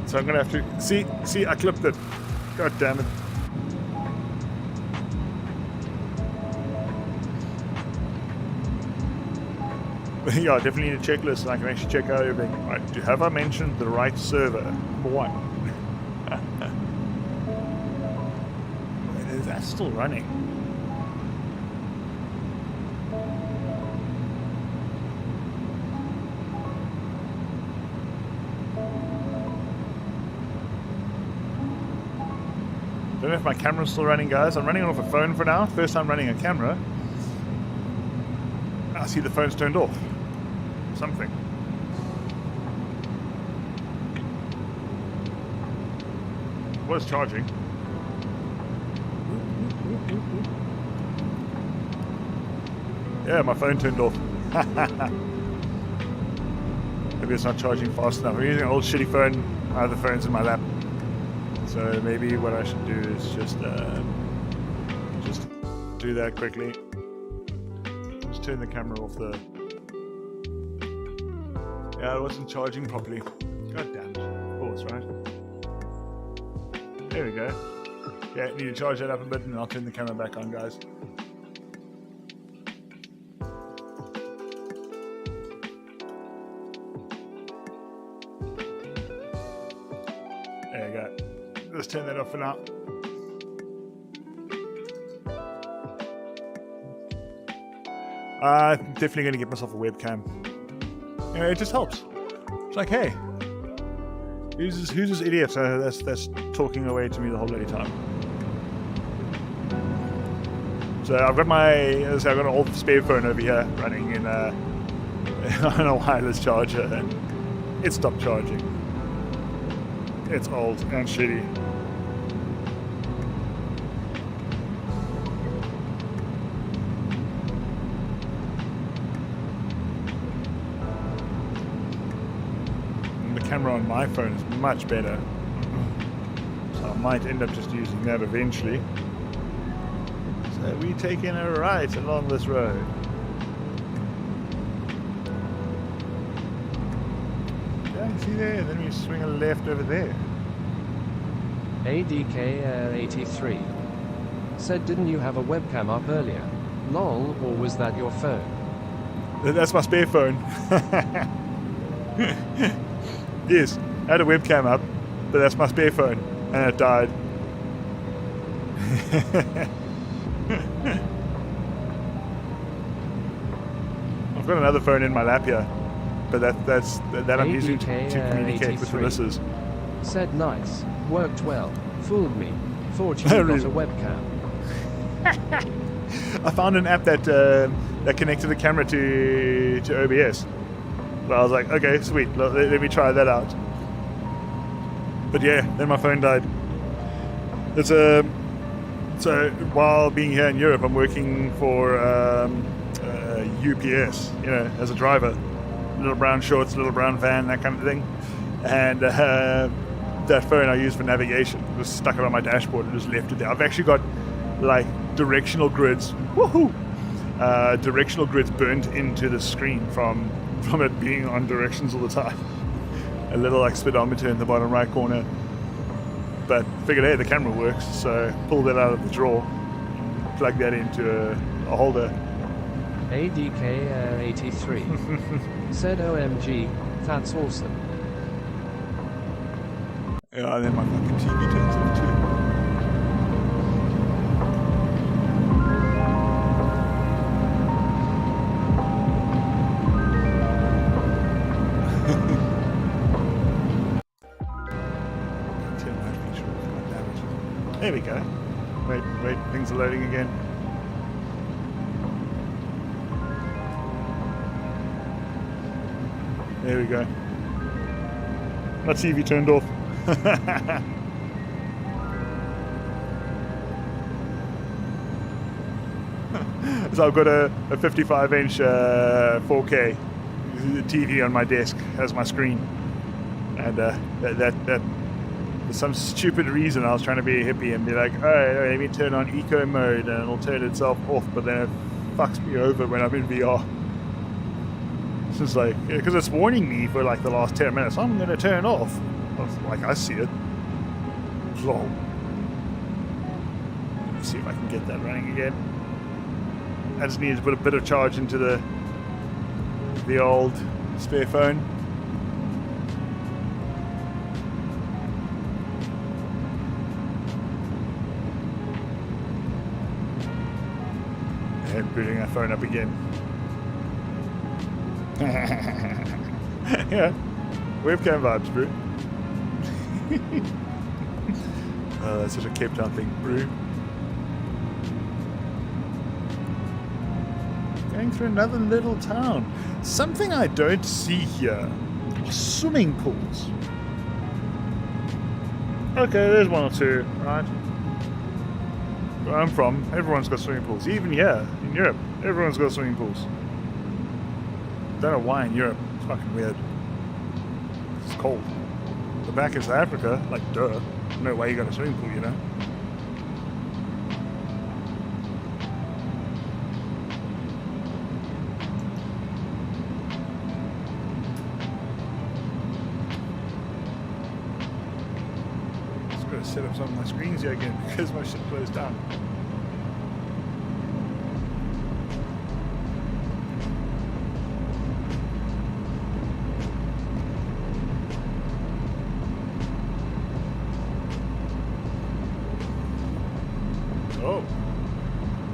So I'm gonna have to see. I clipped it. God damn it! Yeah, I definitely need a checklist, and I can actually check out everything. Right, have I mentioned the right server? Number 1. Is that still running? Don't know if my camera's still running, guys. I'm running off a phone for now. First time running a camera. I see the phone's turned off. Something. It was charging. Yeah, my phone turned off. Maybe it's not charging fast enough. I'm using an old shitty phone. My other phone's in my lap. So maybe what I should do is just do that quickly. Just turn the camera off the... Yeah, it wasn't charging properly. God damn it. Of course, right? There we go. Yeah, need to charge that up a bit and I'll turn the camera back on, guys. There you go. Let's turn that off for now. I'm definitely going to get myself a webcam. You know, it just helps. It's like, hey, who's this idiot that's talking away to me the whole bloody time? So I've got I've got an old spare phone over here running in on a wireless charger, and it stopped charging. It's old and shitty. Camera on my phone is much better, so I might end up just using that eventually. So we taking a right along this road. Yeah, you see there, then we swing a left over there. ADK83 said, didn't you have a webcam up earlier? Lol, or was that your phone? That's my spare phone. Yes, I had a webcam up, but that's my spare phone, and it died. I've got another phone in my lap here, but that I'm using to communicate with the missus. Said nice, worked well, fooled me, thought you got a webcam. I found an app that connected the camera to OBS. So I was like, okay, sweet, let me try that out. But yeah, then my phone died. It's so while being here in Europe, I'm working for UPS, you know, as a driver. Little brown shorts, little brown van, that kind of thing. And that phone I use for navigation. Just stuck it on my dashboard and just left it there. I've actually got like directional grids. Woohoo! Directional grids burnt into the screen from it being on directions all the time. A little like speedometer in the bottom right corner. But figured, hey, the camera works, so pull that out of the drawer, plug that into a holder. ADK83 said, OMG, that's awesome. Yeah, and then my fucking TV turns off too. There we go. Wait, things are loading again. There we go. My TV turned off. So I've got a 55-inch 4K TV on my desk as my screen, and that for some stupid reason I was trying to be a hippie and be like, oh, let me turn on eco mode and it'll turn itself off, but then it fucks me over when I'm in VR. It's just like, because it's warning me for like the last 10 minutes, I'm going to turn off. Like, I see it. Lol. Let's see if I can get that running again. I just need to put a bit of charge into the old spare phone. And booting our phone up again. Yeah, webcam vibes, bro. Oh, that's such a Cape Town thing, bro. Going through another little town. Something I don't see here are swimming pools. Okay, there's one or two, right? Where I'm from, everyone's got swimming pools. Even here, in Europe, everyone's got swimming pools. Don't know why in Europe. It's fucking weird. It's cold. But back in South Africa, like, duh. No way you got a swimming pool, you know? Just gotta set up some of my screens here again because my shit closed down.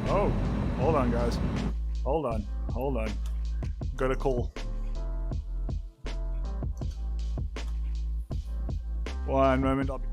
Oh, hold on, guys. Hold on. Got a call. One moment. I'll be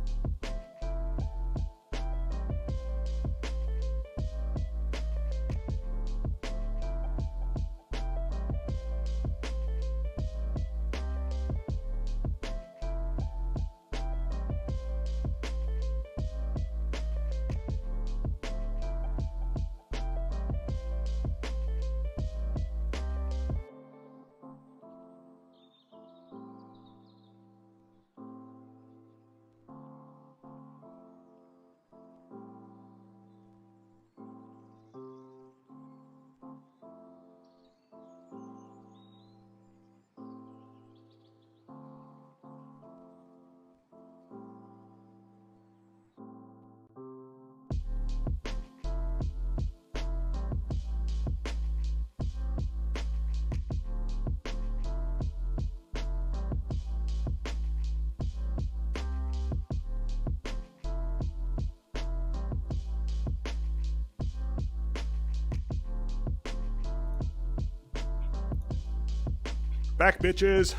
back, bitches.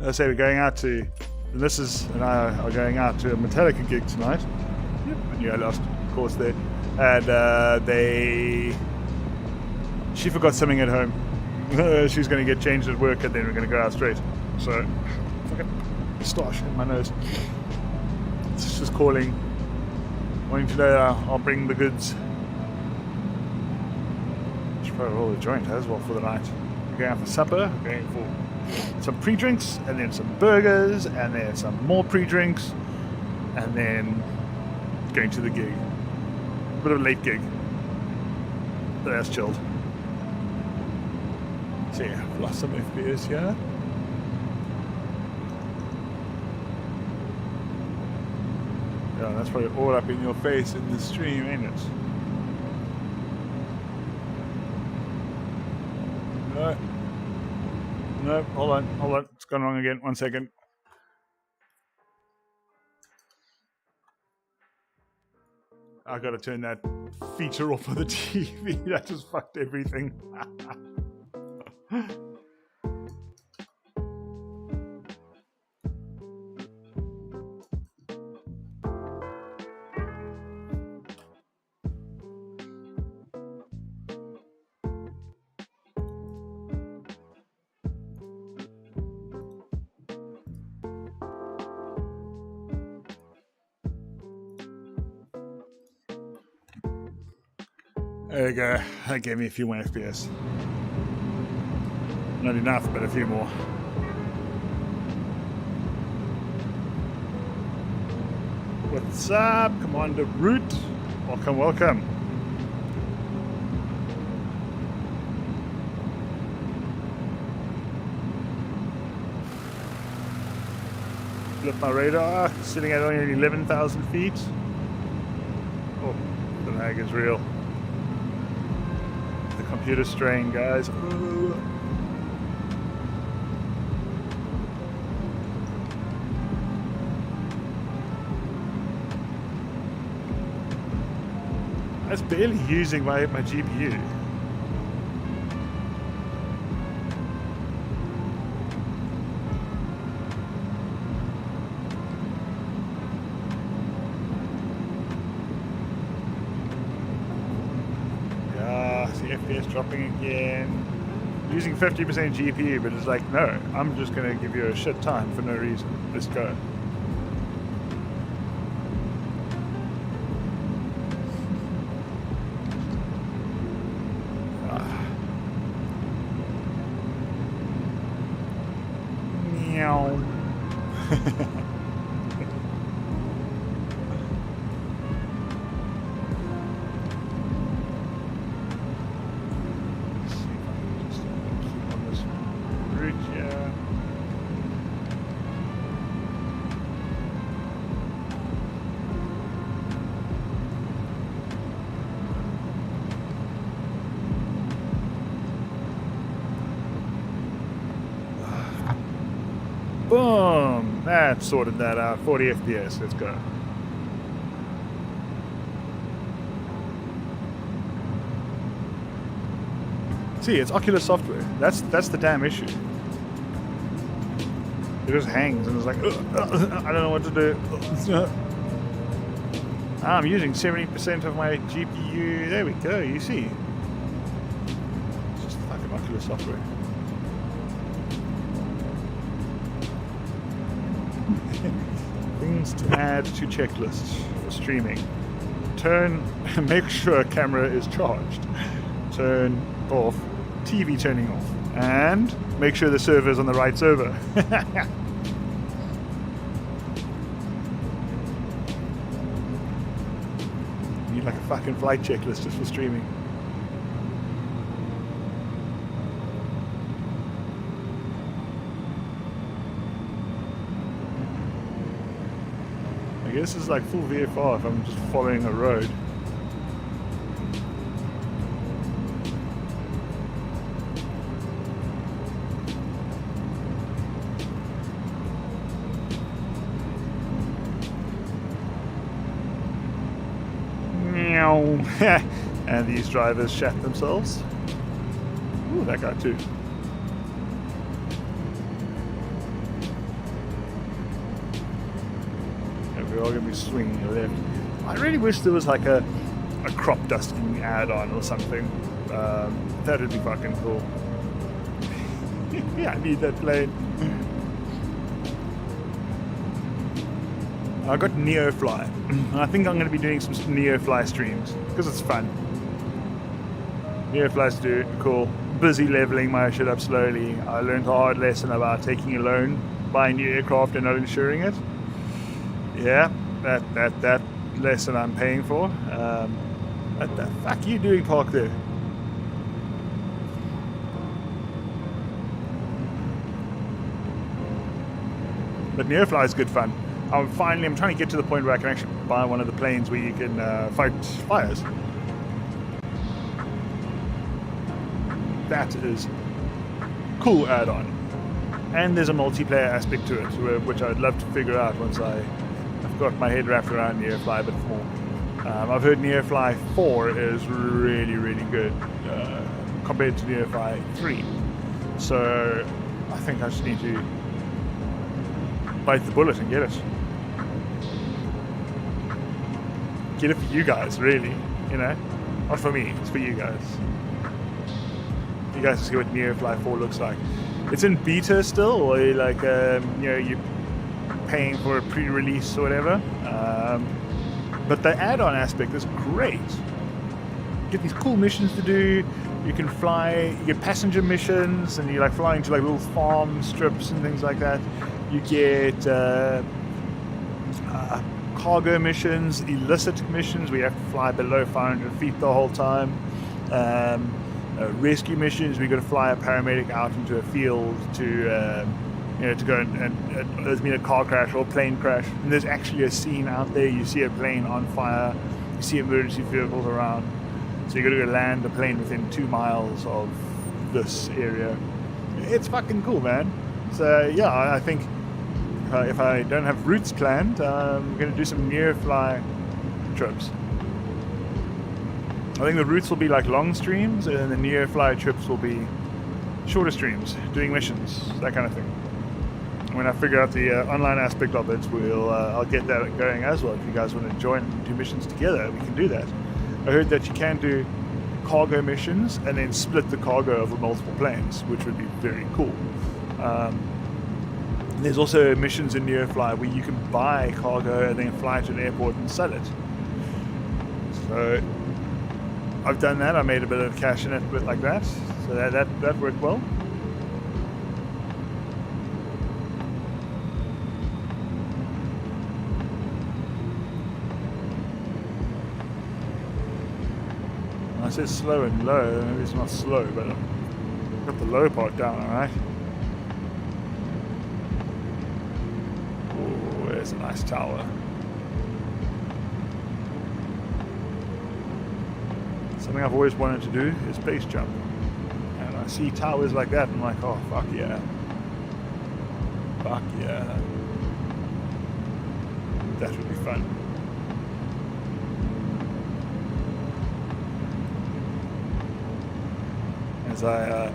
I say we're going out to, and this is, and I are going out to a Metallica gig tonight. Yep, I knew I lost course there. And she forgot something at home. She's going to get changed at work, and then we're going to go out straight. So, fucking stash in my nose. It's just calling, wanting to know I'll bring the goods. Probably roll a joint as well for the night. We're going out for supper, we're going for some pre-drinks, and then some burgers, and then some more pre-drinks, and then going to the gig. A bit of a late gig, but that's chilled. So yeah, I've lost some FPS here. Yeah, that's probably all up in your face in the stream, ain't it? No, hold on. It's gone wrong again. 1 second. I gotta turn that feature off of the TV. That just fucked everything. There you go. That gave me a few more FPS. Not enough, but a few more. What's up, Commander Root? Welcome, welcome. Flip my radar, sitting at only 11,000 feet. Oh, the lag is real. The computer's strain, guys. Ooh. I was barely using my GPU. Yeah, see FPS dropping again. Using 50% GPU, but it's like, no, I'm just going to give you a shit time for no reason. Let's go. Boom! That sorted that out. 40 FPS. Let's go. See, it's Oculus software. That's the damn issue. It just hangs and it's like, I don't know what to do. I'm using 70% of my GPU. There we go. You see, it's just fucking Oculus software. Things to add to checklists for streaming. Make sure camera is charged. Turn off, TV turning off. And make sure the server is on the right server. Need like a fucking flight checklist just for streaming. This is like full VFR if I'm just following a road. Meow. And these drivers shat themselves. Ooh, that guy too. We're all going to be swinging left. I really wish there was like a crop dusting add-on or something. That would be fucking cool. Yeah, I need that plane. I got NeoFly. I think I'm going to be doing some NeoFly streams because it's fun. NeoFly's cool. Busy leveling my shit up slowly. I learned a hard lesson about taking a loan, buying new aircraft and not insuring it. Yeah, that lesson I'm paying for. What the fuck are you doing parked there? But NeoFly is good fun. I'm trying to get to the point where I can actually buy one of the planes where you can fight fires. That is cool add-on. And there's a multiplayer aspect to it, which I'd love to figure out once I've got my head wrapped around NeoFly a bit more. I've heard NeoFly 4 is really, really good compared to NeoFly 3. So I think I just need to bite the bullet and get it. Get it for you guys, really. You know? Not for me, it's for you guys. You guys see what NeoFly 4 looks like. It's in beta still, or like, you're paying for a pre-release or whatever. But the add-on aspect is great. get these cool missions to do. You can fly, you get passenger missions, and you like flying to like little farm strips and things like that. You get cargo missions, illicit missions where you have to fly below 500 feet the whole time. Rescue missions, we got to fly a paramedic out into a field to to go and there's been a car crash or a plane crash, and there's actually a scene out there. You see a plane on fire, you see emergency vehicles around, so you got to go land the plane within 2 miles of this area. It's fucking cool, man. So yeah, I think if I don't have routes planned, I'm going to do some near fly trips. I think the routes will be like long streams, and the near fly trips will be shorter streams, doing missions, that kind of thing. When I figure out the online aspect of it, I'll get that going as well. If you guys want to join and do missions together, we can do that. I heard that you can do cargo missions and then split the cargo over multiple planes, which would be very cool. There's also missions in near fly where you can buy cargo and then fly to an airport and sell it. So I've done that. I made a bit of cash in it, a bit like that. So that worked well. I said slow and low. Maybe it's not slow, but I've got the low part down, alright? Oh, there's a nice tower. Something I've always wanted to do is base jump. And I see towers like that and I'm like, oh, fuck yeah. Fuck yeah. That would be fun. As I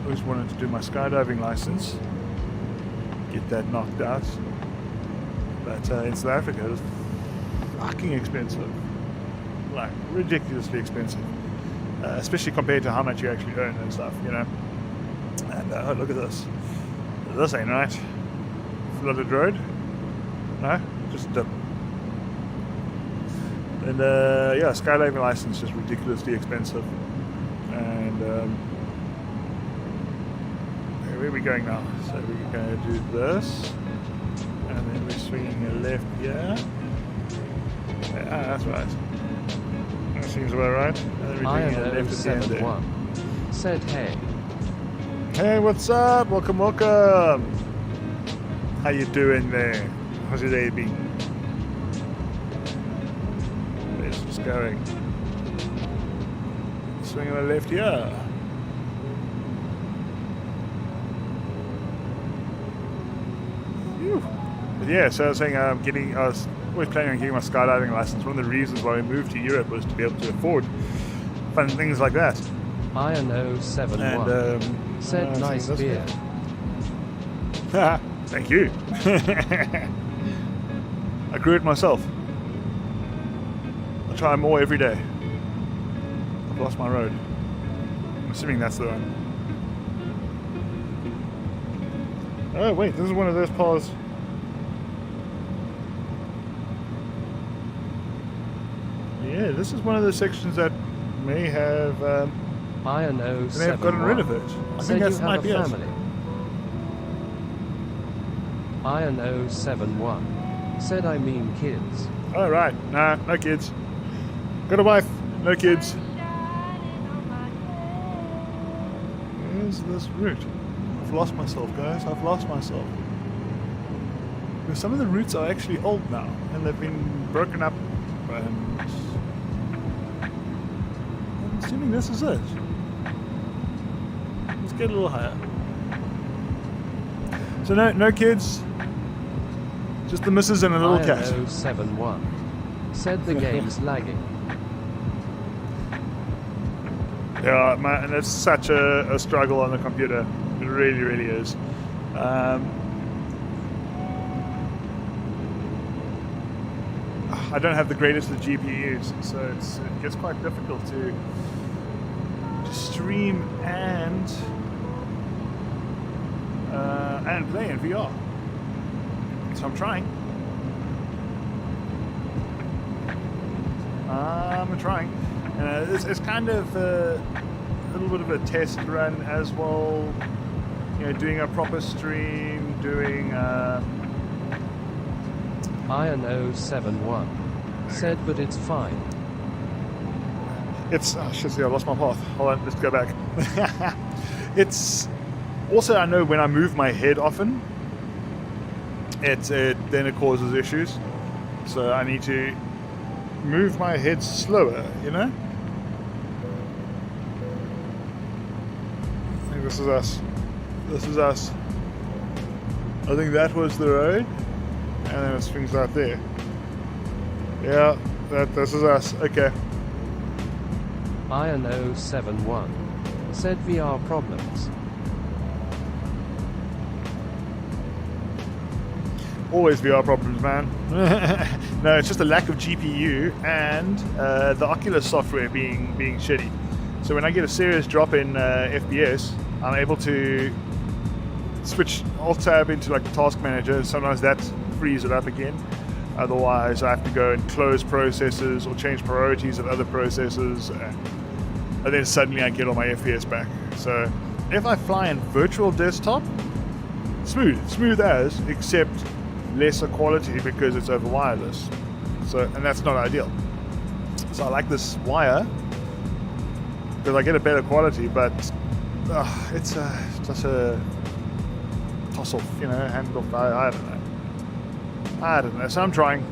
always wanted to do my skydiving license, get that knocked out. But in South Africa, it's fucking expensive. Like, ridiculously expensive. Especially compared to how much you actually earn and stuff, you know. And oh, look at this. This ain't right. Flooded road? No, just a dip. And yeah, skydiving license is ridiculously expensive. And where are we going now? So we're going to do this, and then we're swinging a left here. Yeah, that's right. That seems about right. And then we're doing a left at the end there. Said hey. Hey, what's up? Welcome, welcome. How you doing there? How's your day been? Where's this going? Swing on the left here. Phew. But yeah, so I was saying I was always planning on getting my skydiving license. One of the reasons why we moved to Europe was to be able to afford fun things like that. Iron 071 And said nice beer. Thank you. I grew it myself. I try more every day. I've lost my road. I'm assuming that's the one. Oh wait, this is one of those paths. Yeah, this is one of those sections that may have Iron they may have gotten rid of it. I think that might be it. Iron 071 said I mean kids. Oh right, nah, no kids. Got a wife, no kids. Where's this route? I've lost myself, guys. I've lost myself. Because some of the routes are actually old now, and they've been broken up. And I'm assuming this is it. Let's get a little higher. So no kids. Just the missus and a little cat. 071 said the game's lagging. Yeah, man, it's such a struggle on the computer. It really, really is. I don't have the greatest of GPUs, so it gets quite difficult to stream and play in VR. So I'm trying. I'm trying. It's kind of a little bit of a test run as well. You know, doing a proper stream, doing. Iron 071 said, but it's fine. It's oh shit! See, I lost my path. Hold on, let's go back. It's also I know when I move my head often, then it causes issues. So I need to move my head slower. You know. I think this is us. This is us. I think that was the road, and then it swings out there. Yeah, this is us. Okay. Iron 071 said VR problems. Always VR problems, man. No, it's just a lack of GPU and the Oculus software being shitty. So when I get a serious drop in FPS, I'm able to switch Alt Tab into like the task manager. Sometimes that frees it up again. Otherwise, I have to go and close processes or change priorities of other processes, and then suddenly I get all my FPS back. So if I fly in virtual desktop, smooth as, except lesser quality because it's over wireless. So, and that's not ideal. So I like this wire because I get a better quality, but it's just a toss off, you know, hand off. I don't know. So I'm trying.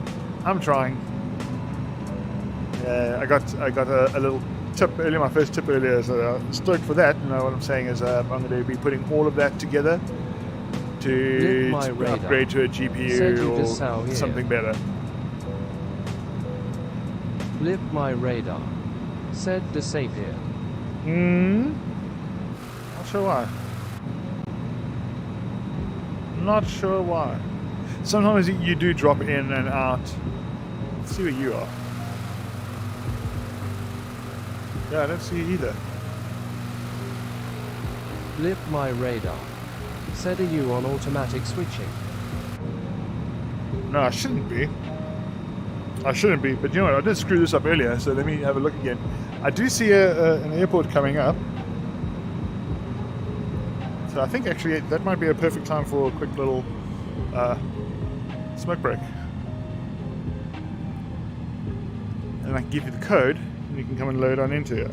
Yeah, I got a little tip earlier. My first tip earlier, so I'm stoked for that. You know what I'm saying is I'm going to be putting all of that together to upgrade to a GPU or something better. Blip my radar. Said disappear. Not sure why. Not sure why. Sometimes you do drop in and out. Let's see where you are. Yeah, I don't see you either. Blip my radar. Said, are you on automatic switching? No, I shouldn't be. But you know what? I did screw this up earlier, so let me have a look again. I do see an airport coming up. So I think actually that might be a perfect time for a quick little smoke break. And I can give you the code, and you can come and load on into it.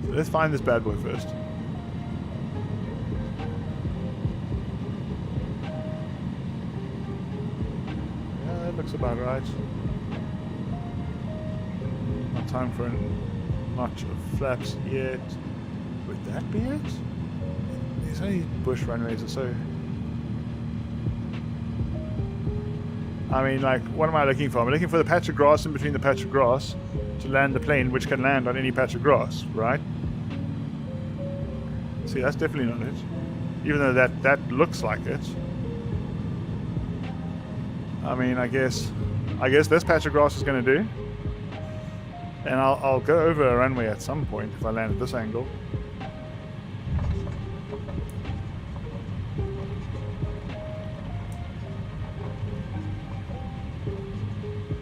So let's find this bad boy first. Yeah, that looks about right. Not time for a notch of flaps yet. Would that be it? These only bush runways are so... I mean, like, what am I looking for? I'm looking for the patch of grass in between the patch of grass to land the plane, which can land on any patch of grass, right? See, that's definitely not it. Even though that looks like it. I mean, I guess this patch of grass is going to do. And I'll go over a runway at some point if I land at this angle.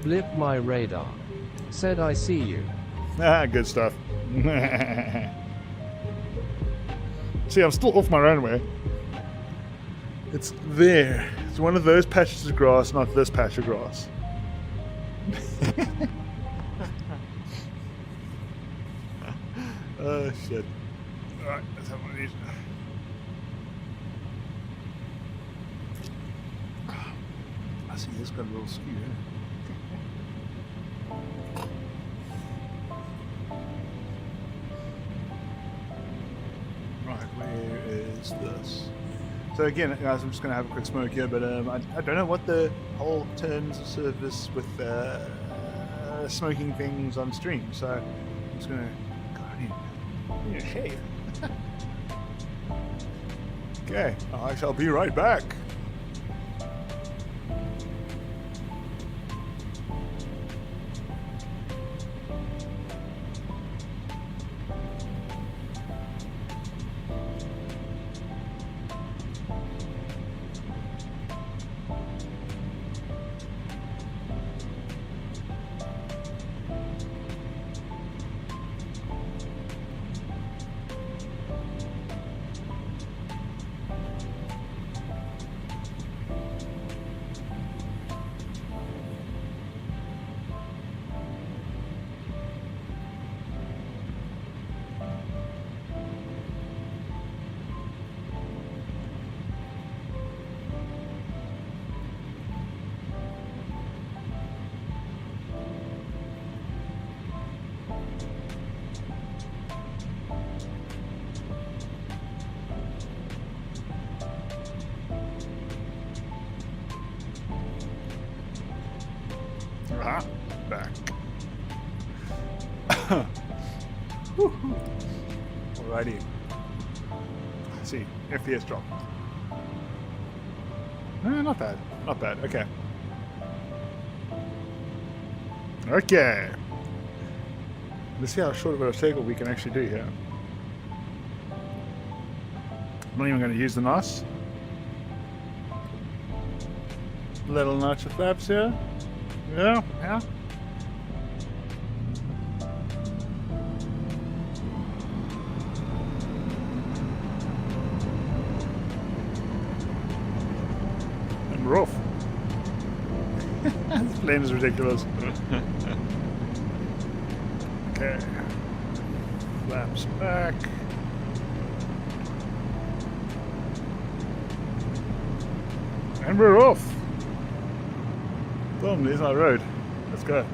Blip my radar. Said, I see you. Ah, good stuff. See, I'm still off my runway. It's there. It's one of those patches of grass, not this patch of grass. Oh, shit. Alright, let's have one of these. I see this got a little skew here. Right, where is this? So again, guys, I'm just going to have a quick smoke here, but I don't know what the whole terms of service with smoking things on stream, so I'm just going to go in and shave. Okay, I shall be right back. Alrighty. Let's see, FPS drop. Not bad. Not bad. Okay. Okay. Let's see how short of a circle we can actually do here. I'm not even going to use the NOS. Little notch of flaps here. Yeah, yeah. And we're off. This plane is ridiculous. Okay. Flaps back. And we're off. Boom, there's our road. Let's go.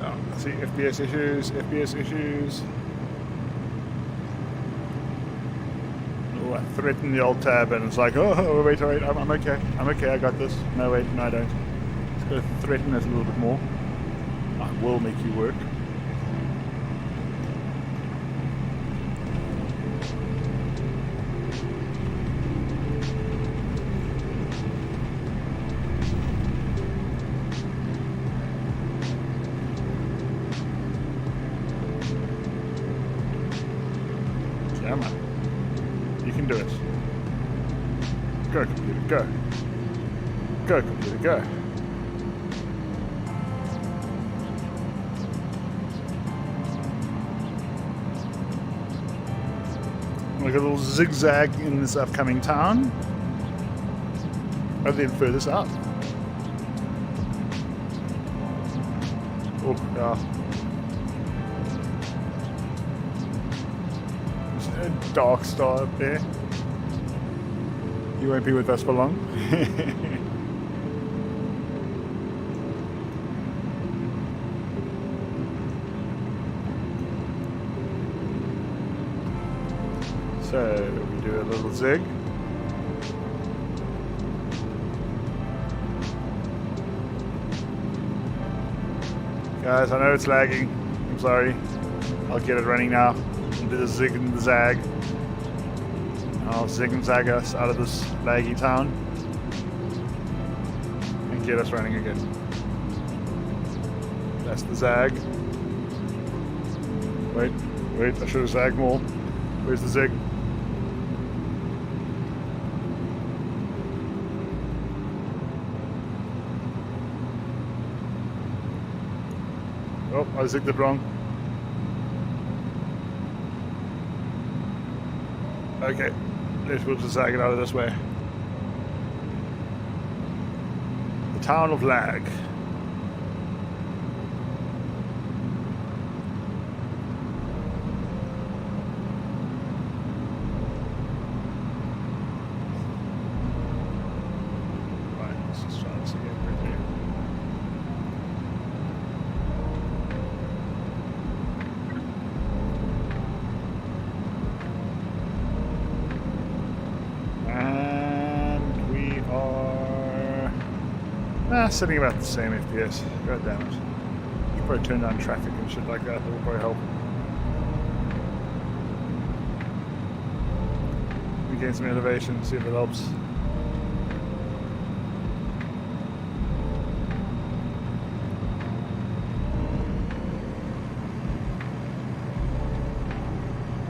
Oh, let's see, FPS issues, FPS issues. Oh, I threaten the old tab and it's like, oh, wait, I'm okay, I got this. No, wait, no, I don't. Let's go threaten it a little bit more. I will make you work. Come on. You can do it. Go, computer, go. Go, computer, go. Like a little zigzag in this upcoming town. And then further south. Oh, yeah. A dark star up there. You won't be with us for long. So we do a little zig. Guys, I know it's lagging. I'm sorry. I'll get it running now. Do the zig and the zag. I'll zig and zag us out of this laggy town and get us running again. That's the zag. Wait, I should have zagged more. Where's the zig? Oh, I zigged it wrong. Okay, we'll just zag it out of this way. The town of Lag. Right, let's just try this again quickly. Sitting about the same FPS. God damn it. Should probably turn down traffic and shit like that. That will probably help. We gain some elevation, see if it helps.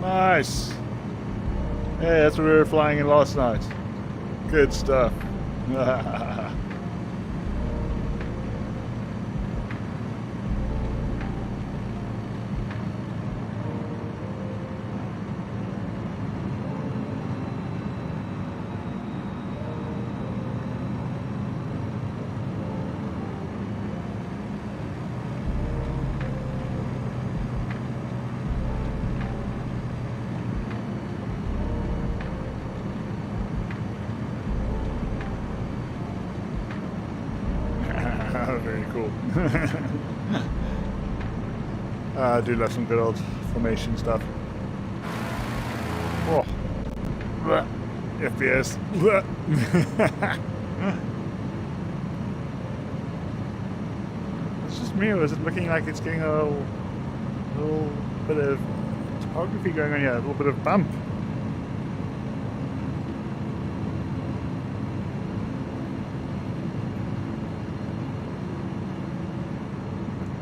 Nice! Hey, that's what we were flying in last night. Good stuff. Very cool. I do love some good old formation stuff. Oh. FPS. It's just me, or is it looking like it's getting a little bit of topography going on here, a little bit of bump?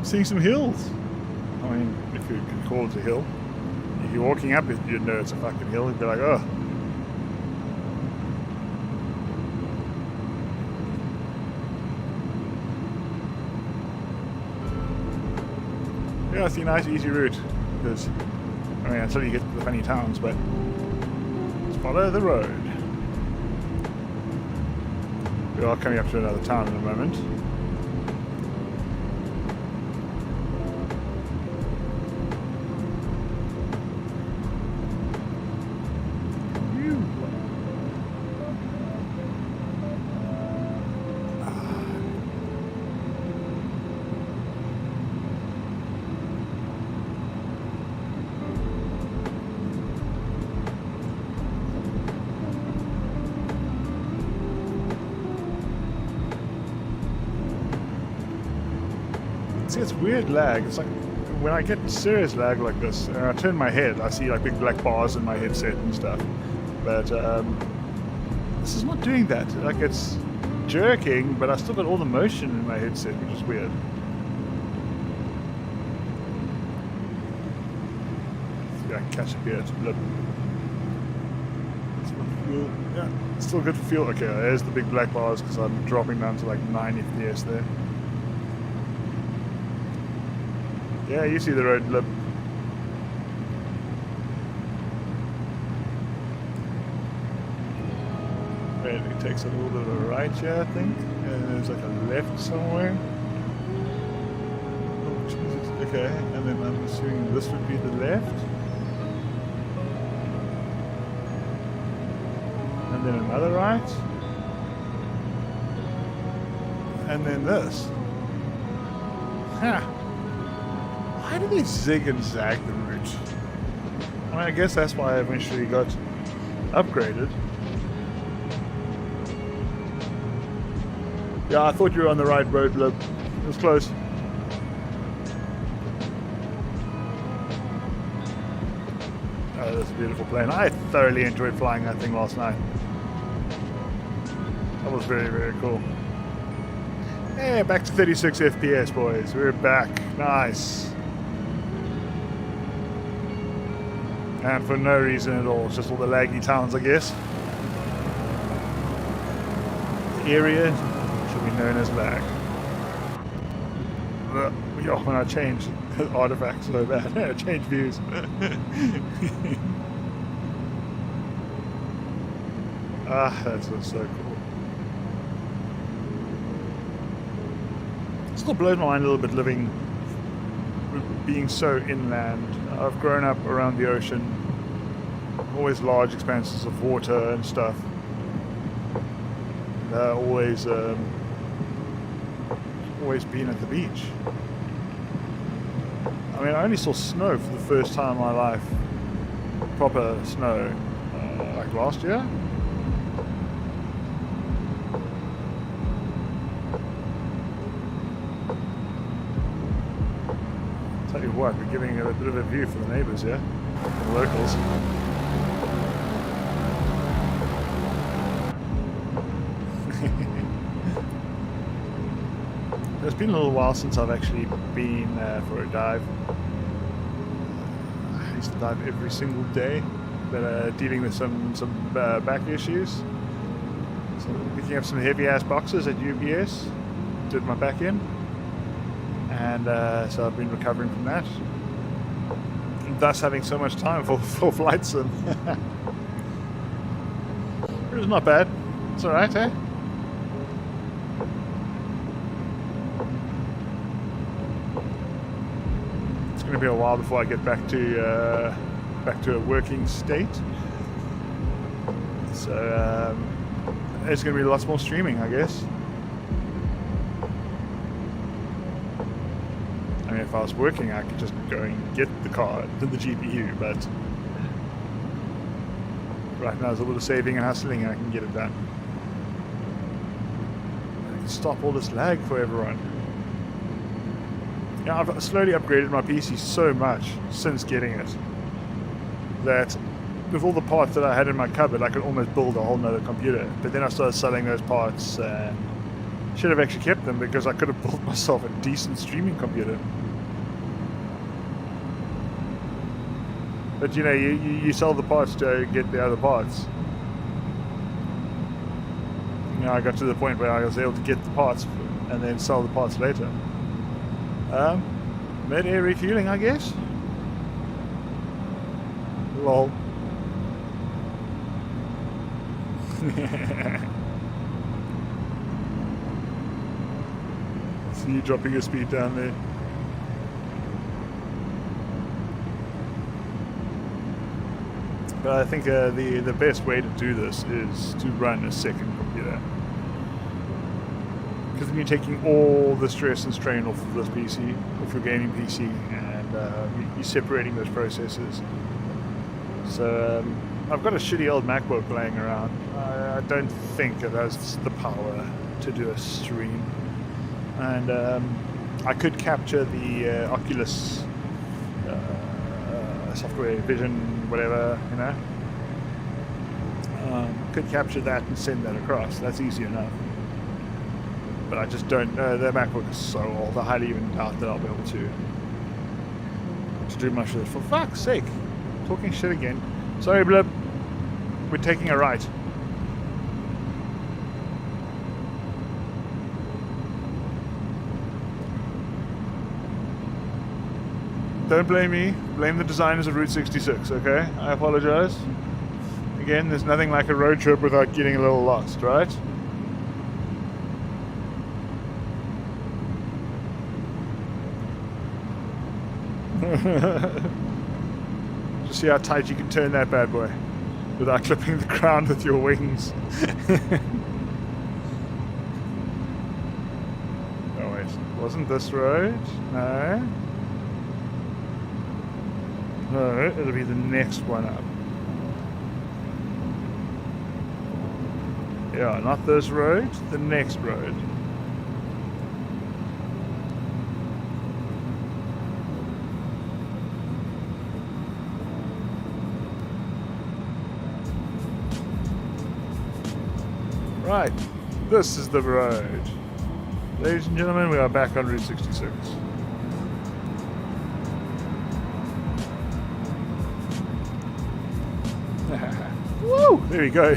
Seeing some hills. I mean, if you can call it a hill. If you're walking up it, you'd know it's a fucking hill. You'd be like, oh. Yeah, it's a nice, easy route. Because, I mean, until you get to the funny towns, but just follow the road. We are coming up to another town in a moment. See, it's weird lag. It's like when I get serious lag like this, and I turn my head, I see like big black bars in my headset and stuff. But this is not doing that. Like it's jerking, but I still got all the motion in my headset, which is weird. See, I can catch up here. It's blip. Fuel. Yeah, still good for fuel. Okay, there's the big black bars because I'm dropping down to like 9 FPS there. Yeah, you see the road blip. And it takes a little bit of a right here, I think. And there's like a left somewhere. Oh, which means it's okay. And then I'm assuming this would be the left. And then another right. And then this. Huh. Why do they zig and zag the route? I mean, I guess that's why I eventually got upgraded. Yeah, I thought you were on the right road, Lib. It was close. Oh, that's a beautiful plane. I thoroughly enjoyed flying that thing last night. That was very, very cool. Hey, back to 36 FPS, boys. We're back. Nice. And for no reason at all, it's just all the laggy towns, I guess. The area should be known as lag. Yeah, when I changed artifacts so bad, I changed views. Ah, that's so cool. It still blows my mind a little bit being so inland. I've grown up around the ocean, always large expanses of water and stuff. Always been at the beach. I mean, I only saw snow for the first time in my life, proper snow, like last year. Tell you what, we're giving a bit of a view for the neighbours here, the locals. It's been a little while since I've actually been for a dive. I used to dive every single day, but dealing with some back issues. So picking up some heavy ass boxes at UPS, did my back in, and so I've been recovering from that. Thus having so much time for flight sim. It was not bad. It's alright, eh? It's going to be a while before I get back to a working state. So there's going to be lots more streaming, I guess. I mean, if I was working, I could just go and get the card and the GPU, but right now is a little saving and hustling, and I can get it done. I can stop all this lag for everyone. Yeah, I've slowly upgraded my PC so much since getting it that with all the parts that I had in my cupboard, I could almost build a whole nother computer. But then I started selling those parts. Should have actually kept them because I could have built myself a decent streaming computer. But you know, you sell the parts to get the other parts. You know, I got to the point where I was able to get the parts and then sell the parts later. Mid-air refueling, I guess. Lol. See you dropping your speed down there. But I think the best way to do this is to run a second computer. Because then you're taking all the stress and strain off of this PC, off your gaming PC, and you're separating those processes. So I've got a shitty old MacBook laying around. I don't think it has the power to do a stream. And I could capture the Oculus software, Vision, whatever, you know. Could capture that and send that across. That's easy enough. But I just don't. The MacBook is so old. I highly even doubt that I'll be able to do much of it. For fuck's sake, talking shit again. Sorry, Blib. We're taking a right. Don't blame me. Blame the designers of Route 66, okay? I apologize. Again, there's nothing like a road trip without getting a little lost, right? Just see how tight you can turn that bad boy without clipping the ground with your wings. Oh wait, wasn't this road? No. No, it'll be the next one up. Yeah, not this road, the next road. Right, this is the road. Ladies and gentlemen, we are back on Route 66. Woo! There we go.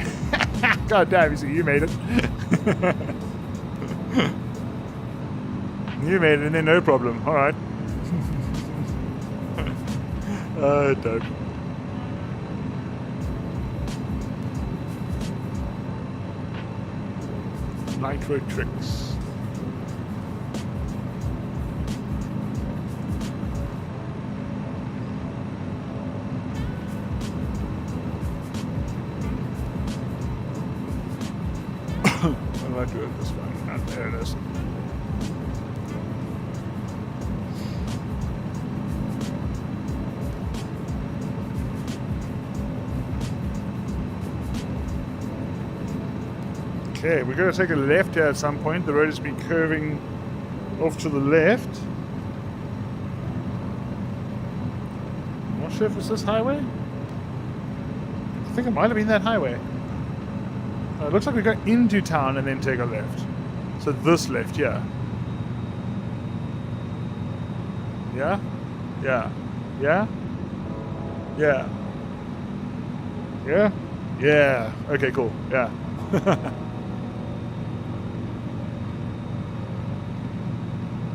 God damn, you made it. You made it, and then no problem. Alright. Dope. Nitro tricks. How do I do it this way? Ah, there it is. Okay, we're going to take a left here at some point. The road has been curving off to the left. I'm not sure if it's this highway. I think it might have been that highway. It looks like we go into town and then take a left. So this left, yeah. Yeah? Yeah. Yeah? Yeah. Yeah? Yeah. Okay, cool. Yeah.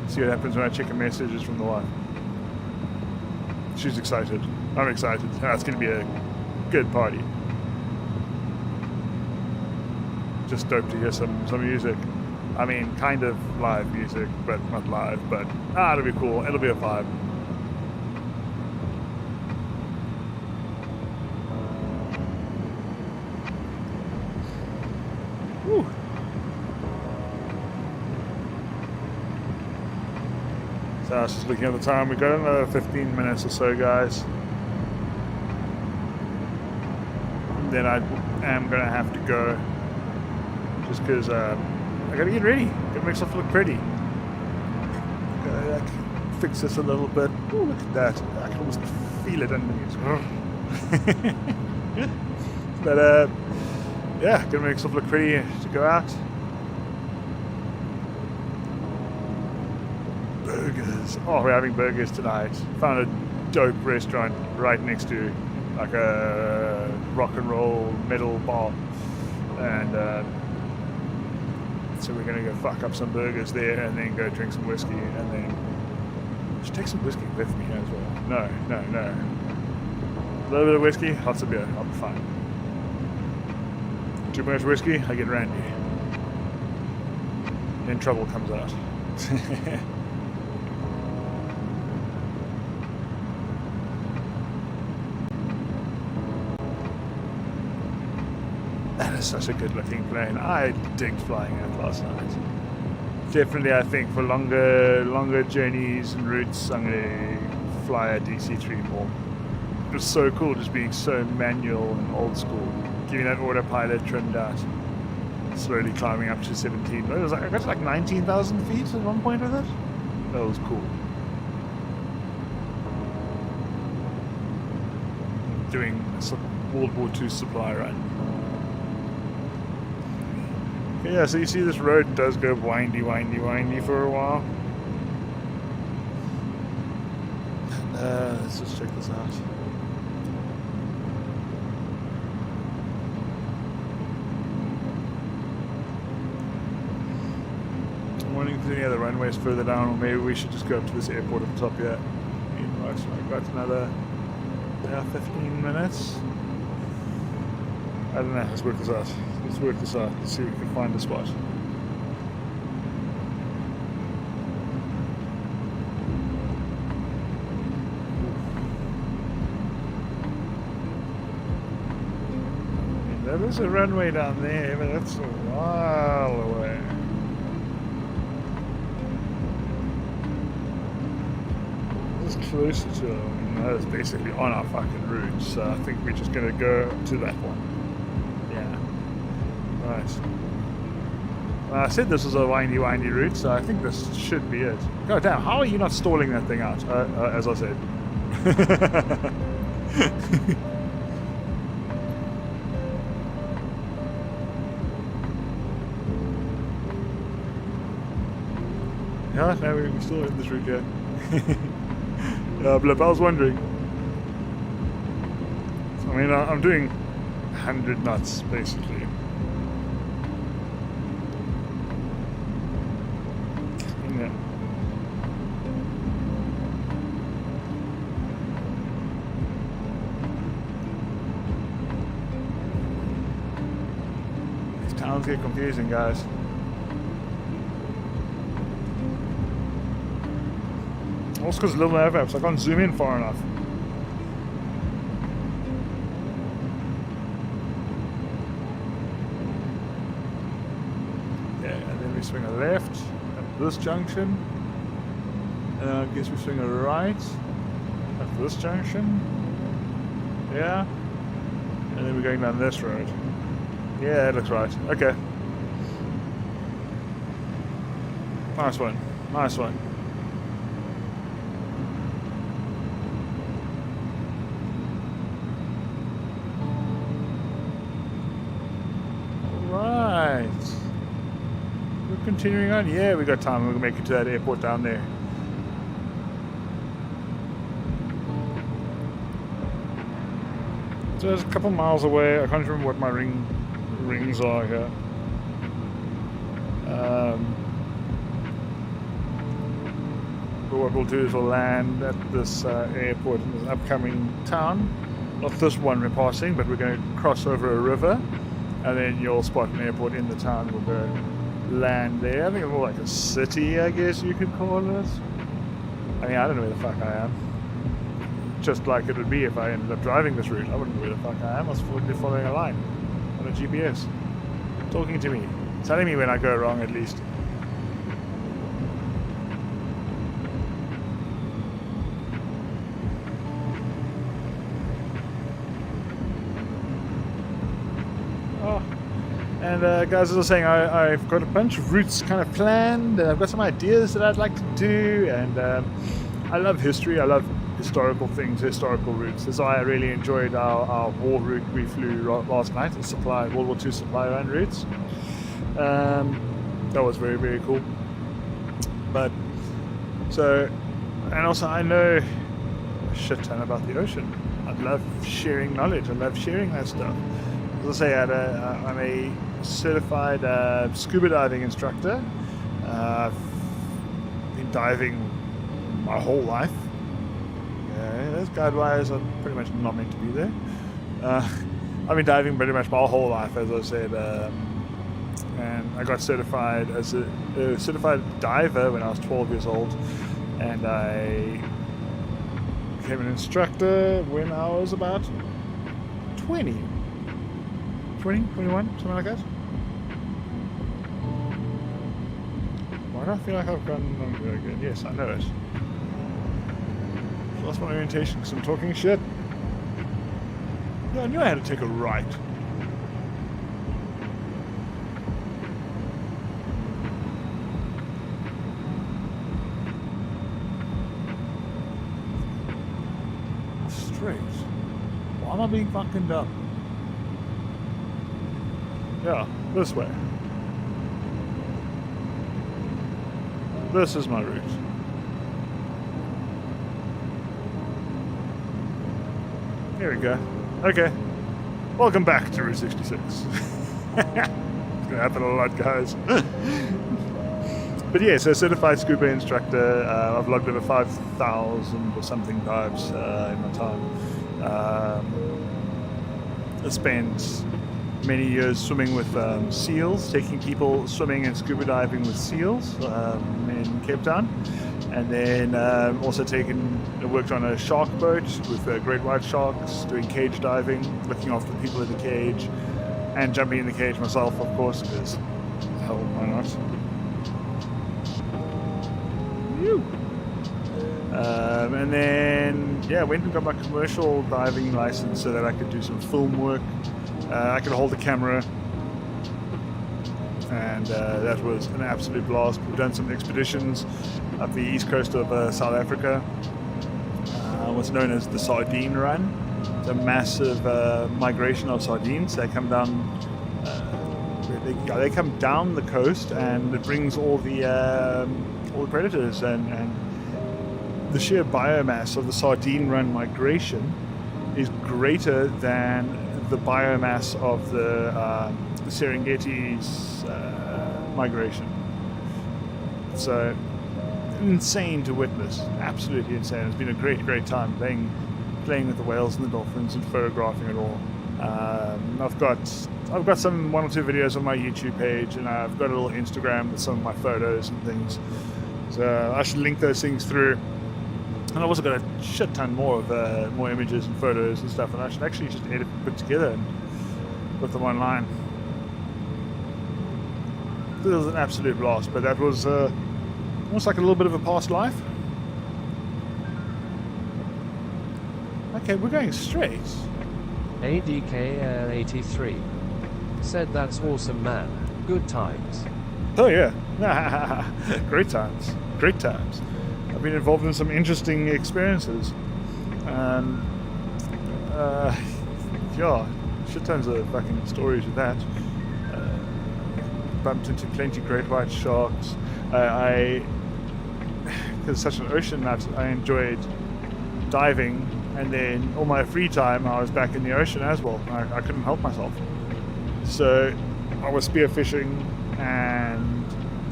See what happens when I check a messages from the wife. She's excited. I'm excited. It's going to be a good party. Just dope to hear some music. I mean, kind of live music, but not live. But it'll be cool. It'll be a vibe. Woo. So I was just looking at the time. We've got another 15 minutes or so, guys. And then I am gonna have to go. Just because I gotta get ready. Gotta make myself look pretty. Gotta fix this a little bit. Ooh, look at that. I can almost feel it underneath. But yeah, gonna make myself look pretty to go out. Burgers. Oh, we're having burgers tonight. Found a dope restaurant right next to like a rock and roll metal bar, and so we're gonna go fuck up some burgers there, and then go drink some whiskey, and then just take some whiskey with me as well. No. A little bit of whiskey, lots of beer. I'll be fine. Too much whiskey, I get randy. Then trouble comes out. That is such a good looking plane. I digged flying it last night. Definitely, I think for longer journeys and routes, I'm going to fly a DC-3 more. It was so cool just being so manual and old school. Giving that autopilot trimmed out. Slowly climbing up to 17. It was like, I got to like 19,000 feet at one point with it. That was cool. Doing a World War II supply run. Yeah, so you see this road does go windy for a while. Let's just check this out. I'm wondering if there's any other runways further down, or maybe we should just go up to this airport at the top yet. Right, so I've got another 15 minutes. I don't know, let's work this out. Let's see if we can find a spot. There is a runway down there, but that's a while away. This is closer to that's basically on our fucking route, so I think we're just gonna go to that one. Right. Well, I said this was a windy route, so I think this should be it. God damn, how are you not stalling that thing out, as I said? Yeah, no, we're still in this route yet. But I was wondering. I mean, I'm doing 100 knots, basically. Towns get confusing, guys. Also because little air maps, I can't zoom in far enough. Yeah, and then we swing a left at this junction. And then I guess we swing a right at this junction. Yeah. And then we're going down this road. Yeah, it looks right. Okay. Nice one. Nice one. Right. We're continuing on. Yeah, we got time. We'll make it to that airport down there. So it's a couple miles away. I can't remember what my rings are here. But what we'll do is we'll land at this airport in this upcoming town. Not this one we're passing, but we're going to cross over a river, and then you'll spot an airport in the town. We'll go land there. I think it's more like a city, I guess you could call it. I mean, I don't know where the fuck I am. Just like it would be if I ended up driving this route. I wouldn't know where the fuck I am. I was following a line on a GPS. Talking to me. Telling me when I go wrong, at least. And guys, as I was saying, I've got a bunch of routes kind of planned, and I've got some ideas that I'd like to do, and I love history, I love historical things, historical routes. That's why I really enjoyed our war route we flew last night, the World War II supply run routes. That was very, very cool. But, so, and also I know a shit ton about the ocean. I love sharing knowledge, I love sharing that stuff. As I say, I'm a certified scuba diving instructor. I've been diving my whole life. Those guide wires are pretty much not meant to be there. I've been diving pretty much my whole life, as I said, and I got certified as a certified diver when I was 12 years old, and I became an instructor when I was about 20, 21, something like that. Why do I feel like I've gone longer again? Yes, I know it. Lost my orientation because I'm talking shit. Yeah, I knew I had to take a right. Straight. Why am I being fucking dumb? Yeah, this way. This is my route. Here we go. Okay. Welcome back to Route 66. It's gonna happen a lot, guys. But yeah, so certified scuba instructor. I've logged over 5,000 or something dives in my time. I spent many years swimming with seals, taking people swimming and scuba diving with seals in Cape Town. And then also worked on a shark boat with great white sharks, doing cage diving, looking after the people in the cage, and jumping in the cage myself, of course, because hell, why not? And then, yeah, went and got my commercial diving license so that I could do some film work. I could hold the camera, and that was an absolute blast. We've done some expeditions up the east coast of South Africa, what's known as the Sardine Run. It's a massive migration of sardines. They come down, they come down the coast, and it brings all the predators, and the sheer biomass of the Sardine Run migration is greater than the biomass of the Serengeti's migration. So insane to witness, absolutely insane. It's been a great time playing with the whales and the dolphins and photographing it all. I've got one or two videos on my YouTube page, and I've got a little Instagram with some of my photos and things. So I should link those things through. And I've also got a shit ton more of more images and photos and stuff, and I should actually just edit and put together and put them online. It was an absolute blast, but that was almost like a little bit of a past life. Okay, we're going straight. ADKL83 said, "That's awesome, man. Good times." Oh yeah, great times. I've been involved in some interesting experiences, and yeah, shit tons of fucking stories with that. Bumped into plenty of great white sharks. Because it's such an ocean nut, I enjoyed diving, and then all my free time I was back in the ocean as well. I couldn't help myself. So I was spearfishing and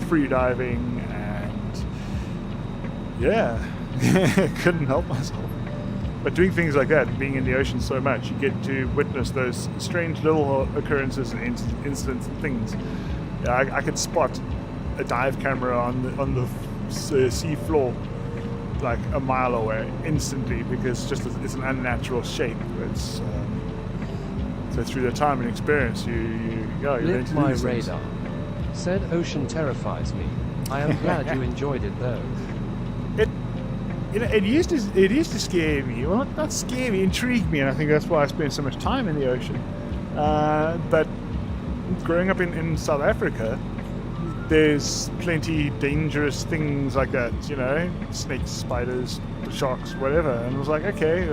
free diving, and yeah, couldn't help myself. But doing things like that, being in the ocean so much, you get to witness those strange little occurrences and incidents and things. Yeah, I could spot a dive camera on the sea floor like a mile away instantly, because it's an unnatural shape. It's so through the time and experience, you learn to do my these things. radar. Said ocean terrifies me. I am glad you enjoyed it though. It used to scare me. Well, not scare me, intrigue me, and I think that's why I spend so much time in the ocean. But growing up in South Africa, there's plenty dangerous things like that, you know, snakes, spiders, sharks, whatever. And I was like, okay,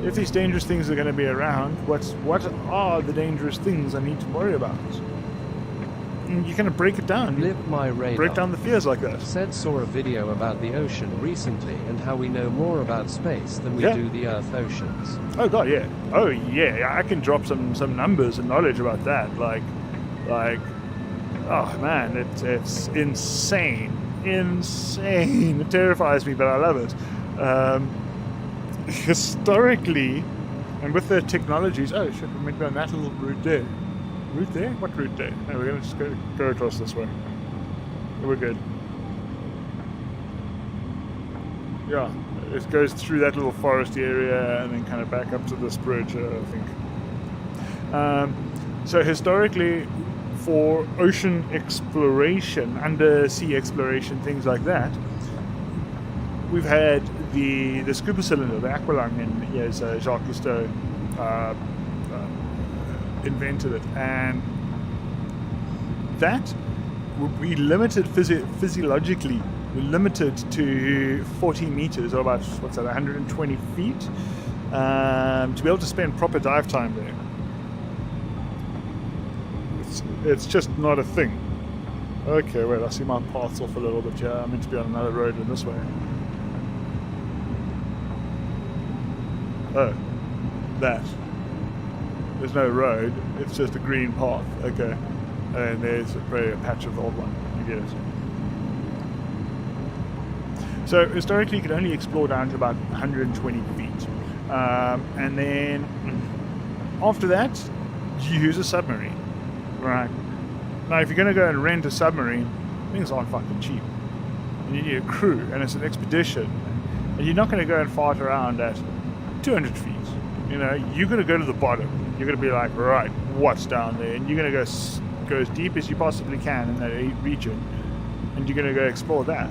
if these dangerous things are going to be around, what are the dangerous things I need to worry about? And you kind of break it down. Blip my radar. Break down the fears like that. Said saw a video about the ocean recently and how we know more about space than we do the Earth oceans. Oh god, yeah. Oh yeah. I can drop some numbers and knowledge about that. Like, oh man, it's insane. It terrifies me, but I love it. Historically, and with the technologies. Oh shit, we might be on that little route there. Route there? What route there? No, we're gonna just go across this way. We're good. Yeah, it goes through that little forest area and then kind of back up to this bridge, I think. So historically, for ocean exploration, undersea exploration, things like that, we've had the scuba cylinder, the aqualung, and yes, Jacques Cousteau invented it, and that would be limited physiologically. We're limited to 40 meters, or about 120 feet, to be able to spend proper dive time there. It's just not a thing. Okay, wait, I see my path's off a little bit here. I'm meant to be on another road in this way. Oh, that. There's no road, it's just a green path. Okay. And there's probably a patch of the old one, I guess. So historically you could only explore down to about 120 feet. And then after that, you use a submarine. Right. Now if you're going to go and rent a submarine, things aren't fucking cheap. And you need a crew, and it's an expedition. And you're not going to go and fart around at 200 feet. You know, you're going to go to the bottom. You're going to be like, right, what's down there? And you're going to go as deep as you possibly can in that region. And you're going to go explore that.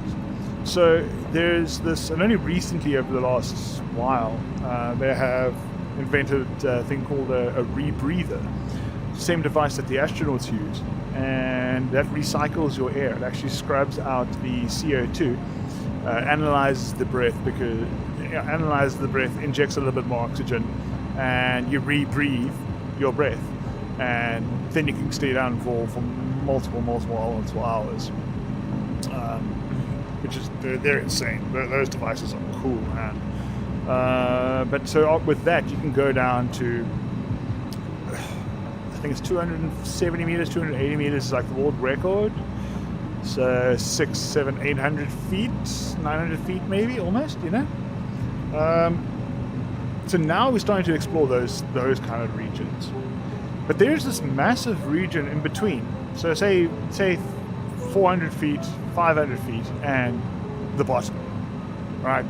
So there's this, and only recently over the last while, they have invented a thing called a rebreather. Same device that the astronauts use. And that recycles your air. It actually scrubs out the CO2, analyzes the breath, injects a little bit more oxygen, and you rebreathe your breath, and then you can stay down for multiple hours, which is they're insane. Those devices are cool, man. But so with that, you can go down to, I think it's 270 meters, 280 meters is like the world record. So 600, 700, 800 feet, 900 feet maybe, almost, you know. So now we're starting to explore those kind of regions. But there's this massive region in between. So say 400 feet, 500 feet, and the bottom, right?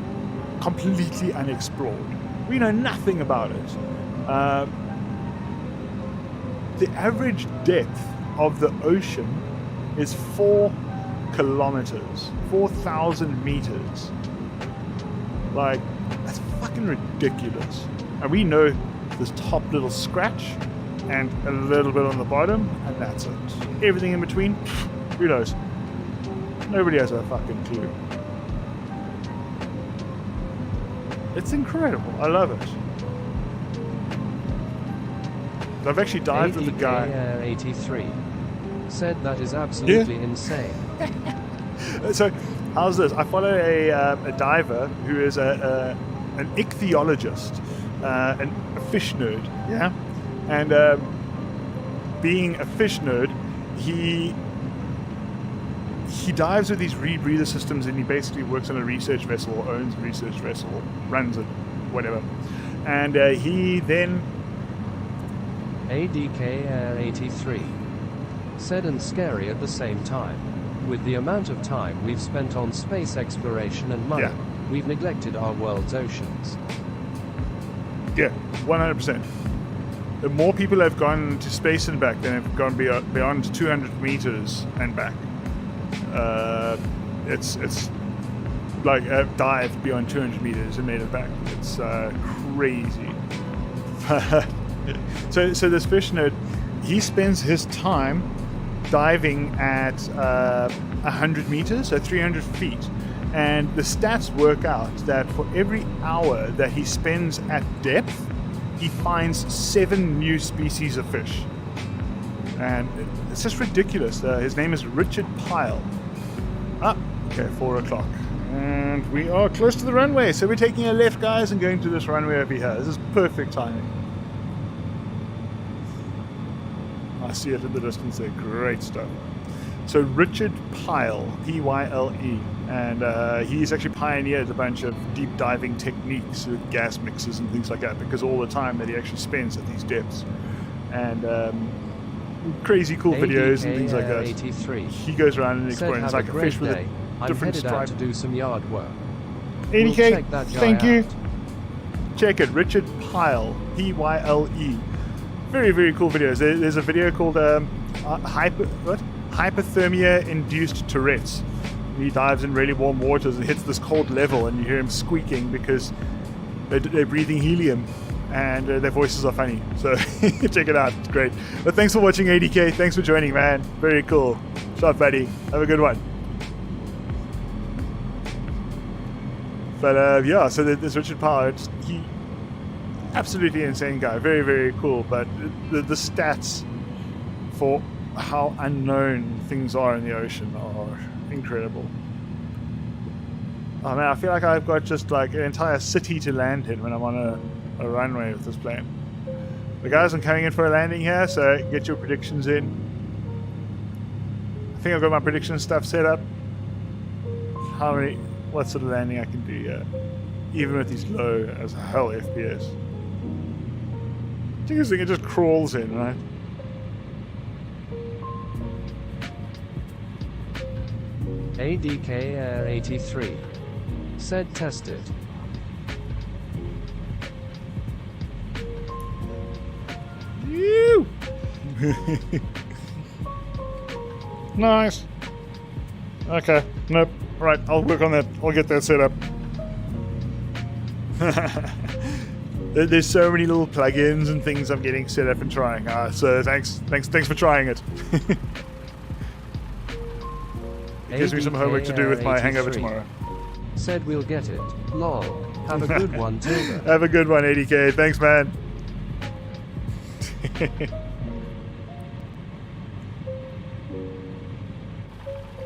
Completely unexplored. We know nothing about it. The average depth of the ocean is 4 kilometers, 4,000 meters. Like, that's fucking ridiculous. And we know this top little scratch and a little bit on the bottom, and that's it. Everything in between, who knows? Nobody has a fucking clue. It's incredible. I love it. I've actually dived with a guy. 83 said that is absolutely insane. So, how's this? I follow a diver who is an ichthyologist, a fish nerd, yeah? And being a fish nerd, he dives with these rebreather systems, and he basically works on a research vessel, or owns a research vessel, or runs it, whatever. And he then... ADK83 said, and scary at the same time. With the amount of time we've spent on space exploration and money, we've neglected our world's oceans. Yeah, 100%. The more people have gone to space and back than have gone beyond 200 meters and back. It's like dived beyond 200 meters and made it back. It's crazy. So this fish nerd, he spends his time diving at 100 meters, so 300 feet. And the stats work out that for every hour that he spends at depth, he finds 7 new species of fish. And it's just ridiculous. His name is Richard Pyle. Okay, 4 o'clock. And we are close to the runway, so we're taking a left, guys, and going to this runway over here. This is perfect timing. I see it in the distance there. Great stuff. So Richard Pyle, P-Y-L-E, and he's actually pioneered a bunch of deep diving techniques with gas mixers and things like that, because all the time that he actually spends at these depths. And crazy cool videos and things like that. 83. He goes around and explains like a fish with a different stripe. I'm headed out to do some yard work. 80K, We'll thank you. Check it, Richard Pyle, P-Y-L-E. Very, very cool videos. There's a video called Hypothermia-Induced Tourette's. He dives in really warm waters and hits this cold level, and you hear him squeaking because they're breathing helium, and their voices are funny. So check it out, it's great. But thanks for watching, 80K. Thanks for joining, man. Very cool. Shot, buddy. Have a good one. But yeah, so there's Richard Pyle. He absolutely insane guy. Very, very cool. But the stats for how unknown things are in the ocean are incredible. Oh man, I feel like I've got just like an entire city to land in when I'm on a runway with this plane. But guys, I'm coming in for a landing here, so get your predictions in. I think I've got my prediction stuff set up. What sort of landing I can do here, even with these low as hell FPS. I think this thing, it just crawls in, right? ADK 83 said tested. You. Nice. Okay. Nope. Right. I'll work on that. I'll get that set up. There's so many little plugins and things I'm getting set up and trying. So thanks for trying it. It gives me some homework to do with my hangover tomorrow. Said we'll get it. Lol. Have a good one, Tilda. Have a good one, 80K. Thanks, man.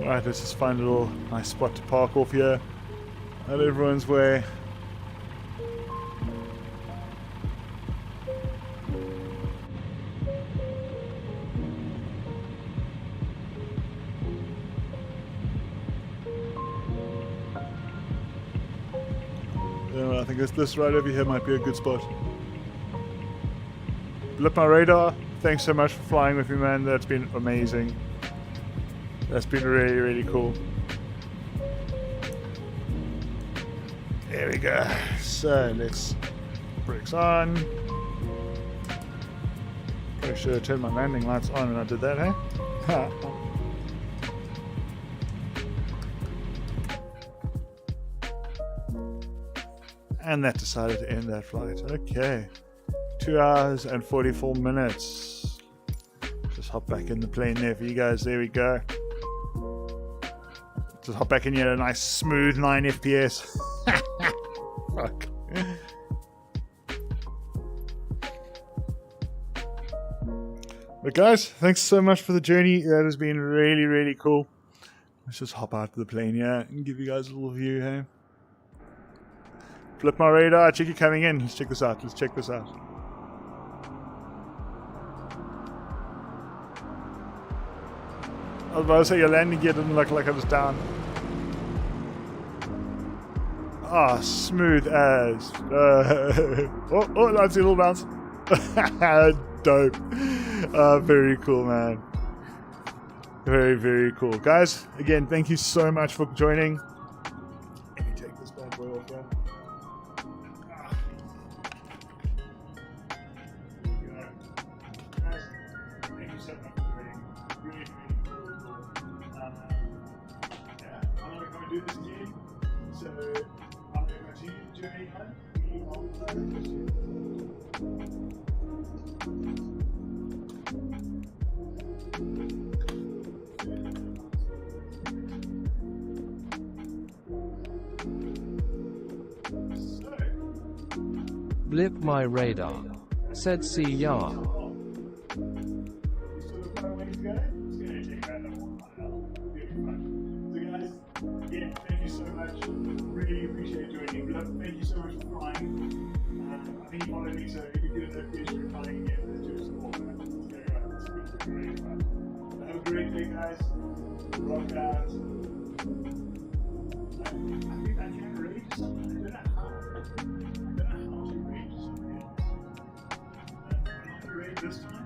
Right, let's just find a little nice spot to park off here. Out everyone's way. I think this right over here might be a good spot. Blip my radar. Thanks so much for flying with me, man. That's been amazing. That's been really, really cool. There we go. So let's brakes on. Probably should have turned my landing lights on when I did that, hey? And that decided to end that flight. Okay. 2 hours and 44 minutes. Just hop back in the plane there for you guys. There we go. Just hop back in here at a nice smooth 9 FPS. Fuck. But guys, thanks so much for the journey. That has been really, really cool. Let's just hop out to the plane here and give you guys a little view here. Flip my radar, check you coming in. Let's check this out. Let's check this out. I was about to say your landing gear didn't look like I was down. Ah, smooth as. Oh, that's a little bounce. Dope. Very cool, man. Very, very cool. Guys, again, thank you so much for joining. Let me take this bad boy off here. Do this again. So I'm going to continue to journey home. Blip my radar. Said see ya. Again, thank you so much. Really appreciate joining. Thank you so much for flying. I think you followed me, so if you get a notification for flying again, let's do some more. Let's go out this week. Great fun. Have a great day, guys. Rock out. I think I can rage something. I don't know how. I don't know how to rage something else. I'm not going to rage this time.